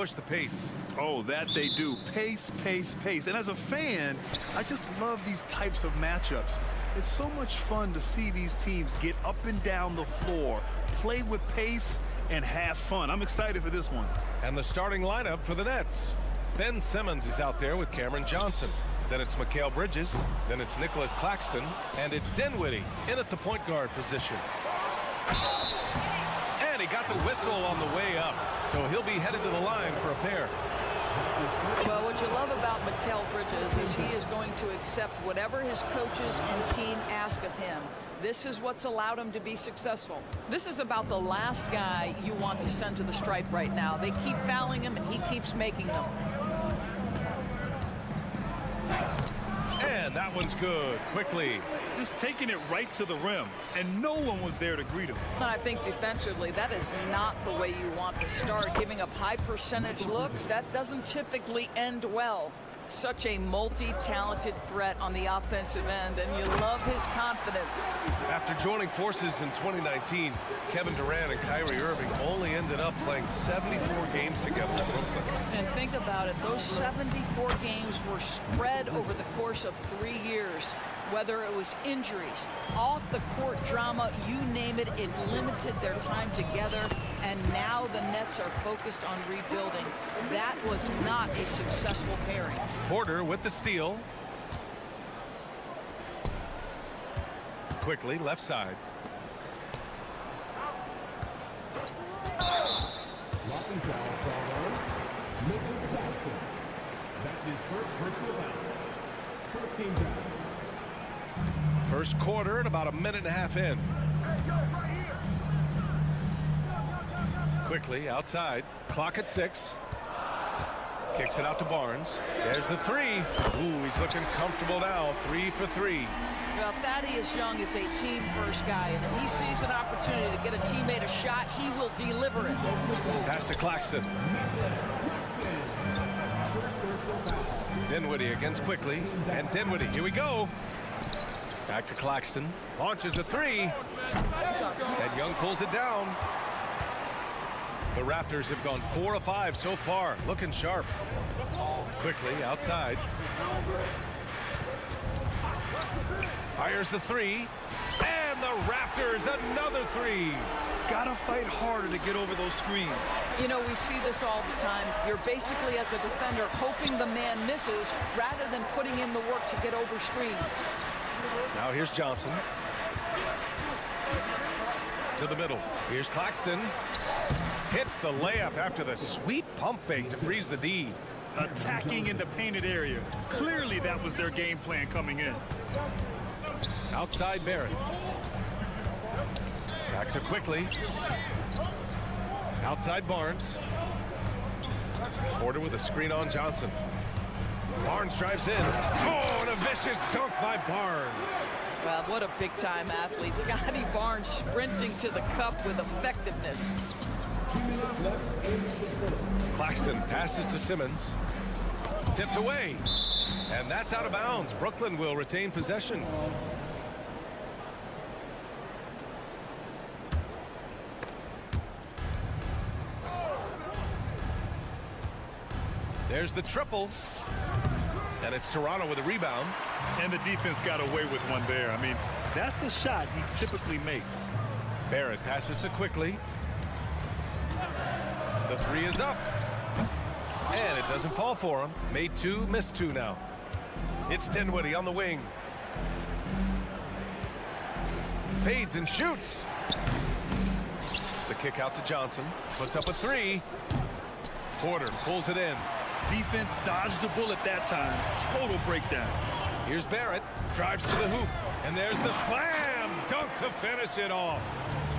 push the pace. Oh, that they do. Pace, pace, pace. And as a fan, I just love these types of matchups. It's so much fun to see these teams get up and down the floor, play with pace, and have fun. I'm excited for this one. And the starting lineup for the Nets. Ben Simmons is out there with Cameron Johnson. Then it's Mikal Bridges. Then it's Nicholas Claxton. And it's Dinwiddie in at the point guard position. And he got the whistle on the way up. So he'll be headed to the line for a pair. Well, what you love about Mikal Bridges is he is going to accept whatever his coaches and team ask of him. This is what's allowed him to be successful. This is about the last guy you want to send to the stripe right now. They keep fouling him, and he keeps making them. And that one's good. Quickly. Just taking it right to the rim, and no one was there to greet him. I think defensively, that is not the way you want to start. Giving up high percentage looks, that doesn't typically end well. Such a multi-talented threat on the offensive end, and you love his confidence. After joining forces in 2019, Kevin Durant and Kyrie Irving only ended up playing 74 games together in Brooklyn. And think about it, those 74 games were spread over the course of 3 years. Whether it was injuries, off-the-court drama, you name it, it limited their time together. And now the Nets are focused on rebuilding. That was not a successful pairing. Porter with the steal. Quickly, left side. Blocking foul called on Nicholas Claxton. That's his first personal foul. First team foul. First quarter and about a minute and a half in. Quickly outside. Clock at 6. Kicks it out to Barnes. There's the three. Ooh, he's looking comfortable now. 3 for 3. Well, Thaddeus Young is a team-first guy, and if he sees an opportunity to get a teammate a shot, he will deliver it. Pass to Claxton. Dinwiddie against Quickly. And Dinwiddie, here we go. Back to Claxton. Launches a 3. And Young pulls it down. The Raptors have gone 4 of 5 so far. Looking sharp. Quickly outside. Fires the 3. And the Raptors another 3. Gotta fight harder to get over those screens. You know, we see this all the time. You're basically, as a defender, hoping the man misses rather than putting in the work to get over screens. Now here's Johnson. To the middle. Here's Claxton. Hits the layup after the sweet pump fake to freeze the D. Attacking in the painted area. Clearly that was their game plan coming in. Outside Barrett. Back to Quickly. Outside Barnes. Porter with a screen on Johnson. Barnes drives in. Oh, and a vicious dunk by Barnes. Well, what a big-time athlete. Scotty Barnes sprinting to the cup with effectiveness. Claxton passes to Simmons. Tipped away. And that's out of bounds. Brooklyn will retain possession. There's the triple. And it's Toronto with a rebound. And the defense got away with one there. I mean, that's a shot he typically makes. Barrett passes to Quickly. The 3 is up. And it doesn't fall for him. Made 2, missed 2 now. It's Dinwiddie on the wing. Fades and shoots. The kick out to Johnson. Puts up a 3. Porter pulls it in. Defense dodged a bullet that time. Total breakdown. Here's Barrett. Drives to the hoop. And there's the slam dunk to finish it off.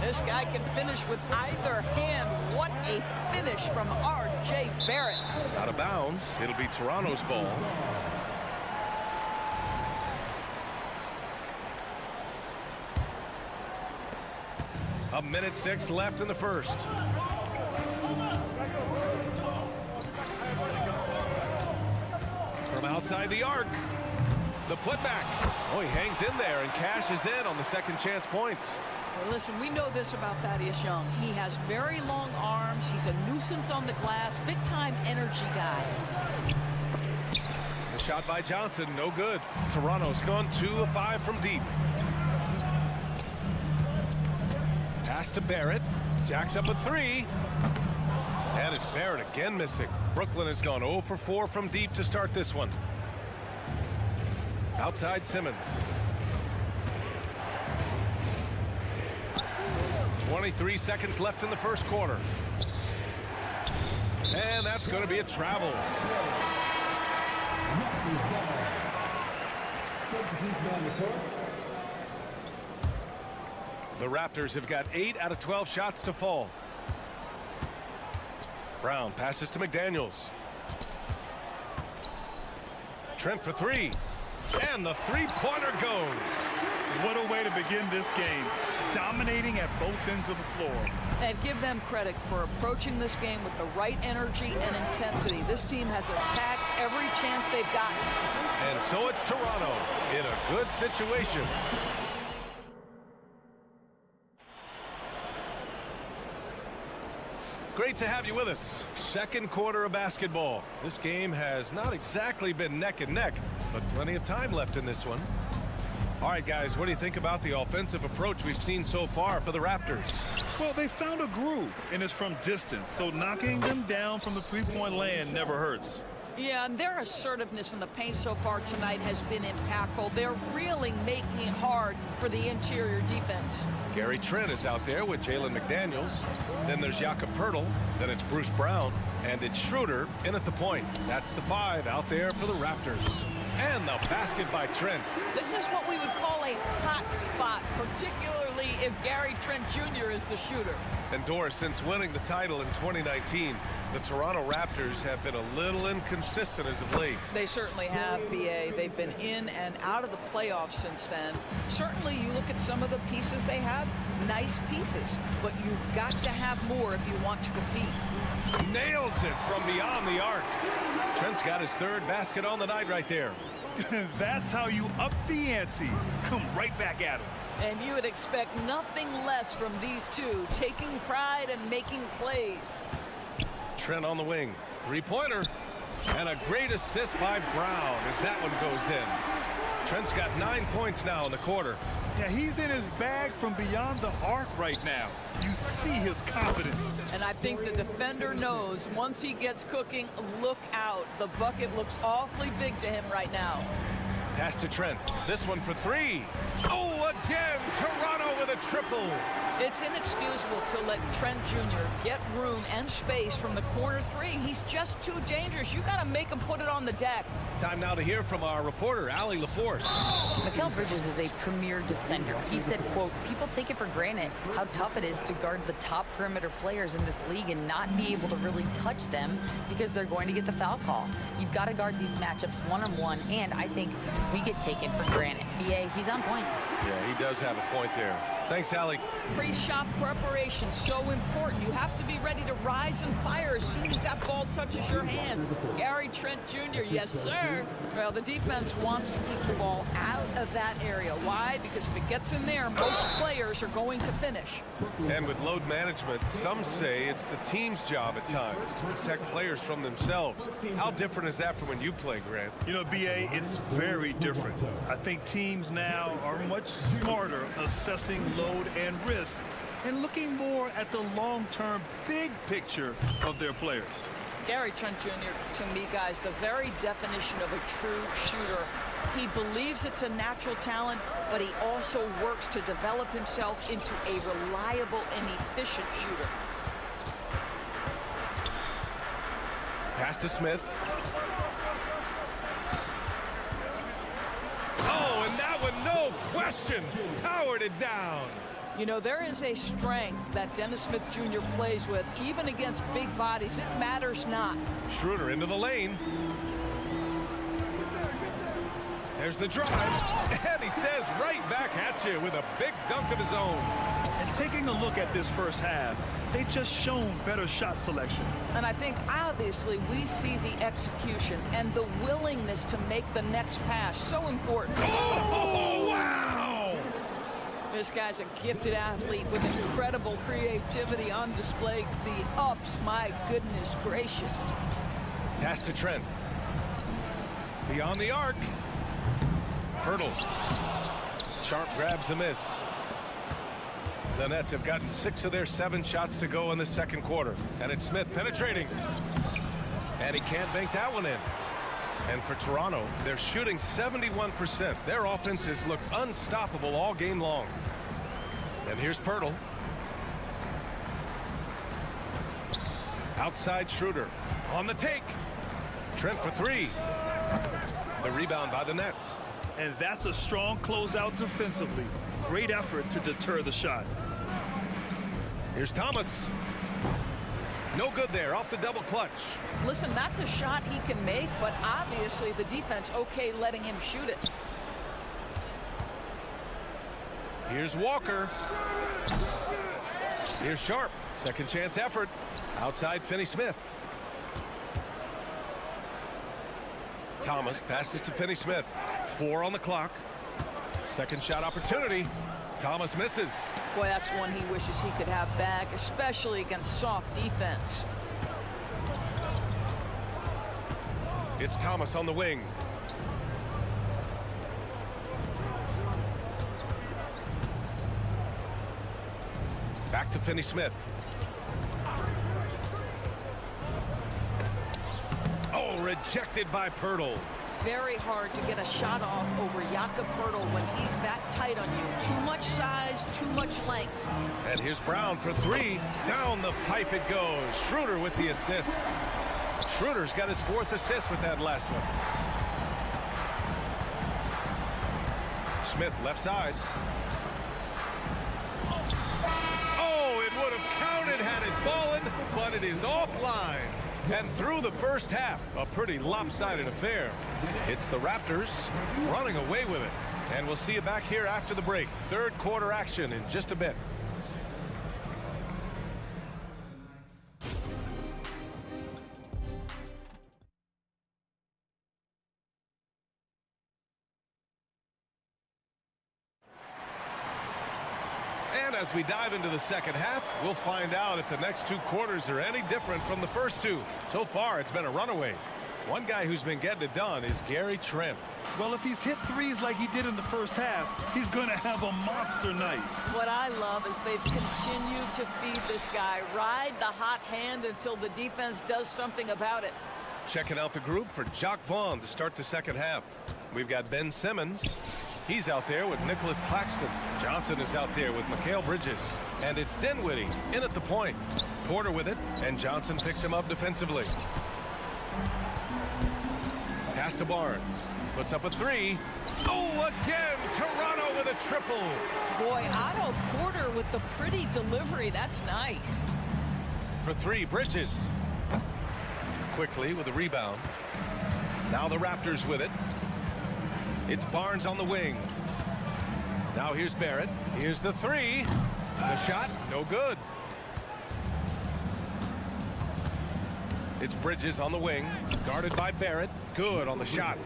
This guy can finish with either hand. What a finish from R.J. Barrett. Out of bounds. It'll be Toronto's ball. A minute 6 left in the first. From outside the arc. The putback. Oh, he hangs in there and cashes in on the second chance points. Well, listen, we know this about Thaddeus Young. He has very long arms. He's a nuisance on the glass. Big-time energy guy. The shot by Johnson, no good. Toronto's gone 2 of 5 from deep. Pass to Barrett. Jacks up a 3. And it's Barrett again missing. Brooklyn has gone 0 for 4 from deep to start this one. Outside Simmons. 23 seconds left in the first quarter. And that's going to be a travel. The Raptors have got 8 out of 12 shots to fall. Brown passes to McDaniels. Trent for 3. And the three-pointer goes. What a way to begin this game. Dominating at both ends of the floor. And give them credit for approaching this game with the right energy and intensity. This team has attacked every chance they've gotten. And so it's Toronto in a good situation. Great to have you with us. Second quarter of basketball. This game has not exactly been neck and neck, but plenty of time left in this one. All right, guys, what do you think about the offensive approach we've seen so far for the Raptors? Well, they found a groove, and it's from distance, so knocking them down from the three-point land never hurts. Yeah, and their assertiveness in the paint so far tonight has been impactful. They're really making it hard for the interior defense. Gary Trent is out there with Jalen McDaniels. Then there's Jakob Poeltl. Then it's Bruce Brown. And it's Schroeder in at the point. That's the 5 out there for the Raptors. And the basket by Trent. This is what we would call a hot spot, particularly if Gary Trent Jr. is the shooter. And Doris, since winning the title in 2019, the Toronto Raptors have been a little inconsistent as of late. They certainly have, B.A. They've been in and out of the playoffs since then. Certainly, you look at some of the pieces they have, nice pieces, but you've got to have more if you want to compete. Nails it from beyond the arc. Trent's got his 3rd basket on the night right there. That's how you up the ante. Come right back at him. And you would expect nothing less from these two, taking pride and making plays. Trent on the wing. 3-pointer. And a great assist by Brown as that one goes in. Trent's got 9 points now in the quarter. Yeah, he's in his bag from beyond the arc right now. You see his confidence. And I think the defender knows once he gets cooking, look out. The bucket looks awfully big to him right now. Pass to Trent. This one for 3. Oh, again, Toronto with a triple. It's inexcusable to let Trent Jr. get room and space from the corner 3. He's just too dangerous. You got to make him put it on the deck. Time now to hear from our reporter, Allie LaForce. Mikal Bridges is a premier defender. He said, quote, people take it for granted how tough it is to guard the top perimeter players in this league and not be able to really touch them because they're going to get the foul call. You've got to guard these matchups one-on-one, and I think we get taken for granted. BA, he's on point. Yeah, he does have a point there. Thanks, Allie. Pre-shot preparation, so important. You have to be ready to rise and fire as soon as that ball touches your hands. Gary Trent Jr., yes, sir. Well, the defense wants to keep the ball out of that area. Why? Because if it gets in there, most players are going to finish. And with load management, some say it's the team's job at times to protect players from themselves. How different is that from when you play, Grant? You know, B.A., it's very different. I think teams now are much smarter assessing load and risk and looking more at the long-term big picture of their players. Gary Trent Jr., to me, guys, the very definition of a true shooter. He believes it's a natural talent, but he also works to develop himself into a reliable and efficient shooter. Pass to Smith. Oh, and that one, no question, powered it down. You know, there is a strength that Dennis Smith Jr. plays with, even against big bodies. It matters not. Schroeder into the lane. There's the drive, and he says right back at you with a big dunk of his own. And taking a look at this first half, they've just shown better shot selection. And I think, obviously, we see the execution and the willingness to make the next pass so important. Oh, wow! This guy's a gifted athlete with incredible creativity on display. The ups, my goodness gracious. Pass to Trent. Beyond the arc. Hurdle. Sharp grabs the miss. The Nets have gotten 6 of their 7 shots to go in the second quarter. And it's Smith penetrating. And he can't bank that one in. And for Toronto, they're shooting 71%. Their offenses look unstoppable all game long. And here's Pirtle. Outside Schroeder. On the take. Trent for 3. The rebound by the Nets. And that's a strong closeout defensively. Great effort to deter the shot. Here's Thomas. No good there, off the double clutch. Listen, that's a shot he can make, but obviously the defense okay letting him shoot it. Here's Walker. Here's Sharp. Second chance effort. Outside Finney-Smith. Thomas passes to Finney-Smith. 4 on the clock. Second shot opportunity. Thomas misses. Boy, that's one he wishes he could have back, especially against soft defense. It's Thomas on the wing. Back to Finney-Smith. Oh, rejected by Pirtle. Very hard to get a shot off over Jakob Pirtle when he's that tight on you. Too much size, too much length. And here's Brown for 3. Down the pipe it goes. Schroeder with the assist. Schroeder's got his 4th assist with that last one. Smith left side. Oh, it would have counted had it fallen, but it is offline. And through the first half, a pretty lopsided affair. It's the Raptors running away with it. And we'll see you back here after the break. Third quarter action in just a bit. And as we dive into the second half, we'll find out if the next 2 quarters are any different from the first 2. So far, it's been a runaway. One guy who's been getting it done is Gary Trent. Well, if he's hit threes like he did in the first half, he's going to have a monster night. What I love is they've continued to feed this guy. Ride the hot hand until the defense does something about it. Checking out the group for Jacques Vaughn to start the second half. We've got Ben Simmons. He's out there with Nicholas Claxton. Johnson is out there with Mikal Bridges. And it's Dinwiddie in at the point. Porter with it, and Johnson picks him up defensively. Pass to Barnes. Puts up a 3. Oh, again, Toronto with a triple. Boy, Otto Porter with the pretty delivery. That's nice. For 3, Bridges. Quickly with a rebound. Now the Raptors with it. It's Barnes on the wing. Now here's Barrett. Here's the 3. The shot, no good. It's Bridges on the wing. Guarded by Barrett. Good on the shot.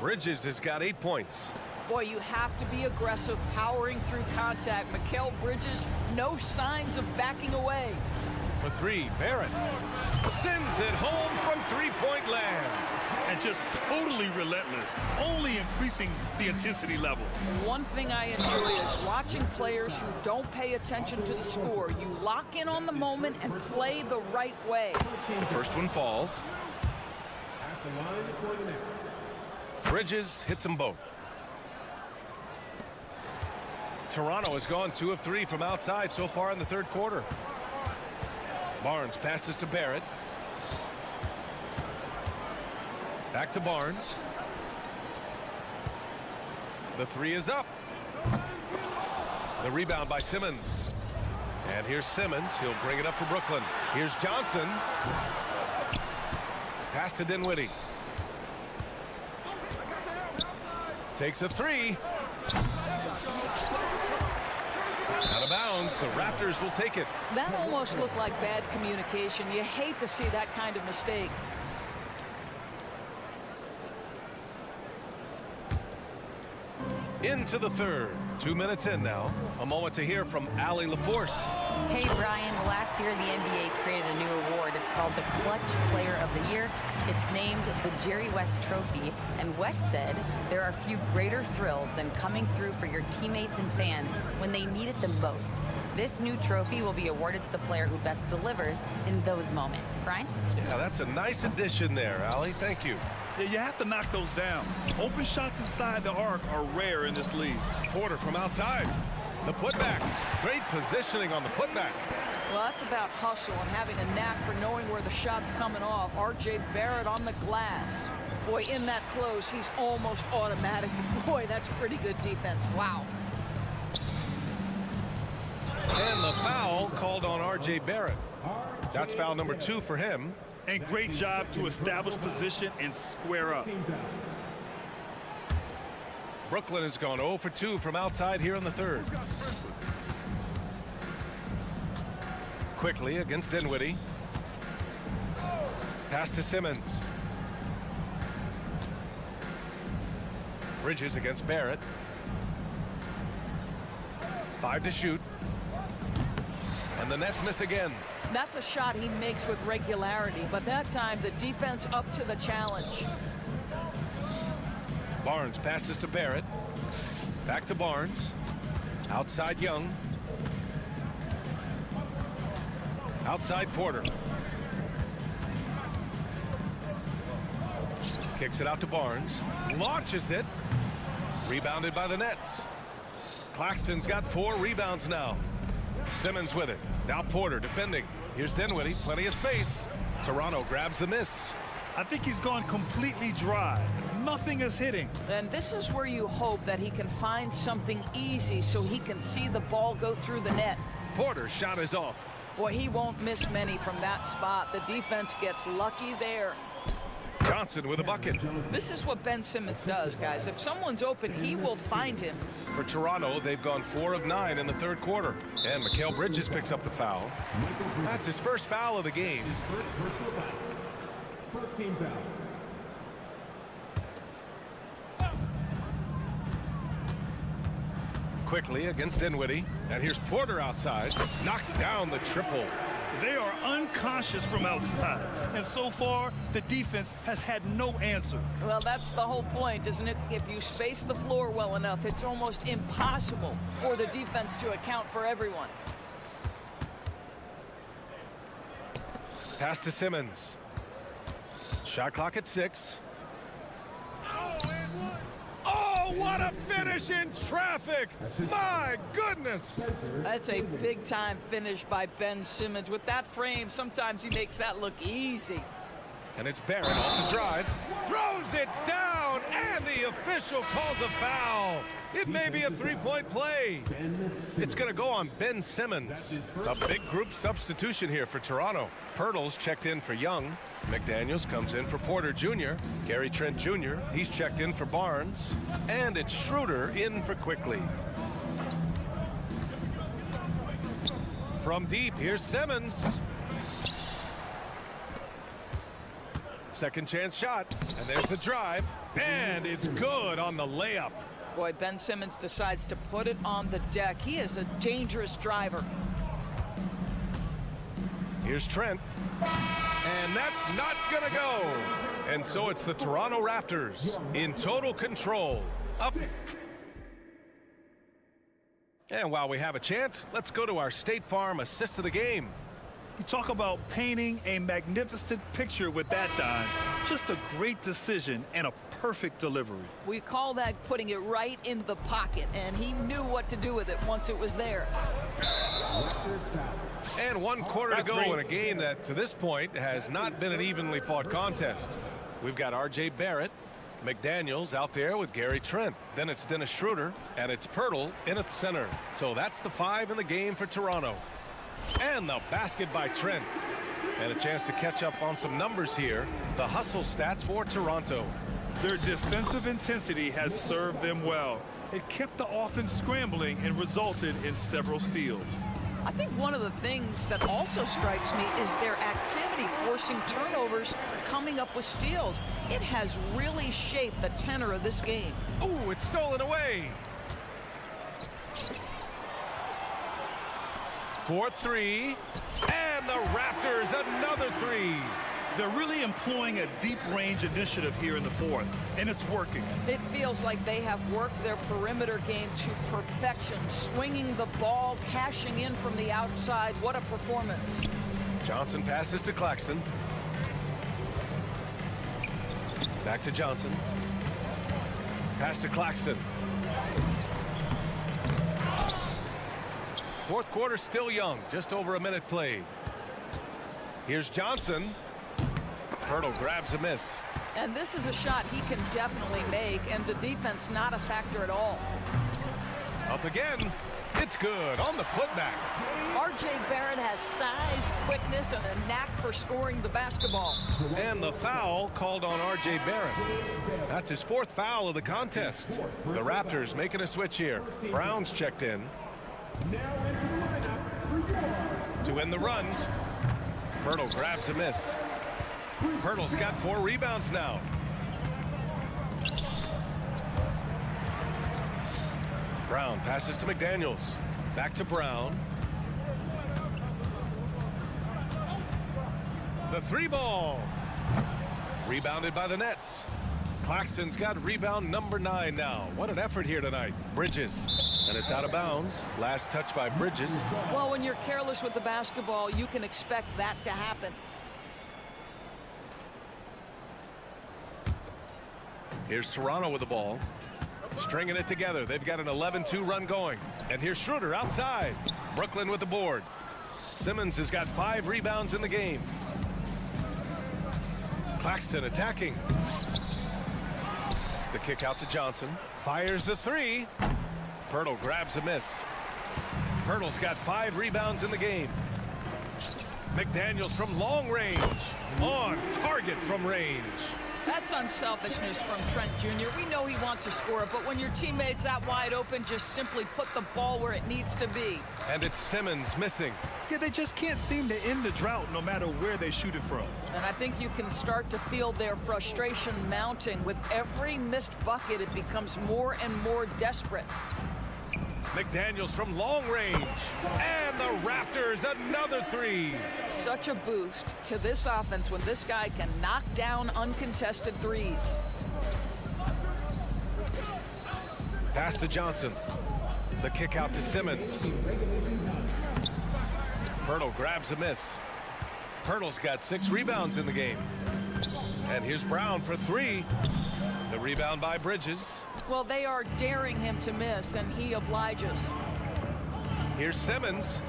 Bridges has got 8 points. Boy, you have to be aggressive, powering through contact. Mikal Bridges, no signs of backing away. For 3, Barrett sends it home from 3-point land. And just totally relentless, only increasing the intensity level. One thing I enjoy is watching players who don't pay attention to the score. You lock in on the moment and play the right way. The first one falls. Bridges hits them both. Toronto has gone 2 of 3 from outside so far in the third quarter. Barnes passes to Barrett. Back to Barnes. The 3 is up. The rebound by Simmons. And here's Simmons. He'll bring it up for Brooklyn. Here's Johnson. Pass to Dinwiddie. Takes a 3. Out of bounds. The Raptors will take it. That almost looked like bad communication. You hate to see that kind of mistake. Into the third. 2 minutes in now. A moment to hear from Allie LaForce. Hey, Brian. Last year, the NBA created a new award. It's called the Clutch Player of the Year. It's named the Jerry West Trophy. And West said there are few greater thrills than coming through for your teammates and fans when they need it the most. This new trophy will be awarded to the player who best delivers in those moments. Brian? Yeah, that's a nice addition there, Allie. Thank you. Yeah, you have to knock those down. Open shots inside the arc are rare in this league. Porter from outside. The putback. Great positioning on the putback. Well, that's about hustle and having a knack for knowing where the shot's coming off. R.J. Barrett on the glass. Boy, in that close, he's almost automatic. Boy, that's pretty good defense. Wow. And the foul called on R.J. Barrett. That's foul number 2 for him. And great job to establish position and square up. Brooklyn has gone 0 for 2 from outside here in the third. Quickly against Dinwiddie. Pass to Simmons. Bridges against Barrett. 5 to shoot. And the Nets miss again. That's a shot he makes with regularity, but that time the defense up to the challenge. Barnes passes to Barrett. Back to Barnes. Outside Young. Outside Porter. Kicks it out to Barnes. Launches it. Rebounded by the Nets. Claxton's got 4 rebounds now. Simmons with it. Now Porter defending. Here's Dinwiddie. Plenty of space. Toronto grabs the miss. I think he's gone completely dry. Nothing is hitting. And this is where you hope that he can find something easy so he can see the ball go through the net. Porter's shot is off. Boy, he won't miss many from that spot. The defense gets lucky there. Johnson with a bucket. This is what Ben Simmons does, guys. If someone's open, he will find him. For Toronto, they've gone 4 of 9 in the third quarter. And Mikal Bridges picks up the foul. That's his first foul of the game. First team foul. Quickly against Dinwiddie. And here's Porter outside. Knocks down the triple. They are unconscious from outside. And so far, the defense has had no answer. Well, that's the whole point, isn't it? If you space the floor well enough, it's almost impossible for the defense to account for everyone. Pass to Simmons. Shot clock at 6. Oh, what a finish in traffic! My goodness! That's a big-time finish by Ben Simmons. With that frame, sometimes he makes that look easy. And it's Barrett off the drive. Throws it down, and the official calls a foul. It may be a 3-point play. It's going to go on Ben Simmons. A big group substitution here for Toronto. Pirtle's checked in for Young. McDaniels comes in for Porter Jr. Gary Trent Jr. He's checked in for Barnes. And it's Schroeder in for Quickly. From deep, here's Simmons. Second chance shot. And there's the drive. And it's good on the layup. Boy, Ben Simmons decides to put it on the deck. He is a dangerous driver. Here's Trent. And that's not gonna go. And so it's the Toronto Raptors in total control. Up. And while we have a chance, let's go to our State Farm assist of the game. You talk about painting a magnificent picture with that dime. Just a great decision and a perfect delivery. We call that putting it right in the pocket, and he knew what to do with it once it was there. And 1 quarter to go in a game that, to this point, has not been an evenly fought contest. We've got R.J. Barrett, McDaniels out there with Gary Trent. Then it's Dennis Schroeder, and it's Pirtle in at center. So that's the 5 in the game for Toronto. And the basket by Trent. And a chance to catch up on some numbers here. The hustle stats for Toronto. Their defensive intensity has served them well. It kept the offense scrambling and resulted in several steals. I think one of the things that also strikes me is their activity, forcing turnovers, coming up with steals. It has really shaped the tenor of this game. Oh, it's stolen away. for three. And the Raptors, another three. They're really employing a deep range initiative here in the fourth, and it's working. It feels like they have worked their perimeter game to perfection, swinging the ball, cashing in from the outside. What a performance. Johnson passes to Claxton. Back to Johnson. Pass to Claxton. Fourth quarter still young, just over a minute played. Here's Johnson. Pirtle grabs a miss. And this is a shot he can definitely make, and the defense not a factor at all. Up again. It's good on the putback. R.J. Barrett has size, quickness, and a knack for scoring the basketball. And the foul called on R.J. Barrett. That's his fourth foul of the contest. The Raptors making a switch here. Brown's checked in. To end the run. Pirtle grabs a miss. Pirtle's got 4 rebounds now. Brown passes to McDaniels. Back to Brown. The 3 ball. Rebounded by the Nets. Claxton's got rebound number 9 now. What an effort here tonight. Bridges. And it's out of bounds. Last touch by Bridges. Well, when you're careless with the basketball, you can expect that to happen. Here's Toronto with the ball. Stringing it together. They've got an 11-2 run going. And here's Schroeder outside. Brooklyn with the board. Simmons has got 5 rebounds in the game. Claxton attacking. The kick out to Johnson. Fires the 3. Pirtle grabs a miss. Pirtle's got 5 rebounds in the game. McDaniels from long range. On target from range. That's unselfishness from Trent Jr. We know he wants to score, but when your teammate's that wide open, just simply put the ball where it needs to be. And it's Simmons missing. Yeah, they just can't seem to end the drought no matter where they shoot it from. And I think you can start to feel their frustration mounting. With every missed bucket, it becomes more and more desperate. McDaniels from long range. And the Raptors, another 3. Such a boost to this offense when this guy can knock down uncontested threes. Pass to Johnson. The kick out to Simmons. Pirtle grabs a miss. Pirtle's got 6 rebounds in the game. And here's Brown for 3. The rebound by Bridges. Well, they are daring him to miss, and he obliges. Here's Simmons.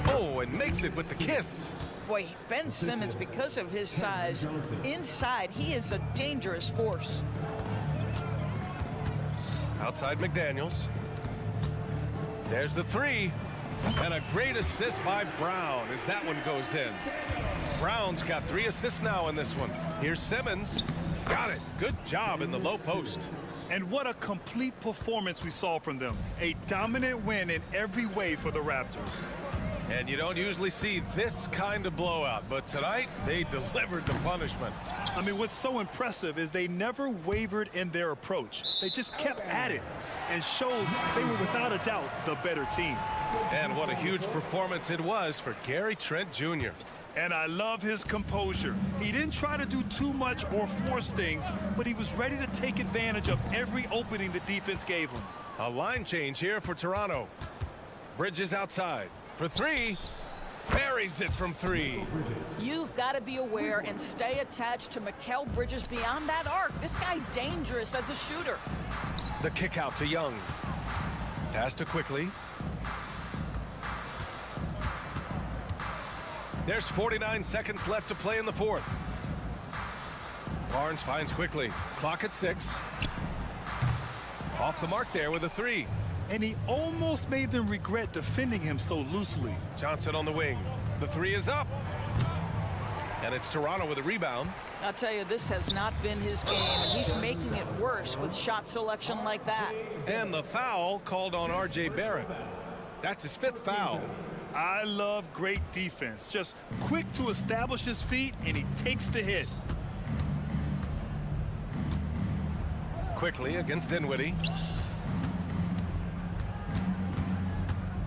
Oh, and makes it with the kiss. Boy, Ben Simmons, because of his size, inside, he is a dangerous force. Outside McDaniels. There's the 3. And a great assist by Brown as that one goes in. Brown's got 3 assists now in this one. Here's Simmons. Got it. Good job in the low post. And what a complete performance we saw from them. A dominant win in every way for the Raptors. And you don't usually see this kind of blowout, but tonight they delivered the punishment. I mean, what's so impressive is they never wavered in their approach. They just kept at it and showed they were without a doubt the better team. And what a huge performance it was for Gary Trent Jr. And I love his composure. He didn't try to do too much or force things, but he was ready to take advantage of every opening the defense gave him. A line change here for Toronto. Bridges outside for 3. Buries it from 3. You've got to be aware and stay attached to Mikal Bridges beyond that arc. This guy dangerous as a shooter. The kick out to Young. Pass to Quickly. There's 49 seconds left to play in the fourth. Barnes finds Quickly. Clock at 6. Off the mark there with a 3. And he almost made them regret defending him so loosely. Johnson on the wing. The 3 is up. And it's Toronto with a rebound. I'll tell you, this has not been his game, and he's making it worse with shot selection like that. And the foul called on R.J. Barrett. That's his 5th foul. I love great defense. Just quick to establish his feet, and he takes the hit. Quickly against Dinwiddie.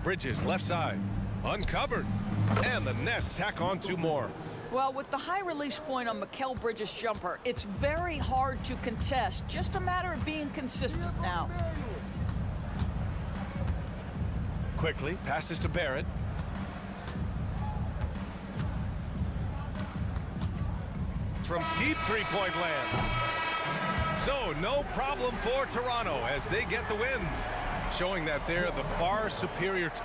Bridges left side. Uncovered. And the Nets tack on 2 more. Well, with the high release point on Mikal Bridges' jumper, it's very hard to contest. Just a matter of being consistent now. Quickly passes to Barrett. From deep three-point land. So no problem for Toronto as they get the win, showing that they're the far superior team.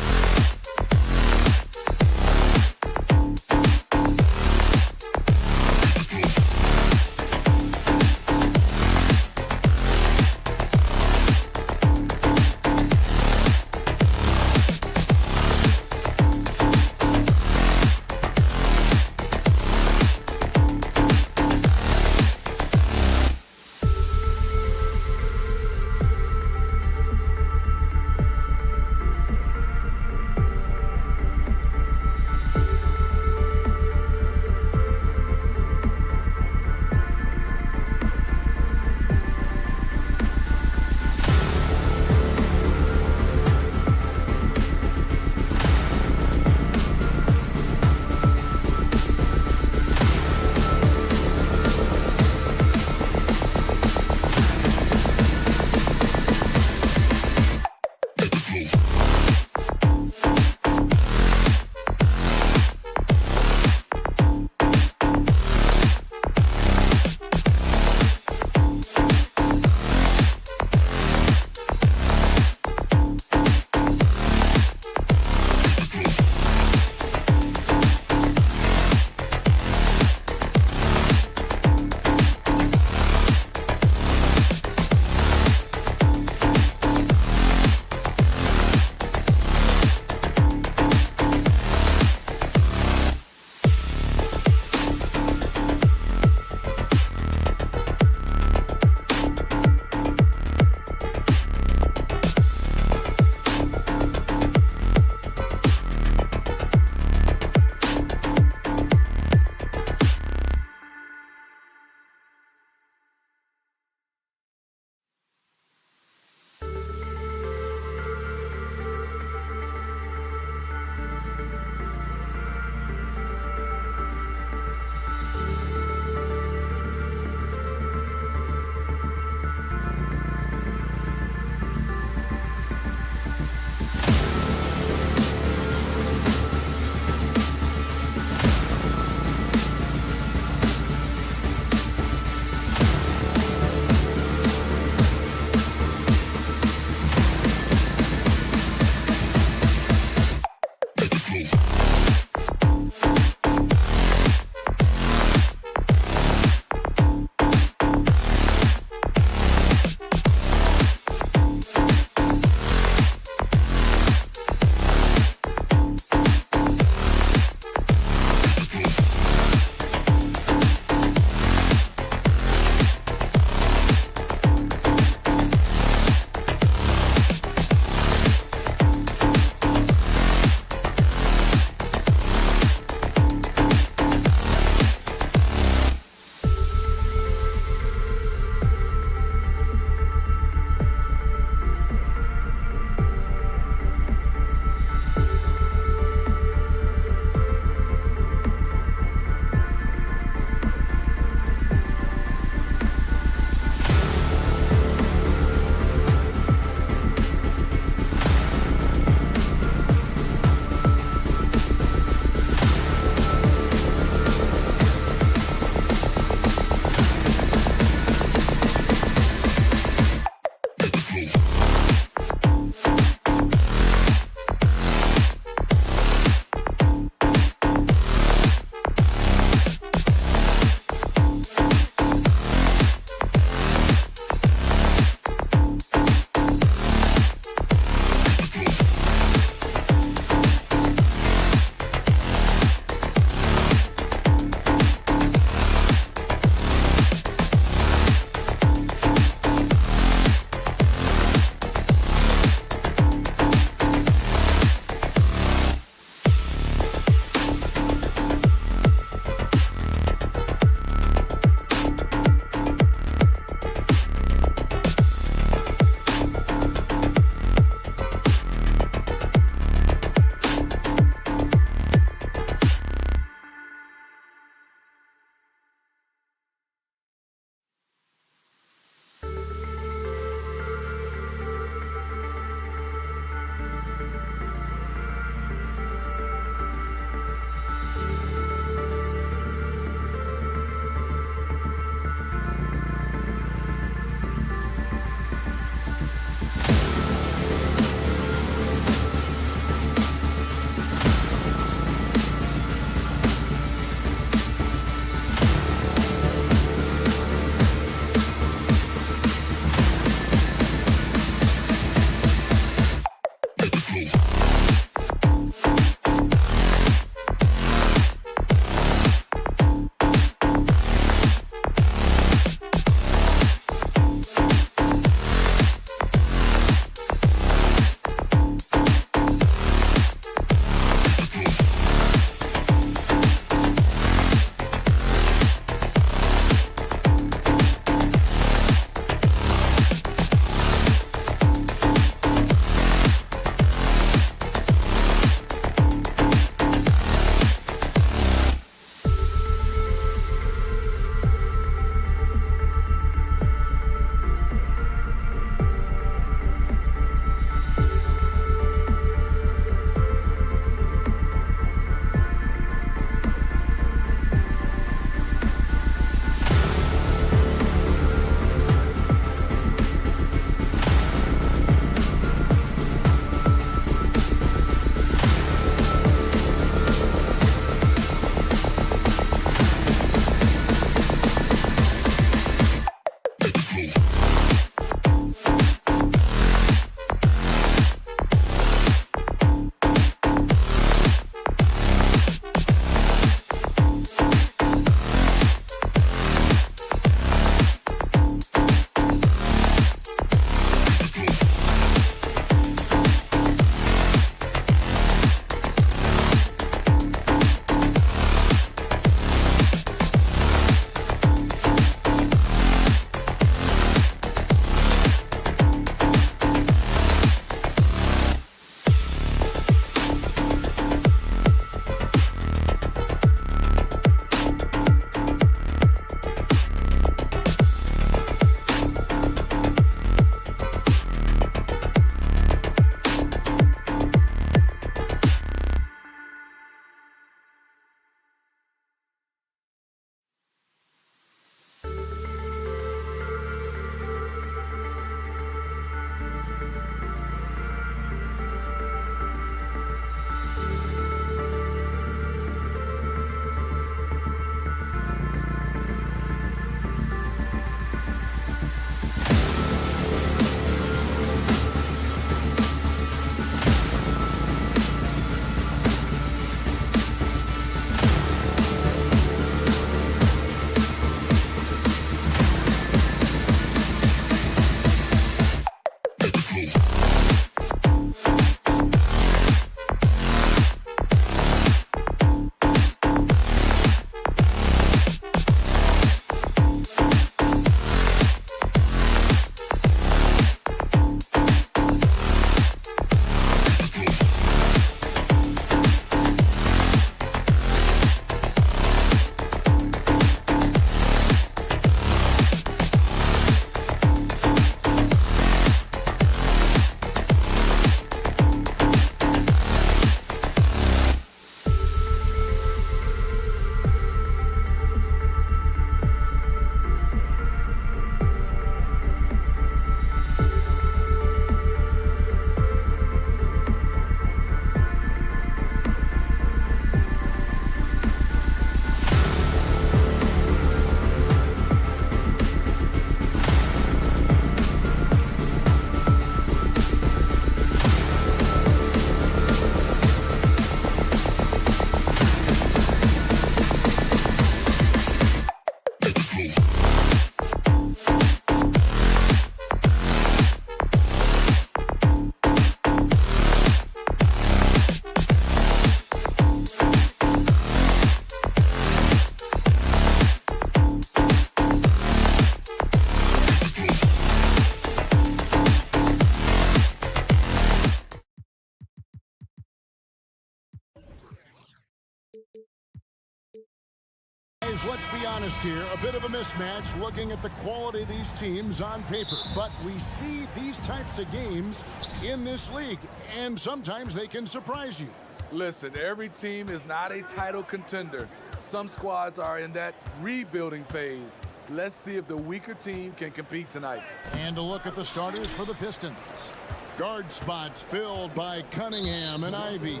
Guys, let's be honest here. A bit of a mismatch looking at the quality of these teams on paper. But we see these types of games in this league, and sometimes they can surprise you. Listen, every team is not a title contender. Some squads are in that rebuilding phase. Let's see if the weaker team can compete tonight. And a look at the starters for the Pistons. Guard spots filled by Cunningham and Ivy.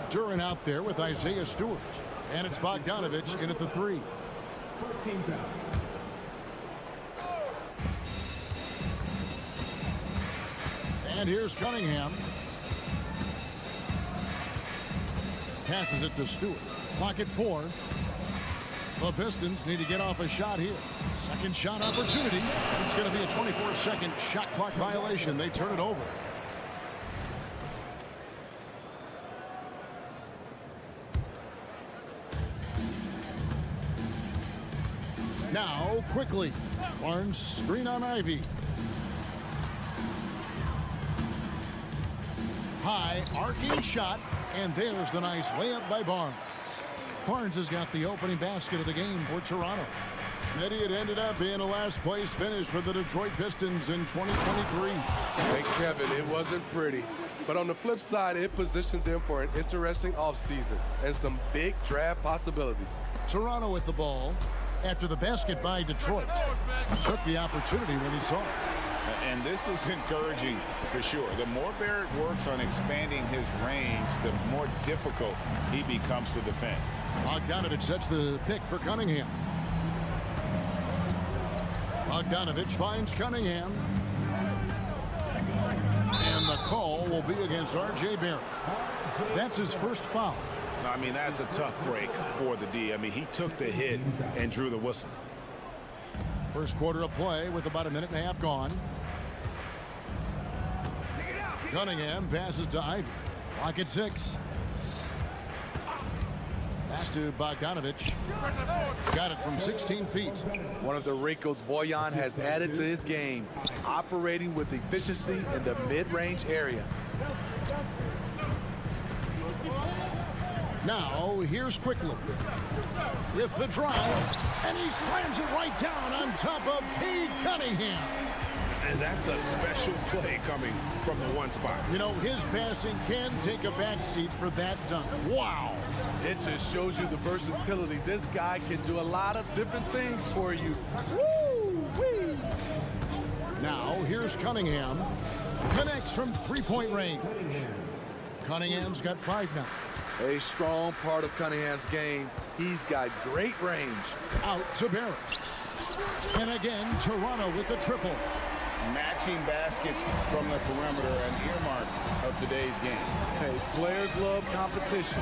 Duran out there with Isaiah Stewart. And it's Bogdanovich in at the 3. First team foul. And here's Cunningham. Passes it to Stewart. Clock at 4. The Pistons need to get off a shot here. Second shot opportunity. It's going to be a 24-second shot clock violation. They turn it over. Now, quickly. Barnes screen on Ivy. High arcing shot, and there's the nice layup by Barnes. Barnes has got the opening basket of the game for Toronto. Smitty, it ended up being a last place finish for the Detroit Pistons in 2023. Hey, Kevin, it wasn't pretty. But on the flip side, it positioned them for an interesting offseason and some big draft possibilities. Toronto with the ball after the basket by Detroit. Took the opportunity when he saw it. And this is encouraging for sure. The more Barrett works on expanding his range, the more difficult he becomes to defend. Bogdanovich sets the pick for Cunningham. Bogdanovich finds Cunningham. And the call will be against R.J. Barrett. That's his first foul. I mean, that's a tough break for the D. I mean, he took the hit and drew the whistle. First quarter of play with about a minute and a half gone. Cunningham passes to Ivy. Clock at 6. Pass to Bogdanovich. Got it from 16 feet. One of the wrinkles Bojan has added to his game, operating with efficiency in the mid-range area. Now, here's Quickly with the drive, and he slams it right down on top of Cade Cunningham. And that's a special play coming from the one spot. You know, his passing can take a backseat for that dunk. Wow. It just shows you the versatility. This guy can do a lot of different things for you. Woo-wee. Now, here's Cunningham. Connects from three-point range. Cunningham's got 5 now. A strong part of Cunningham's game. He's got great range. Out to Barrett. And again, Toronto with the triple. Matching baskets from the perimeter, an earmark of today's game. Hey, players love competition,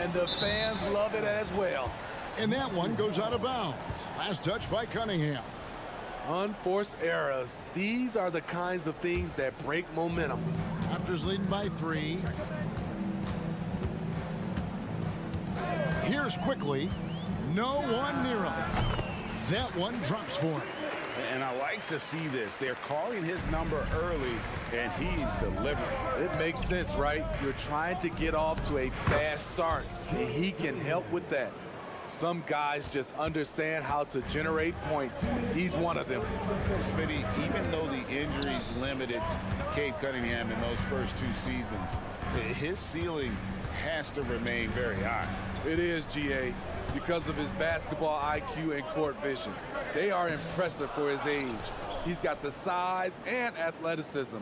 and the fans love it as well. And that one goes out of bounds. Last touch by Cunningham. Unforced errors. These are the kinds of things that break momentum. Raptors leading by 3. Here's Quickly. No one near him. That one drops for him. And I like to see this. They're calling his number early, and he's delivering. It makes sense, right? You're trying to get off to a fast start, and he can help with that. Some guys just understand how to generate points. He's one of them. Smitty, even though the injuries limited Cade Cunningham in those first 2 seasons, his ceiling has to remain very high. It is, GA, because of his basketball IQ and court vision. They are impressive for his age. He's got the size and athleticism.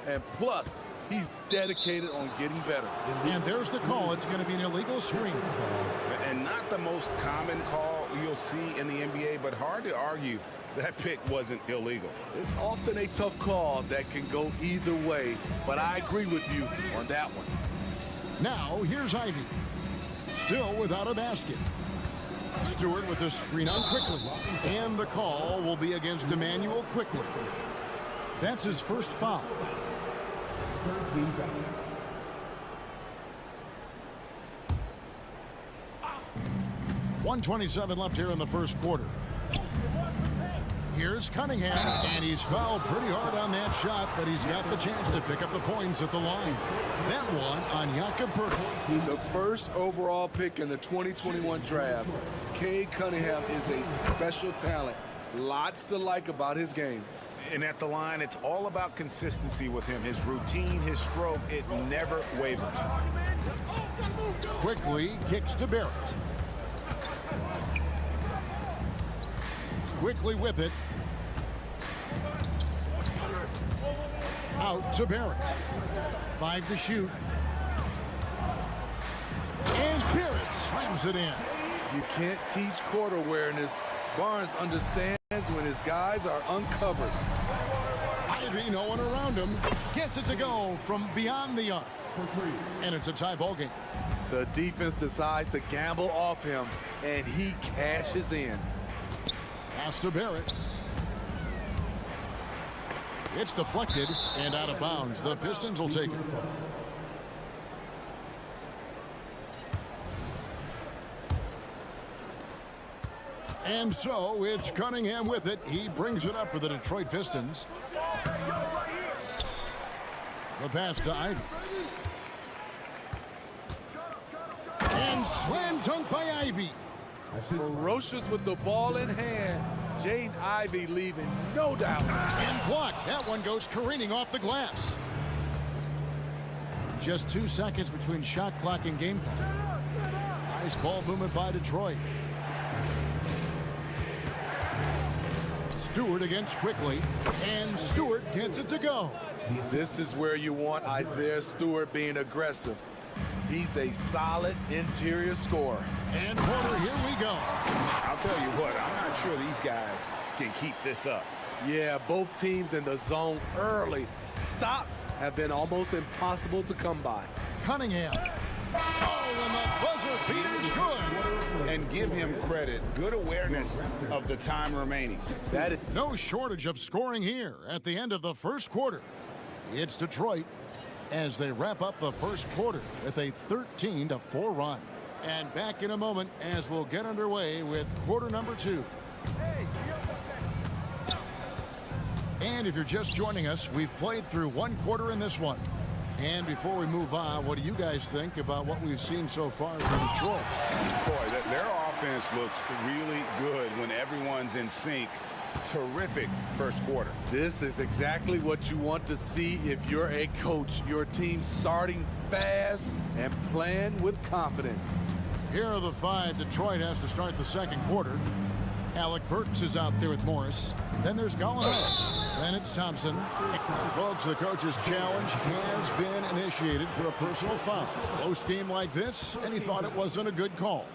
And plus, he's dedicated on getting better. And there's the call. It's going to be an illegal screen. And not the most common call you'll see in the NBA, but hard to argue that pick wasn't illegal. It's often a tough call that can go either way, but I agree with you on that one. Now, here's Ivy. Still without a basket. Stewart with the screen on Quickly. And the call will be against Emmanuel Quickly. That's his first foul. 1:27 left here in the first quarter. Here's Cunningham, and he's fouled pretty hard on that shot, but he's got the chance to pick up the points at the line. That one on Jakob Poeltl. The first overall pick in the 2021 draft, Cade Cunningham is a special talent. Lots to like about his game. And at the line, it's all about consistency with him. His routine, his stroke, it never wavers. Quickly kicks to Barrett. Quickly with it. Out to Barrett. 5 to shoot. And Barrett slams it in. You can't teach court awareness. Barnes understands when his guys are uncovered. Ivy, no one around him, gets it to go from beyond the arc. And it's a tie ball game. The defense decides to gamble off him, and he cashes in. Pass to Barrett. It's deflected and out of bounds. The Pistons will take it. And so it's Cunningham with it. He brings it up for the Detroit Pistons. The pass to Ivy. And slam dunk by Ivy. Ferocious with the ball in hand. Jaden Ivey leaving no doubt. And blocked. That one goes careening off the glass. Just 2 seconds between shot clock and game clock. Nice ball movement by Detroit. Stewart against Quickly, and Stewart gets it to go. This is where you want Isaiah Stewart being aggressive. He's a solid interior scorer. And Porter, here we go. I'll tell you what, I'm not sure these guys can keep this up. Yeah, both teams in the zone early. Stops have been almost impossible to come by. Cunningham. Oh, and the buzzer beater's good. And give him credit. Good awareness of the time remaining. That is no shortage of scoring here at the end of the first quarter. It's Detroit as they wrap up the first quarter with a 13-4 run. And back in a moment as we'll get underway with quarter number 2. And if you're just joining us, we've played through 1 quarter in this one. And before we move on, what do you guys think about what we've seen so far from Detroit? Boy, their offense looks really good when everyone's in sync. Terrific first quarter. This is exactly what you want to see if you're a coach. Your team starting fast and playing with confidence. Here are the 5 Detroit has to start the second quarter. Alec Burks is out there with Morris. Then there's Gallinari. Then it's Thompson. Folks, the coach's challenge has been initiated for a personal foul. Close game like this, and he thought it wasn't a good call.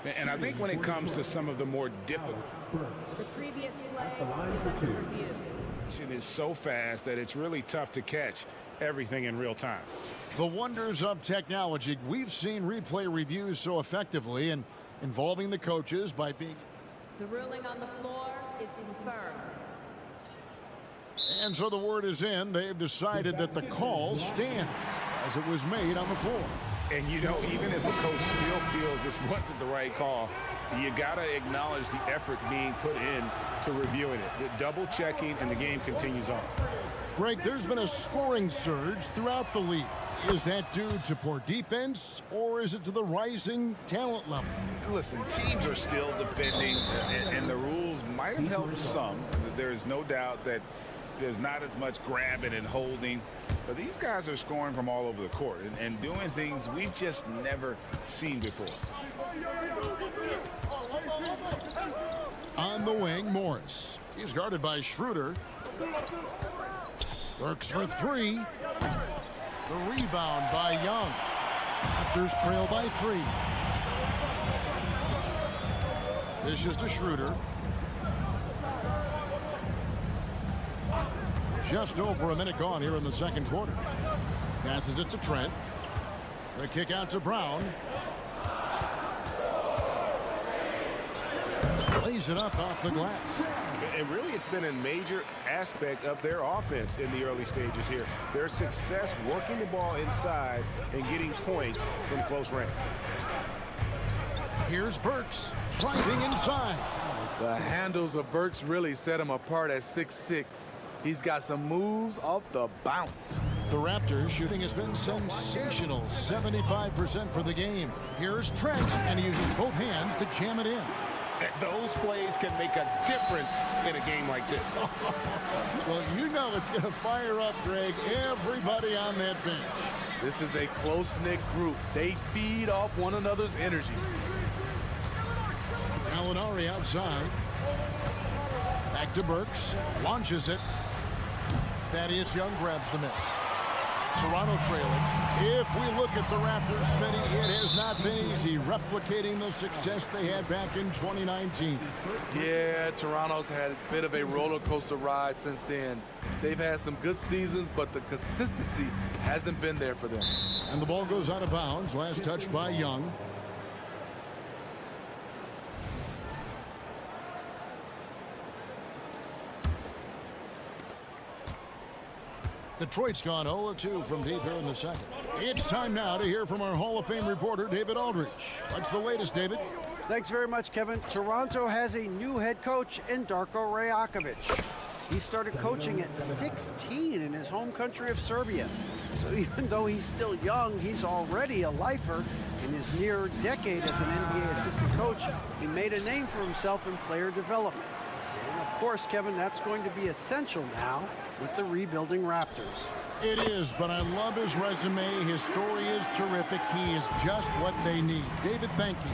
And I think when it comes to some of the more difficult, The previous play is under review. it is so fast that it's really tough to catch everything in real time. The wonders of technology. We've seen replay reviews so effectively and involving the coaches by being. The ruling on the floor is confirmed. And so the word is in. They've decided that the call stands as it was made on the floor. And, you know, even if a coach still feels this wasn't the right call, you got to acknowledge the effort being put in to reviewing it. The double checking, and the game continues on. Greg, there's been a scoring surge throughout the league. Is that due to poor defense, or is it to the rising talent level? Listen, teams are still defending, and the rules might have helped some. There is no doubt that there's not as much grabbing and holding. But these guys are scoring from all over the court and doing things we've just never seen before. On the wing, Morris. He's guarded by Schroeder. Works for 3. The rebound by Young. Raptors trail by 3. This is to Schroeder. Just over a minute gone here in the second quarter. Passes it to Trent. The kick out to Brown. Lays it up off the glass. And really, it's been a major aspect of their offense in the early stages here. Their success working the ball inside and getting points from close range. Here's Burks driving inside. The handles of Burks really set him apart at 6'6". He's got some moves off the bounce. The Raptors shooting has been sensational, 75% for the game. Here's Trent, and he uses both hands to jam it in. Those plays can make a difference in a game like this. Well, you know it's going to fire up, Greg, everybody on that bench. This is a close-knit group. They feed off one another's energy. Gallinari outside. Back to Burks. Launches it. Thaddeus Young grabs the miss. Toronto trailing. If we look at the Raptors, Smitty, it has not been easy replicating the success they had back in 2019. Yeah, Toronto's had a bit of a roller coaster ride since then. They've had some good seasons, but the consistency hasn't been there for them. And the ball goes out of bounds. Last touch by Young. Detroit's gone 0-2 from deep here in the second. It's time now to hear from our Hall of Fame reporter, David Aldridge. What's the latest, David? Thanks very much, Kevin. Toronto has a new head coach in Darko Rajakovic. He started coaching at 16 in his home country of Serbia. So even though he's still young, he's already a lifer. In his near decade as an NBA assistant coach, he made a name for himself in player development. And of course, Kevin, that's going to be essential now with the rebuilding Raptors. It is, but I love his resume. His story is terrific. He is just what they need. David, thank you.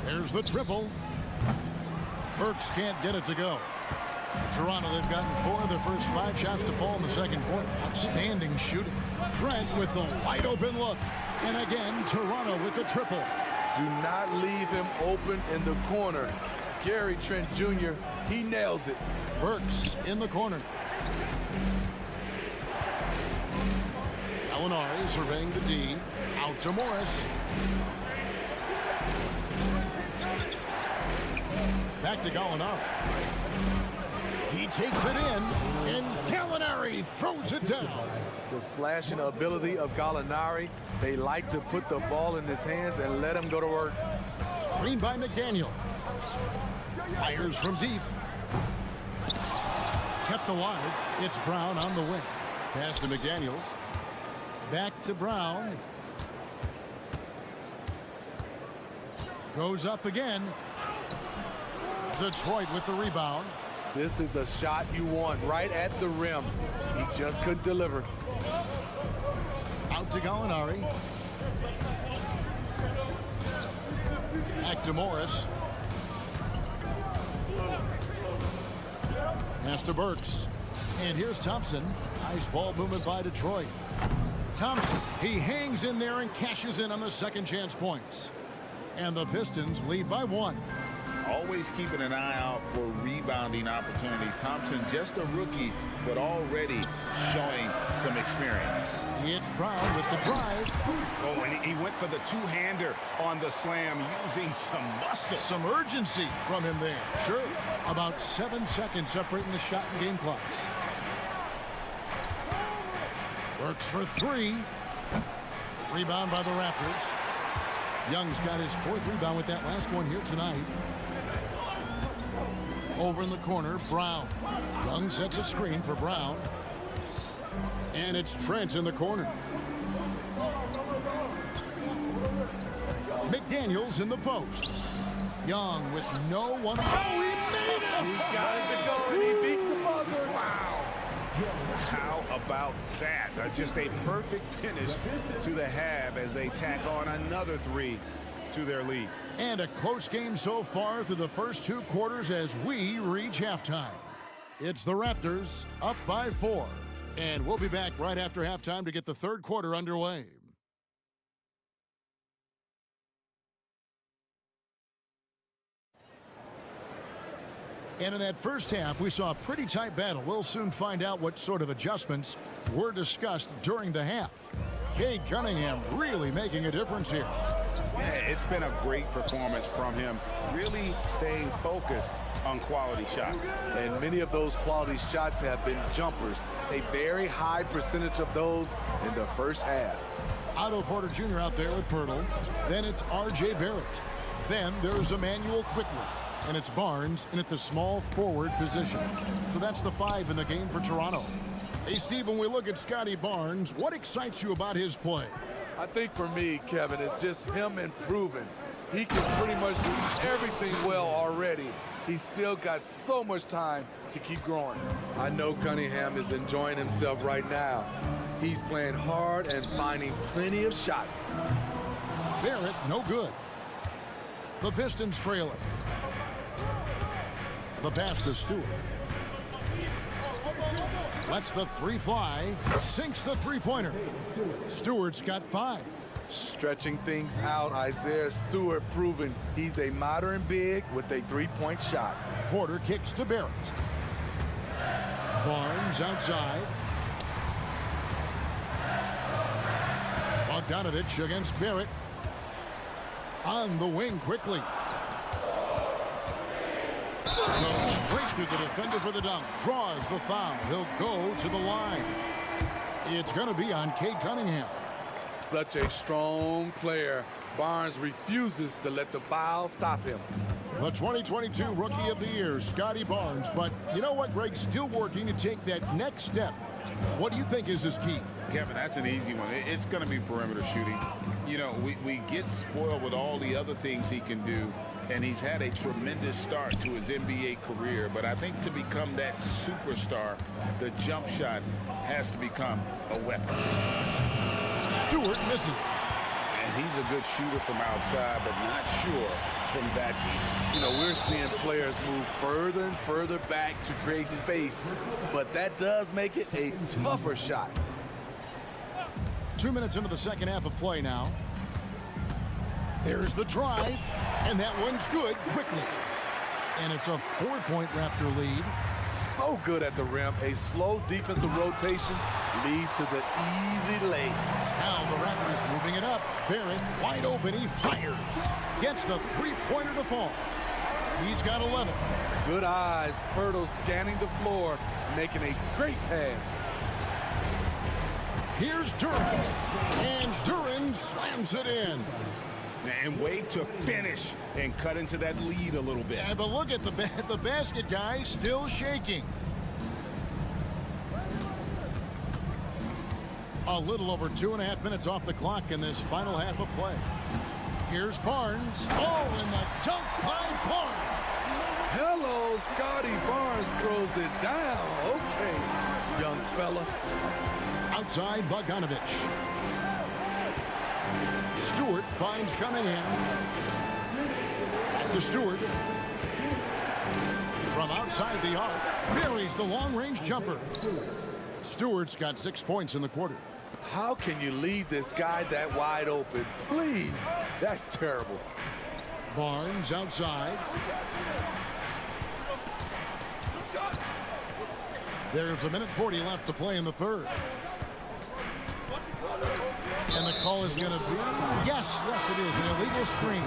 There's the triple. Burks can't get it to go. Toronto, they've gotten 4 of their first 5 shots to fall in the second quarter. Outstanding shooting. Trent with the wide open look. And again, Toronto with the triple. Do not leave him open in the corner. Gary Trent Jr., he nails it. Burks in the corner. Gallinari surveying the D. Out to Morris. Back to Gallinari. He takes it in, and Gallinari throws it down. The slashing ability of Gallinari. They like to put the ball in his hands and let him go to work. Screen by McDaniel. Fires from deep. Kept alive. It's Brown on the wing. Pass to McDaniels. Back to Brown. Goes up again. Detroit with the rebound. This is the shot you want, right at the rim. He just couldn't deliver. Out to Gallinari. Back to Morris. Pass to Burks. And here's Thompson. Nice ball movement by Detroit. Thompson, he hangs in there and cashes in on the second chance points. And the Pistons lead by 1. Always keeping an eye out for rebounding opportunities. Thompson, just a rookie, but already showing some experience. It's Brown with the drive. Oh, and he went for the two-hander on the slam, using some muscle. Some urgency from him there. Sure. About 7 seconds separating the shot and game clocks. Works for 3. Rebound by the Raptors. Young's got his 4th rebound with that last one here tonight. Over in the corner, Brown. Young sets a screen for Brown. And it's Trent in the corner. McDaniels in the post. Young with no one. Oh, he made it! He got it to go, and he beat the buzzer. Wow. How about that? Just a perfect finish to the half as they tack on another 3 to their lead. And a close game so far through the first 2 quarters as we reach halftime. It's the Raptors up by 4. And we'll be back right after halftime to get the third quarter underway. And in that first half, we saw a pretty tight battle. We'll soon find out what sort of adjustments were discussed during the half. Cade Cunningham really making a difference here. Yeah, it's been a great performance from him, really staying focused on quality shots. And many of those quality shots have been jumpers. A very high percentage of those in the first half. Otto Porter Jr. out there with Pirtle. Then it's R.J. Barrett. Then there's Emmanuel Quickly. And it's Barnes in at the small forward position. So that's the 5 in the game for Toronto. Hey, Steve, when we look at Scotty Barnes, what excites you about his play? I think for me, Kevin, it's just him improving. He can pretty much do everything well already. He's still got so much time to keep growing. I know Cunningham is enjoying himself right now. He's playing hard and finding plenty of shots. Barrett, no good. The Pistons trailing. The pass to Stewart. Lets the 3 fly. Sinks the three-pointer. Stewart's got 5. Stretching things out, Isaiah Stewart proving he's a modern big with a three-point shot. Porter kicks to Barrett. Barnes outside. Bogdanovich against Barrett. On the wing quickly. Goes straight through the defender for the dunk. Draws the foul. He'll go to the line. It's going to be on Cade Cunningham. Such a strong player. Barnes refuses to let the foul stop him. The 2022 Rookie of the Year, Scotty Barnes. But you know what, Greg? Still working to take that next step. What do you think is his key? Kevin, that's an easy one. It's going to be perimeter shooting. You know, we get spoiled with all the other things he can do, and he's had a tremendous start to his NBA career. But I think to become that superstar, the jump shot has to become a weapon. Stewart misses. And he's a good shooter from outside, but not sure from that deep. You know, we're seeing players move further and further back to create space, but that does make it a tougher shot. 2 minutes into the second half of play now. There's the drive, and that one's good quickly. And it's a 4-point Raptor lead. So good at the rim. A slow defensive rotation leads to the easy lay. Now the Raptors moving it up. Barrett wide open. He fires. Gets the three-pointer to fall. He's got 11. Good eyes. Pirtle scanning the floor, making a great pass. Here's Duran. And Duran slams it in. And wait to finish and cut into that lead a little bit. Yeah, but look at the basket guy still shaking. A little over 2.5 minutes off the clock in this final half of play. Here's Barnes. Oh, and the dunk by Barnes. Hello, Scotty Barnes throws it down. Okay, young fella. Outside Bogdanovich. Stewart finds Cunningham. Back to Stewart. From outside the arc, buries the long-range jumper. Stewart's got 6 points in the quarter. How can you leave this guy that wide open? Please, that's terrible. Barnes outside. There's 1:40 left to play in the third. And the call is going to be, yes, it is, an illegal screen.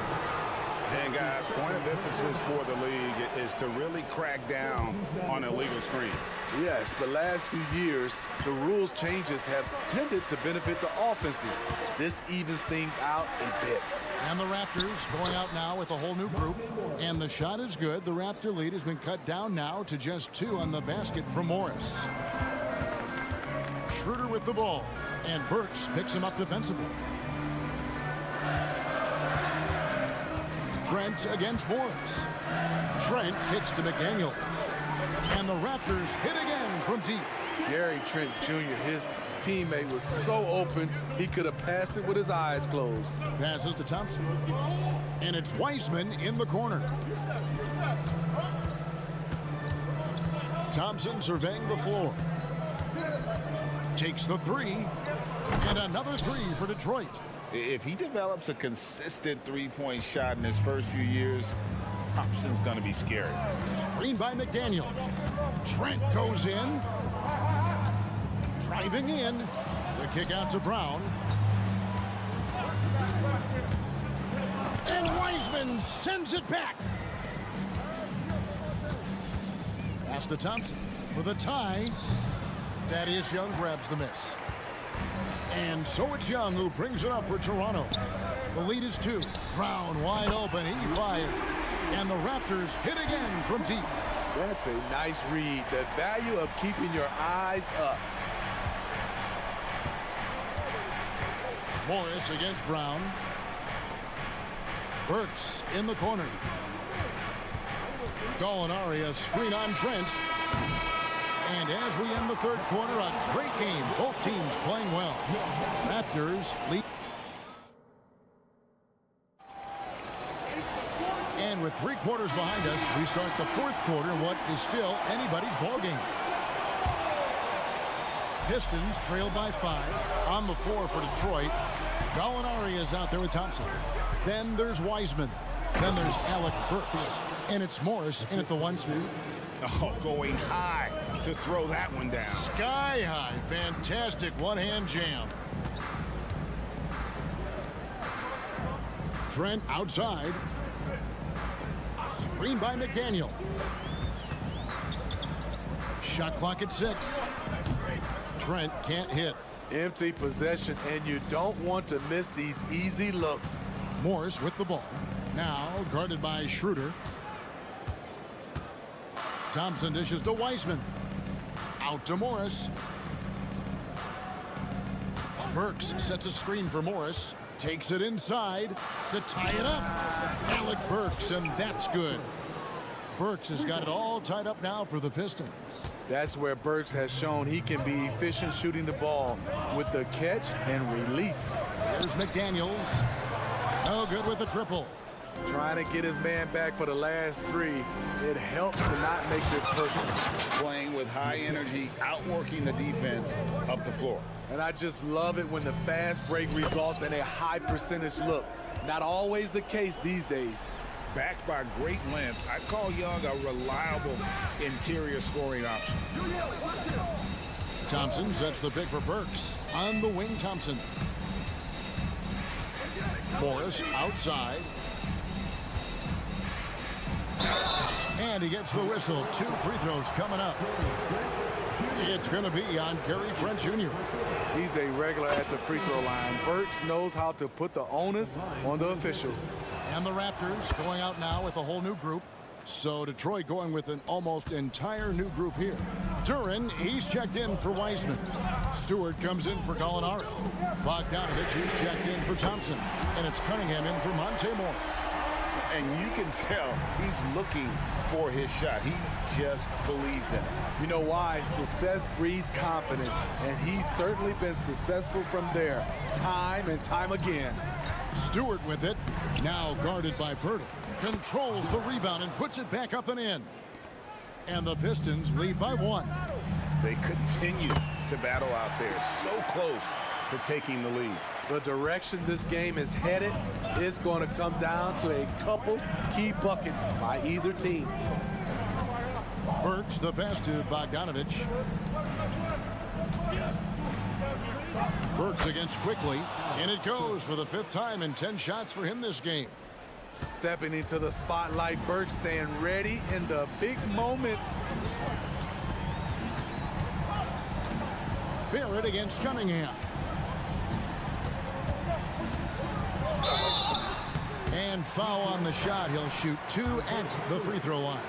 And guys, point of emphasis for the league is to really crack down on illegal screens. Yes, the last few years, the rules changes have tended to benefit the offenses. This evens things out a bit. And the Raptors going out now with a whole new group. And the shot is good. The Raptor lead has been cut down now to just 2 on the basket from Morris. Schroeder with the ball. And Burks picks him up defensively. Trent against Morris. Trent kicks to McDaniels. And the Raptors hit again from deep. Gary Trent Jr., his teammate was so open, he could have passed it with his eyes closed. Passes to Thompson. And it's Wiseman in the corner. Thompson surveying the floor. Takes the 3. And another 3 for Detroit. If he develops a consistent three-point shot in his first few years, Thompson's going to be scary. Screen by McDaniel. Trent goes in. Driving in. The kick out to Brown. And Wiseman sends it back. Pass to Thompson for the tie. Thaddeus Young grabs the miss. And so it's Young who brings it up for Toronto. The lead is 2. Brown wide open. He fires. And the Raptors hit again from deep. That's a nice read. The value of keeping your eyes up. Morris against Brown. Burks in the corner. Gallinari, a screen on Trent. And as we end the third quarter, a great game. Both teams playing well. Raptors lead. And with 3 quarters behind us, we start the fourth quarter, what is still anybody's ball game. Pistons trail by 5. On the floor for Detroit. Gallinari is out there with Thompson. Then there's Wiseman. Then there's Alec Burks. And it's Morris in at the 1 spot. Oh, going high to throw that one down. Sky high. Fantastic one-hand jam. Trent outside. Screen by McDaniel. Shot clock at 6. Trent can't hit. Empty possession, and you don't want to miss these easy looks. Morris with the ball. Now guarded by Schroeder. Thompson dishes to Wiseman. Out to Morris. Burks sets a screen for Morris. Takes it inside to tie it up. Alec Burks, and that's good. Burks has got it all tied up now for the Pistons. That's where Burks has shown he can be efficient shooting the ball with the catch and release. There's McDaniels. No good with the triple. Trying to get his man back for the last 3. It helps to not make this personal. Playing with high energy, outworking the defense up the floor. And I just love it when the fast break results in a high percentage look. Not always the case these days. Backed by great length, I call Young a reliable interior scoring option. Thompson sets the pick for Burks. On the wing, Thompson. Morris outside. And he gets the whistle. 2 free throws coming up. It's going to be on Gary Trent Jr. He's a regular at the free throw line. Burks knows how to put the onus on the officials. And the Raptors going out now with a whole new group. So Detroit going with an almost entire new group here. Duran, he's checked in for Wiseman. Stewart comes in for Gallinari. Bogdanovich is checked in for Thompson. And it's Cunningham in for Monte Morris. And you can tell he's looking for his shot. He just believes in it. You know why? Success breeds confidence, and he's certainly been successful from there, time and time again. Stewart with it, now guarded by Pirtle. Controls the rebound and puts it back up and in. And the Pistons lead by 1. They continue to battle out there, so close to taking the lead. The direction this game is headed is going to come down to a couple key buckets by either team. Burks the pass to Bogdanovich. Burks against Quickly, and it goes for the 5th time in 10 shots for him this game. Stepping into the spotlight, Burks staying ready in the big moments. Barrett against Cunningham. And foul on the shot. He'll shoot 2 at the free throw line.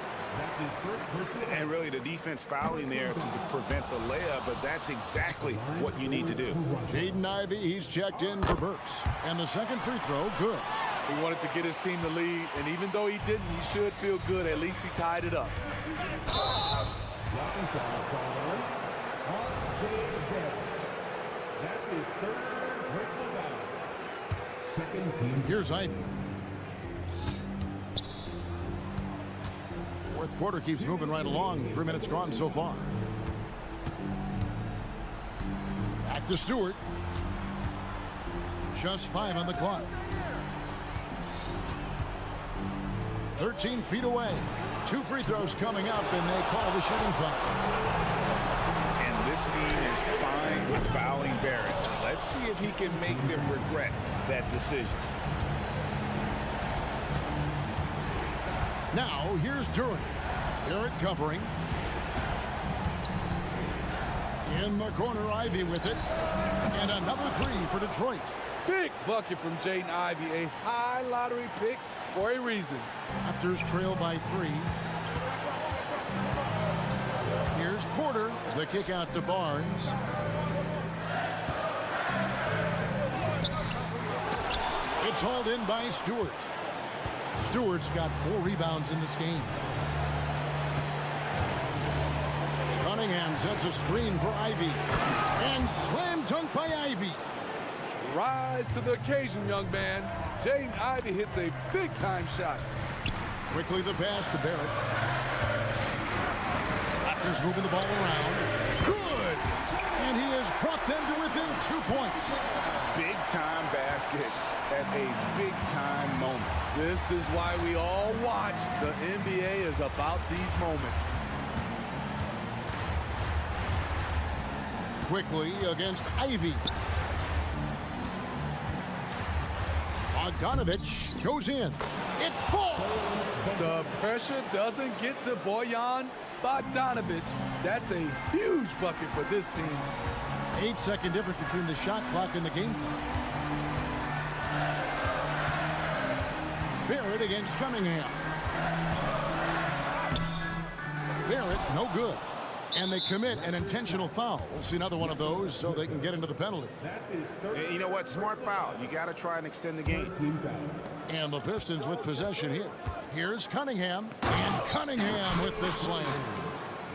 And really the defense fouling there to prevent the layup, but that's exactly what you need to do. Jaden Ivey, he's checked in for Burks. And the second free throw, good. He wanted to get his team the lead, and even though he didn't, he should feel good. At least he tied it up. Here's Ivey. Fourth quarter keeps moving right along. 3 minutes gone so far. Back to Stewart. Just 5 on the clock. 13 feet away. 2 free throws coming up, and they call the shooting foul. And this team is fine with fouling Barrett. Let's see if he can make them regret that decision. Now, here's Duran. Barrett covering. In the corner, Ivey with it. And another 3 for Detroit. Big bucket from Jaden Ivey. A high lottery pick for a reason. Raptors trail by 3. Here's Porter. The kick out to Barnes. It's hauled in by Stewart. Stewart's got 4 rebounds in this game. Cunningham sets a screen for Ivy. And slam dunk by Ivy. Rise to the occasion, young man. Jaden Ivey hits a big-time shot. Quickly the pass to Barrett. Raptors moving the ball around. Good! And he has brought them to within 2 points. Big-time basket at a big-time moment. This is why we all watch. The NBA is about these moments. Quickly against Ivy. Bogdanovich goes in. It falls. The pressure doesn't get to Bojan Bogdanovich. That's a huge bucket for this team. 8-second difference between the shot clock and the game clock. Barrett against Cunningham. Barrett, no good. And they commit an intentional foul. We'll see another one of those so they can get into the penalty. And you know what? Smart foul. You got to try and extend the game. And the Pistons with possession here. Here's Cunningham. And Cunningham with the slam.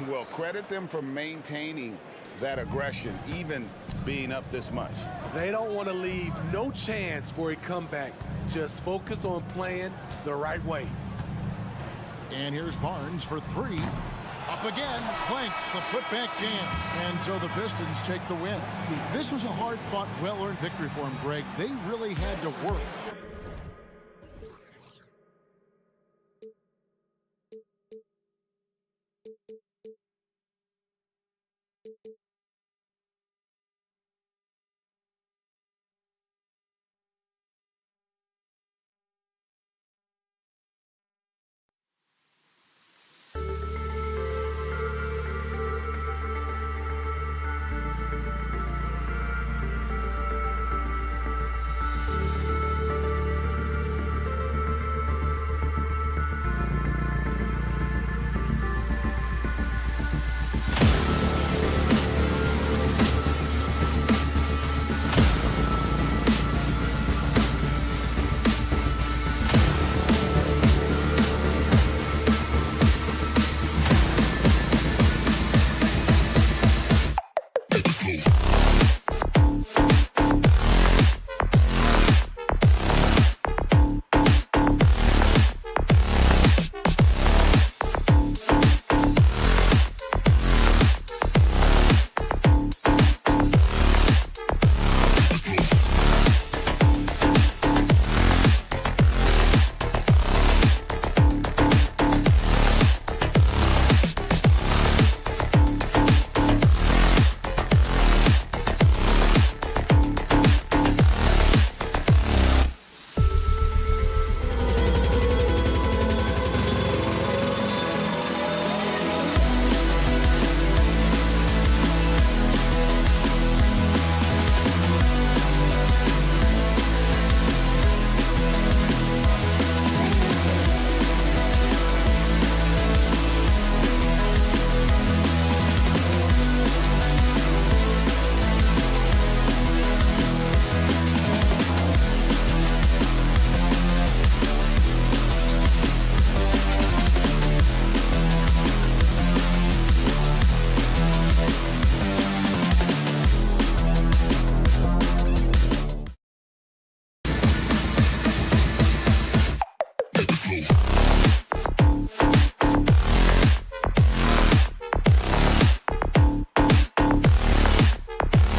Well, credit them for maintaining that aggression, even being up this much. They don't want to leave no chance for a comeback. Just focus on playing the right way. And here's Barnes for 3. Up again, Planks the putback jam. And so the Pistons take the win. This was a hard-fought, well-earned victory for them, Greg. They really had to work. Cool.